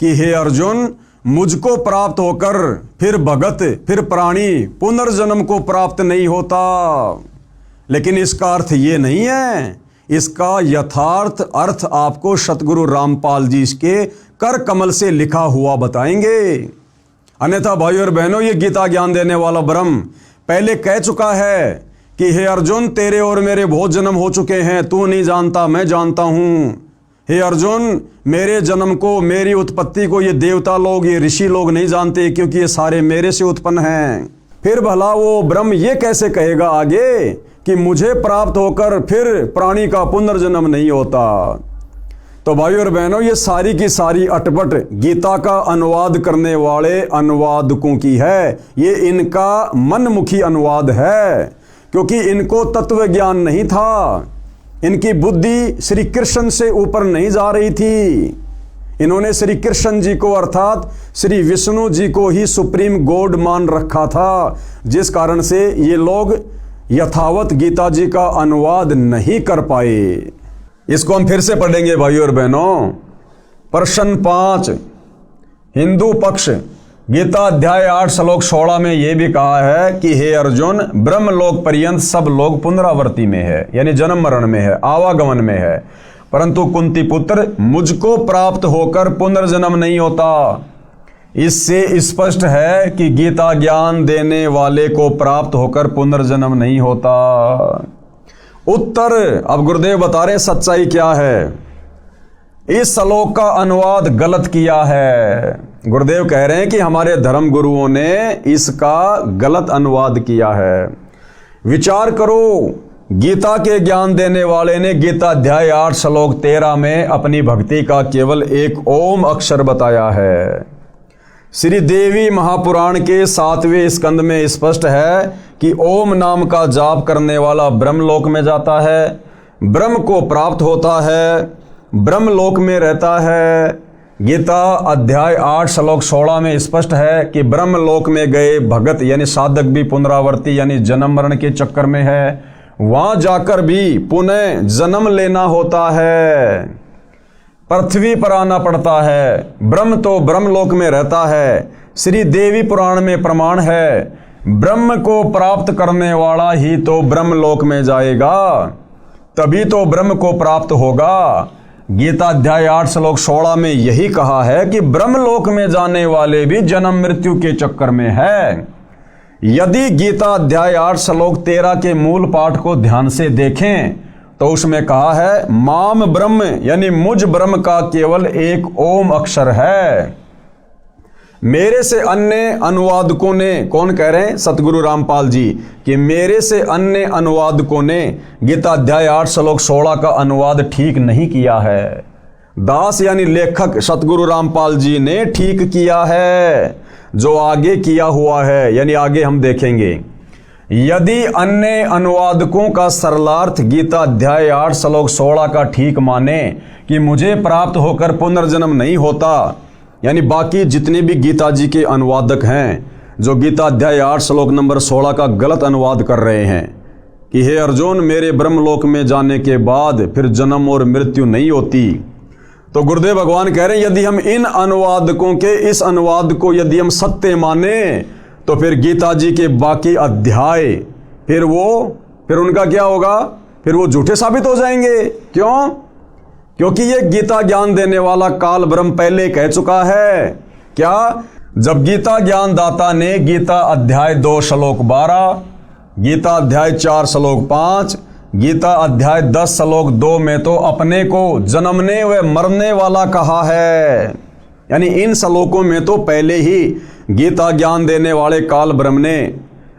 S1: कि हे अर्जुन, मुझको प्राप्त होकर फिर भगत फिर प्राणी पुनर्जन्म को प्राप्त नहीं होता। लेकिन इसका अर्थ ये नहीं है। इसका यथार्थ अर्थ आपको सतगुरु रामपाल जी के कर कमल से लिखा हुआ बताएंगे। अन्यथा भाइयों और बहनों, ये गीता ज्ञान देने वाला ब्रह्म पहले कह चुका है कि हे अर्जुन, तेरे और मेरे बहुत जन्म हो चुके हैं, तू नहीं जानता, मैं जानता हूं। हे अर्जुन, मेरे जन्म को, मेरी उत्पत्ति को ये देवता लोग, ये ऋषि लोग नहीं जानते, क्योंकि ये सारे मेरे से उत्पन्न हैं। फिर भला वो ब्रह्म ये कैसे कहेगा आगे कि मुझे प्राप्त होकर फिर प्राणी का पुनर्जन्म नहीं होता। तो भाइयों और बहनों, ये सारी की सारी अटपट गीता का अनुवाद करने वाले अनुवादकों की है। ये इनका मनमुखी अनुवाद है, क्योंकि इनको तत्व ज्ञान नहीं था। इनकी बुद्धि श्री कृष्ण से ऊपर नहीं जा रही थी। इन्होंने श्री कृष्ण जी को अर्थात श्री विष्णु जी को ही सुप्रीम गॉड मान रखा था, जिस कारण से ये लोग यथावत गीता जी का अनुवाद नहीं कर पाए। इसको हम फिर से पढ़ेंगे भाइयों और बहनों। प्रश्न 5, हिंदू पक्ष गीता अध्याय 8 श्लोक 16 में यह भी कहा है कि हे अर्जुन, ब्रह्म लोक पर्यंत सब लोग पुनरावर्ती में है, यानी जन्म मरण में है, आवागमन में है, परंतु कुंती पुत्र मुझको प्राप्त होकर पुनर्जन्म नहीं होता। इससे स्पष्ट है कि गीता ज्ञान देने वाले को प्राप्त होकर पुनर्जन्म नहीं होता। उत्तर अब गुरुदेव बता रहे सच्चाई क्या है। इस श्लोक का अनुवाद गलत किया है। गुरुदेव कह रहे हैं कि हमारे धर्म गुरुओं ने इसका गलत अनुवाद किया है। विचार करो, गीता के ज्ञान देने वाले ने गीता अध्याय 8 श्लोक 13 में अपनी भक्ति का केवल एक ओम अक्षर बताया है। श्री देवी महापुराण के 7वें स्कंद में स्पष्ट है कि ओम नाम का जाप करने वाला ब्रह्मलोक में जाता है, ब्रह्म को प्राप्त होता है, ब्रह्मलोक में रहता है। गीता अध्याय 8 श्लोक 16 में स्पष्ट है कि ब्रह्मलोक में गए भगत यानी साधक भी पुनरावर्ती यानी जन्म मरण के चक्कर में है, वहां जाकर भी पुनः जन्म लेना होता है, पृथ्वी पर आना पड़ता है। ब्रह्म तो ब्रह्मलोक में रहता है। श्री देवी पुराण में प्रमाण है, ब्रह्म को प्राप्त करने वाला ही तो ब्रह्मलोक में जाएगा, तभी तो ब्रह्म को प्राप्त होगा। गीता अध्याय 8 श्लोक 16 में यही कहा है कि ब्रह्मलोक में जाने वाले भी जन्म मृत्यु के चक्कर में है। यदि गीता अध्याय 8 श्लोक 13 के मूल पाठ को ध्यान से देखें तो उसमें कहा है माम ब्रह्म यानी मुझ ब्रह्म का केवल एक ओम अक्षर है। मेरे से अन्य अनुवादकों ने, कौन कह रहे हैं? सतगुरु रामपाल जी, कि मेरे से अन्य अनुवादकों ने गीता अध्याय 8 श्लोक 16 का अनुवाद ठीक नहीं किया है। दास यानी लेखक सतगुरु रामपाल जी ने ठीक किया है, जो आगे किया हुआ है, यानी आगे हम देखेंगे। यदि अन्य अनुवादकों का सरलार्थ गीता अध्याय 8 श्लोक 16 का ठीक माने कि मुझे प्राप्त होकर पुनर्जन्म नहीं होता, यानी बाकी जितने भी गीता जी के अनुवादक हैं जो गीता अध्याय 8 श्लोक नंबर 16 का गलत अनुवाद कर रहे हैं कि हे अर्जुन, मेरे ब्रह्मलोक में जाने के बाद फिर जन्म और मृत्यु नहीं होती, तो गुरुदेव भगवान कह रहे हैं यदि हम इन अनुवादकों के इस अनुवाद को यदि हम सत्य माने तो फिर गीता जी के बाकी अध्याय फिर उनका क्या होगा? फिर वो झूठे साबित हो जाएंगे। क्यों? क्योंकि ये गीता ज्ञान देने वाला काल ब्रह्म पहले कह चुका है। क्या? जब गीता ज्ञान दाता ने गीता अध्याय 2 श्लोक 12, गीता अध्याय 4 श्लोक 5, गीता अध्याय 10 श्लोक 2 में तो अपने को जन्मने व मरने वाला कहा है, यानी इन श्लोकों में तो पहले ही गीता ज्ञान देने वाले काल ब्रह्म ने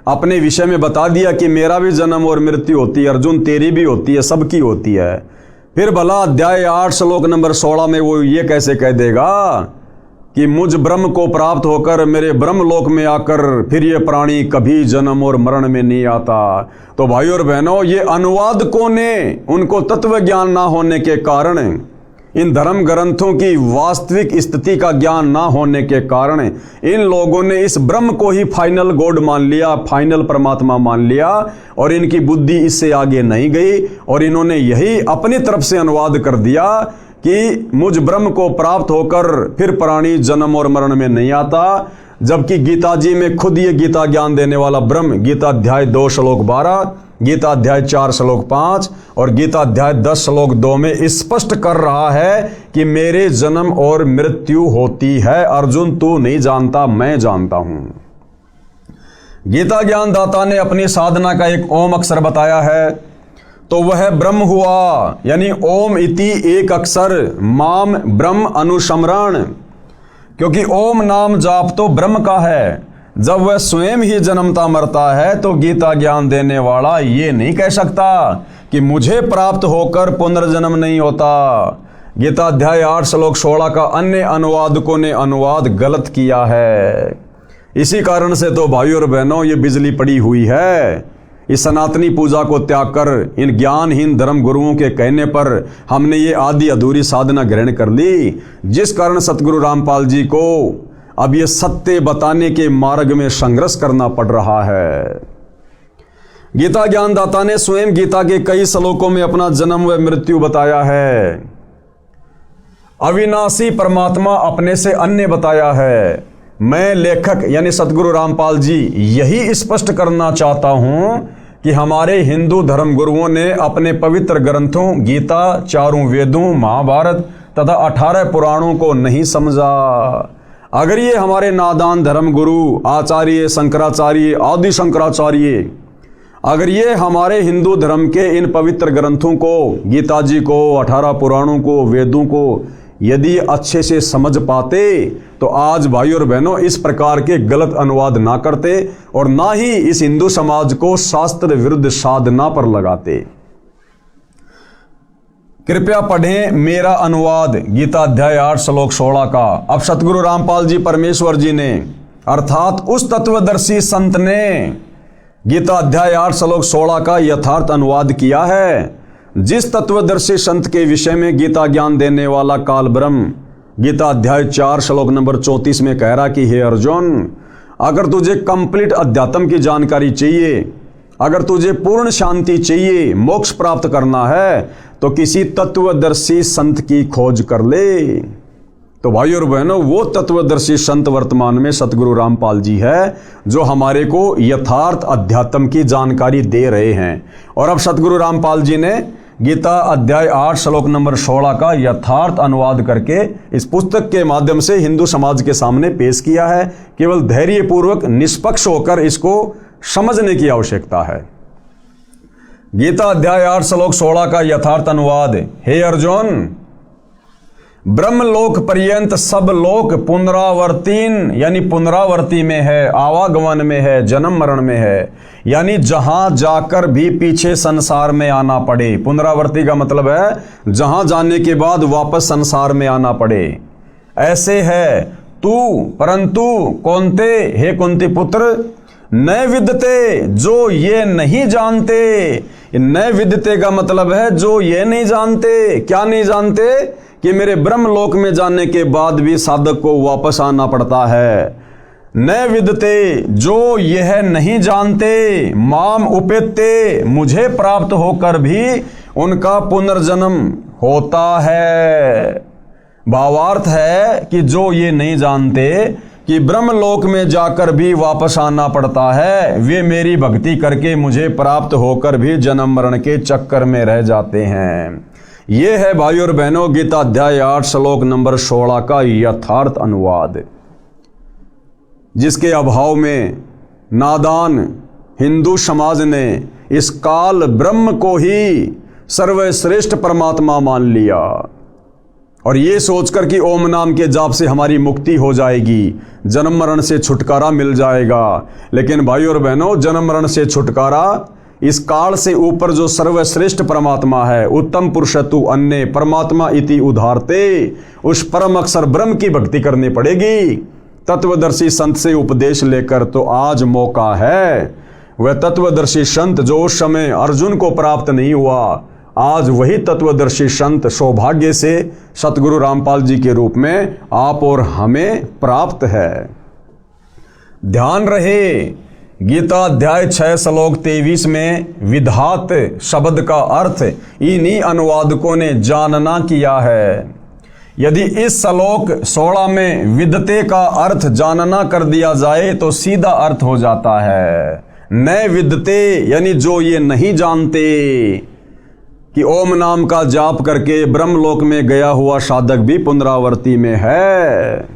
S1: अपने विषय में बता दिया कि मेरा भी जन्म और मृत्यु होती है, अर्जुन तेरी भी होती है, सबकी होती है। फिर भला अध्याय 8 श्लोक नंबर 16 में वो ये कैसे कह देगा कि मुझ ब्रह्म को प्राप्त होकर मेरे ब्रह्मलोक में आकर फिर ये प्राणी कभी जन्म और मरण में नहीं आता। तो भाइयों और बहनों, ये अनुवादकों ने उनको तत्व ज्ञान ना होने के कारण, इन धर्म ग्रंथों की वास्तविक स्थिति का ज्ञान ना होने के कारण इन लोगों ने इस ब्रह्म को ही फाइनल गॉड मान लिया, फाइनल परमात्मा मान लिया, और इनकी बुद्धि इससे आगे नहीं गई और इन्होंने यही अपनी तरफ से अनुवाद कर दिया कि मुझ ब्रह्म को प्राप्त होकर फिर प्राणी जन्म और मरण में नहीं आता, जबकि गीता जी में खुद ये गीता ज्ञान देने वाला ब्रह्म गीता अध्याय 2 श्लोक 12, गीता अध्याय 4 श्लोक 5 और गीता अध्याय 10 श्लोक 2 में स्पष्ट कर रहा है कि मेरे जन्म और मृत्यु होती है। अर्जुन तू नहीं जानता, मैं जानता हूं। गीता ज्ञान दाता ने अपनी साधना का एक ओम अक्षर बताया है, तो वह ब्रह्म हुआ, यानी ओम इति एक अक्षर माम ब्रह्म अनुस्मरण, क्योंकि ओम नाम जाप तो ब्रह्म का है। जब वह स्वयं ही जन्मता मरता है तो गीता ज्ञान देने वाला ये नहीं कह सकता कि मुझे प्राप्त होकर पुनर्जन्म नहीं होता। गीता अध्याय 8 श्लोक 16 का अन्य अनुवादकों ने अनुवाद गलत किया है। इसी कारण से तो भाइयों और बहनों ये बिजली पड़ी हुई है। इस सनातनी पूजा को त्याग कर इन ज्ञानहीन धर्म गुरुओं के कहने पर हमने ये आधी अधूरी साधना ग्रहण कर ली, जिस कारण सतगुरु रामपाल जी को अब ये सत्य बताने के मार्ग में संघर्ष करना पड़ रहा है। गीता ज्ञानदाता ने स्वयं गीता के कई श्लोकों में अपना जन्म व मृत्यु बताया है। अविनाशी परमात्मा अपने से अन्य बताया है। मैं लेखक यानी सतगुरु रामपाल जी यही स्पष्ट करना चाहता हूं कि हमारे हिंदू धर्म गुरुओं ने अपने पवित्र ग्रंथों गीता, चारों वेदों, महाभारत तथा 18 पुराणों को नहीं समझा। अगर ये हमारे नादान धर्म गुरु आचार्य शंकराचार्य, आदि शंकराचार्य, अगर ये हमारे हिंदू धर्म के इन पवित्र ग्रंथों को, गीता जी को, 18 पुराणों को, वेदों को यदि अच्छे से समझ पाते तो आज भाइयों और बहनों इस प्रकार के गलत अनुवाद ना करते और ना ही इस हिंदू समाज को शास्त्र विरुद्ध साधना पर लगाते। कृपया पढ़ें मेरा अनुवाद गीता अध्याय 8 श्लोक 16 का। अब सतगुरु रामपाल जी परमेश्वर जी ने अर्थात उस तत्वदर्शी संत ने गीता अध्याय 8 श्लोक 16 का यथार्थ अनुवाद किया है। जिस तत्वदर्शी संत के विषय में गीता ज्ञान देने वाला काल ब्रह्म गीता अध्याय 4 श्लोक नंबर 34 में कह रहा कि हे अर्जुन, अगर तुझे कंप्लीट अध्यात्म की जानकारी चाहिए, अगर तुझे पूर्ण शांति चाहिए, मोक्ष प्राप्त करना है तो किसी तत्वदर्शी संत की खोज कर ले। तो भाइयों और बहनों, वो तत्वदर्शी संत वर्तमान में सतगुरु रामपाल जी है जो हमारे को यथार्थ अध्यात्म की जानकारी दे रहे हैं। और अब सतगुरु रामपाल जी ने गीता अध्याय 8 श्लोक नंबर 16 का यथार्थ अनुवाद करके इस पुस्तक के माध्यम से हिंदू समाज के सामने पेश किया है। केवल धैर्यपूर्वक निष्पक्ष होकर इसको समझने की आवश्यकता है। गीता अध्याय 8 श्लोक 16 का यथार्थ अनुवाद। हे अर्जुन, ब्रह्मलोक पर्यंत सब लोक पुनरावर्तीन यानी पुनरावर्ती में है, आवागमन में है, जन्म मरण में है, यानी जहां जाकर भी पीछे संसार में आना पड़े। पुनरावर्ती का मतलब है जहां जाने के बाद वापस संसार में आना पड़े। ऐसे है तू, परंतु कौनते, हे कुंती पुत्र, न विदते, जो ये नहीं जानते। न विदते का मतलब है जो ये नहीं जानते। क्या नहीं जानते? कि मेरे ब्रह्मलोक में जाने के बाद भी साधक को वापस आना पड़ता है। न विदते, जो यह नहीं जानते, माम उपेते, मुझे प्राप्त होकर भी उनका पुनर्जन्म होता है। भावार्थ है कि जो ये नहीं जानते कि ब्रह्मलोक में जाकर भी वापस आना पड़ता है, वे मेरी भक्ति करके मुझे प्राप्त होकर भी जन्म मरण के चक्कर में रह जाते हैं। ये है भाई और बहनों गीता अध्याय 8 श्लोक नंबर 16 का यथार्थ अनुवाद, जिसके अभाव में नादान हिंदू समाज ने इस काल ब्रह्म को ही सर्वश्रेष्ठ परमात्मा मान लिया और ये सोचकर कि ओम नाम के जाप से हमारी मुक्ति हो जाएगी, जन्म मरण से छुटकारा मिल जाएगा। लेकिन भाई और बहनों, जन्म मरण से छुटकारा इस काल से ऊपर जो सर्वश्रेष्ठ परमात्मा है, उत्तम पुरुषतु अन्य परमात्मा इति उधारते, उस परम अक्षर ब्रह्म की भक्ति करनी पड़ेगी तत्वदर्शी संत से उपदेश लेकर। तो आज मौका है। वह तत्वदर्शी संत जो उस समय अर्जुन को प्राप्त नहीं हुआ, आज वही तत्वदर्शी संत सौभाग्य से सतगुरु रामपाल जी के रूप में आप और हमें प्राप्त है। ध्यान रहे, गीता अध्याय 6 श्लोक 23 में विधात शब्द का अर्थ इन्हीं अनुवादकों ने जानना किया है। यदि इस श्लोक 16 में विदते का अर्थ जानना कर दिया जाए तो सीधा अर्थ हो जाता है न विदते, यानी जो ये नहीं जानते कि ओम नाम का जाप करके ब्रह्मलोक में गया हुआ साधक भी पुनरावर्ती में है।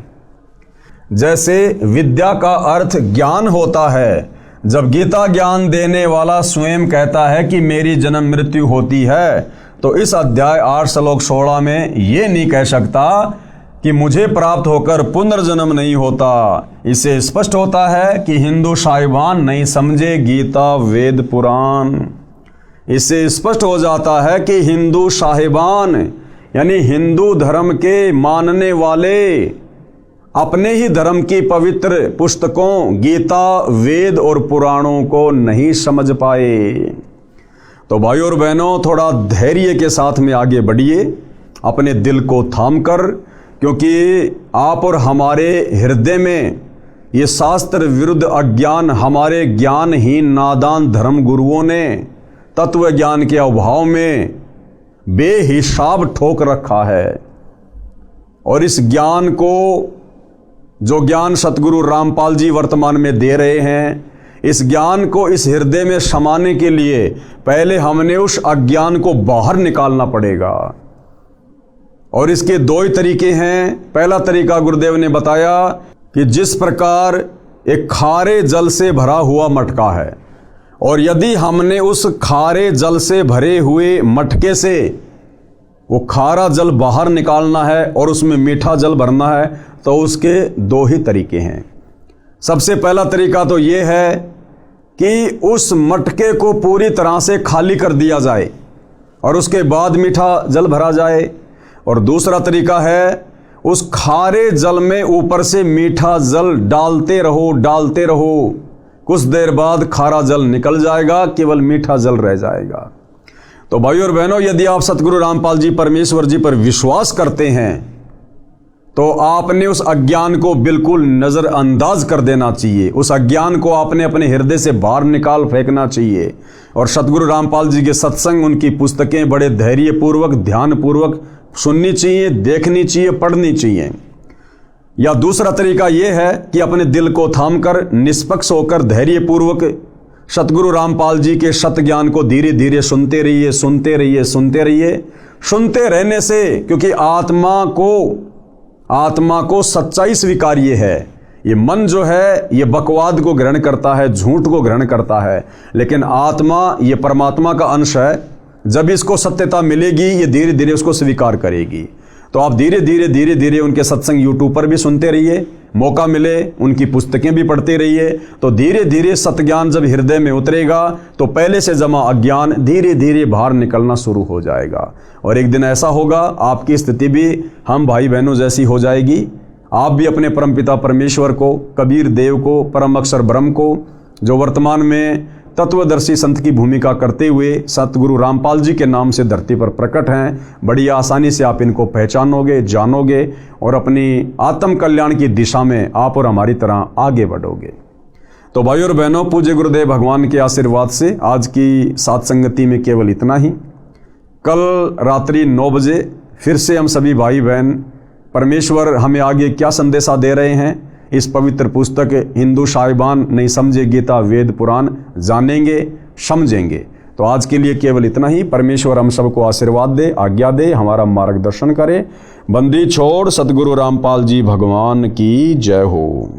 S1: जैसे विद्या का अर्थ ज्ञान होता है, जब गीता ज्ञान देने वाला स्वयं कहता है कि मेरी जन्म मृत्यु होती है, तो इस अध्याय 8 श्लोक 16 में ये नहीं कह सकता कि मुझे प्राप्त होकर पुनर्जन्म नहीं होता। इससे स्पष्ट होता है कि हिंदू साहिबान नहीं समझे गीता वेद पुराण। इससे स्पष्ट हो जाता है कि हिंदू साहिबान यानी हिंदू धर्म के मानने वाले अपने ही धर्म की पवित्र पुस्तकों गीता वेद और पुराणों को नहीं समझ पाए। तो भाई और बहनों, थोड़ा धैर्य के साथ में आगे बढ़िए, अपने दिल को थाम कर, क्योंकि आप और हमारे हृदय में ये शास्त्र विरुद्ध अज्ञान हमारे ज्ञानहीन नादान धर्म गुरुओं ने तत्व ज्ञान के अभाव में बेहिसाब ठोक रखा है। और इस ज्ञान को, जो ज्ञान सतगुरु रामपाल जी वर्तमान में दे रहे हैं, इस ज्ञान को इस हृदय में समाने के लिए पहले हमने उस अज्ञान को बाहर निकालना पड़ेगा। और इसके दो ही तरीके हैं। पहला तरीका गुरुदेव ने बताया कि जिस प्रकार एक खारे जल से भरा हुआ मटका है, और यदि हमने उस खारे जल से भरे हुए मटके से वो खारा जल बाहर निकालना है और उसमें मीठा जल भरना है, तो उसके दो ही तरीके हैं। सबसे पहला तरीका तो ये है कि उस मटके को पूरी तरह से खाली कर दिया जाए और उसके बाद मीठा जल भरा जाए। और दूसरा तरीका है उस खारे जल में ऊपर से मीठा जल डालते रहो, कुछ देर बाद खारा जल निकल जाएगा, केवल मीठा जल रह जाएगा। तो भाइयों और बहनों, यदि आप सतगुरु रामपाल जी परमेश्वर जी पर विश्वास करते हैं तो आपने उस अज्ञान को बिल्कुल नज़रअंदाज कर देना चाहिए। उस अज्ञान को आपने अपने हृदय से बाहर निकाल फेंकना चाहिए। और सतगुरु रामपाल जी के सत्संग, उनकी पुस्तकें बड़े धैर्यपूर्वक ध्यानपूर्वक सुननी चाहिए, देखनी चाहिए, पढ़नी चाहिए। या दूसरा तरीका यह है कि अपने दिल को थामकर निष्पक्ष होकर धैर्यपूर्वक सतगुरु रामपाल जी के सत ज्ञान को धीरे धीरे सुनते रहिए। सुनते रहने से, क्योंकि आत्मा को सच्चाई स्वीकार्य है। ये मन जो है ये बकवाद को ग्रहण करता है, झूठ को ग्रहण करता है, लेकिन आत्मा ये परमात्मा का अंश है। जब इसको सत्यता मिलेगी ये धीरे धीरे उसको स्वीकार करेगी। तो आप धीरे धीरे उनके सत्संग यूट्यूब पर भी सुनते रहिए, मौका मिले उनकी पुस्तकें भी पढ़ते रहिए। तो धीरे धीरे सतज्ञान जब हृदय में उतरेगा तो पहले से जमा अज्ञान धीरे धीरे बाहर निकलना शुरू हो जाएगा, और एक दिन ऐसा होगा आपकी स्थिति भी हम भाई बहनों जैसी हो जाएगी। आप भी अपने परमपिता परमेश्वर को, कबीर देव को, परम अक्षर ब्रह्म को, जो वर्तमान में तत्वदर्शी संत की भूमिका करते हुए सतगुरु रामपाल जी के नाम से धरती पर प्रकट हैं, बड़ी आसानी से आप इनको पहचानोगे, जानोगे और अपनी आत्म कल्याण की दिशा में आप और हमारी तरह आगे बढ़ोगे। तो भाइयों और बहनों, पूज्य गुरुदेव भगवान के आशीर्वाद से आज की सात संगति में केवल इतना ही। कल रात्रि 9 बजे फिर से हम सभी भाई बहन परमेश्वर हमें आगे क्या संदेशा दे रहे हैं इस पवित्र पुस्तक हिंदू साहिबान नहीं समझे गीता वेद पुराण जानेंगे, समझेंगे। तो आज के लिए केवल इतना ही। परमेश्वर हम सबको आशीर्वाद दे, आज्ञा दे, हमारा मार्गदर्शन करे। बंदी छोड़ सतगुरु रामपाल जी भगवान की जय हो।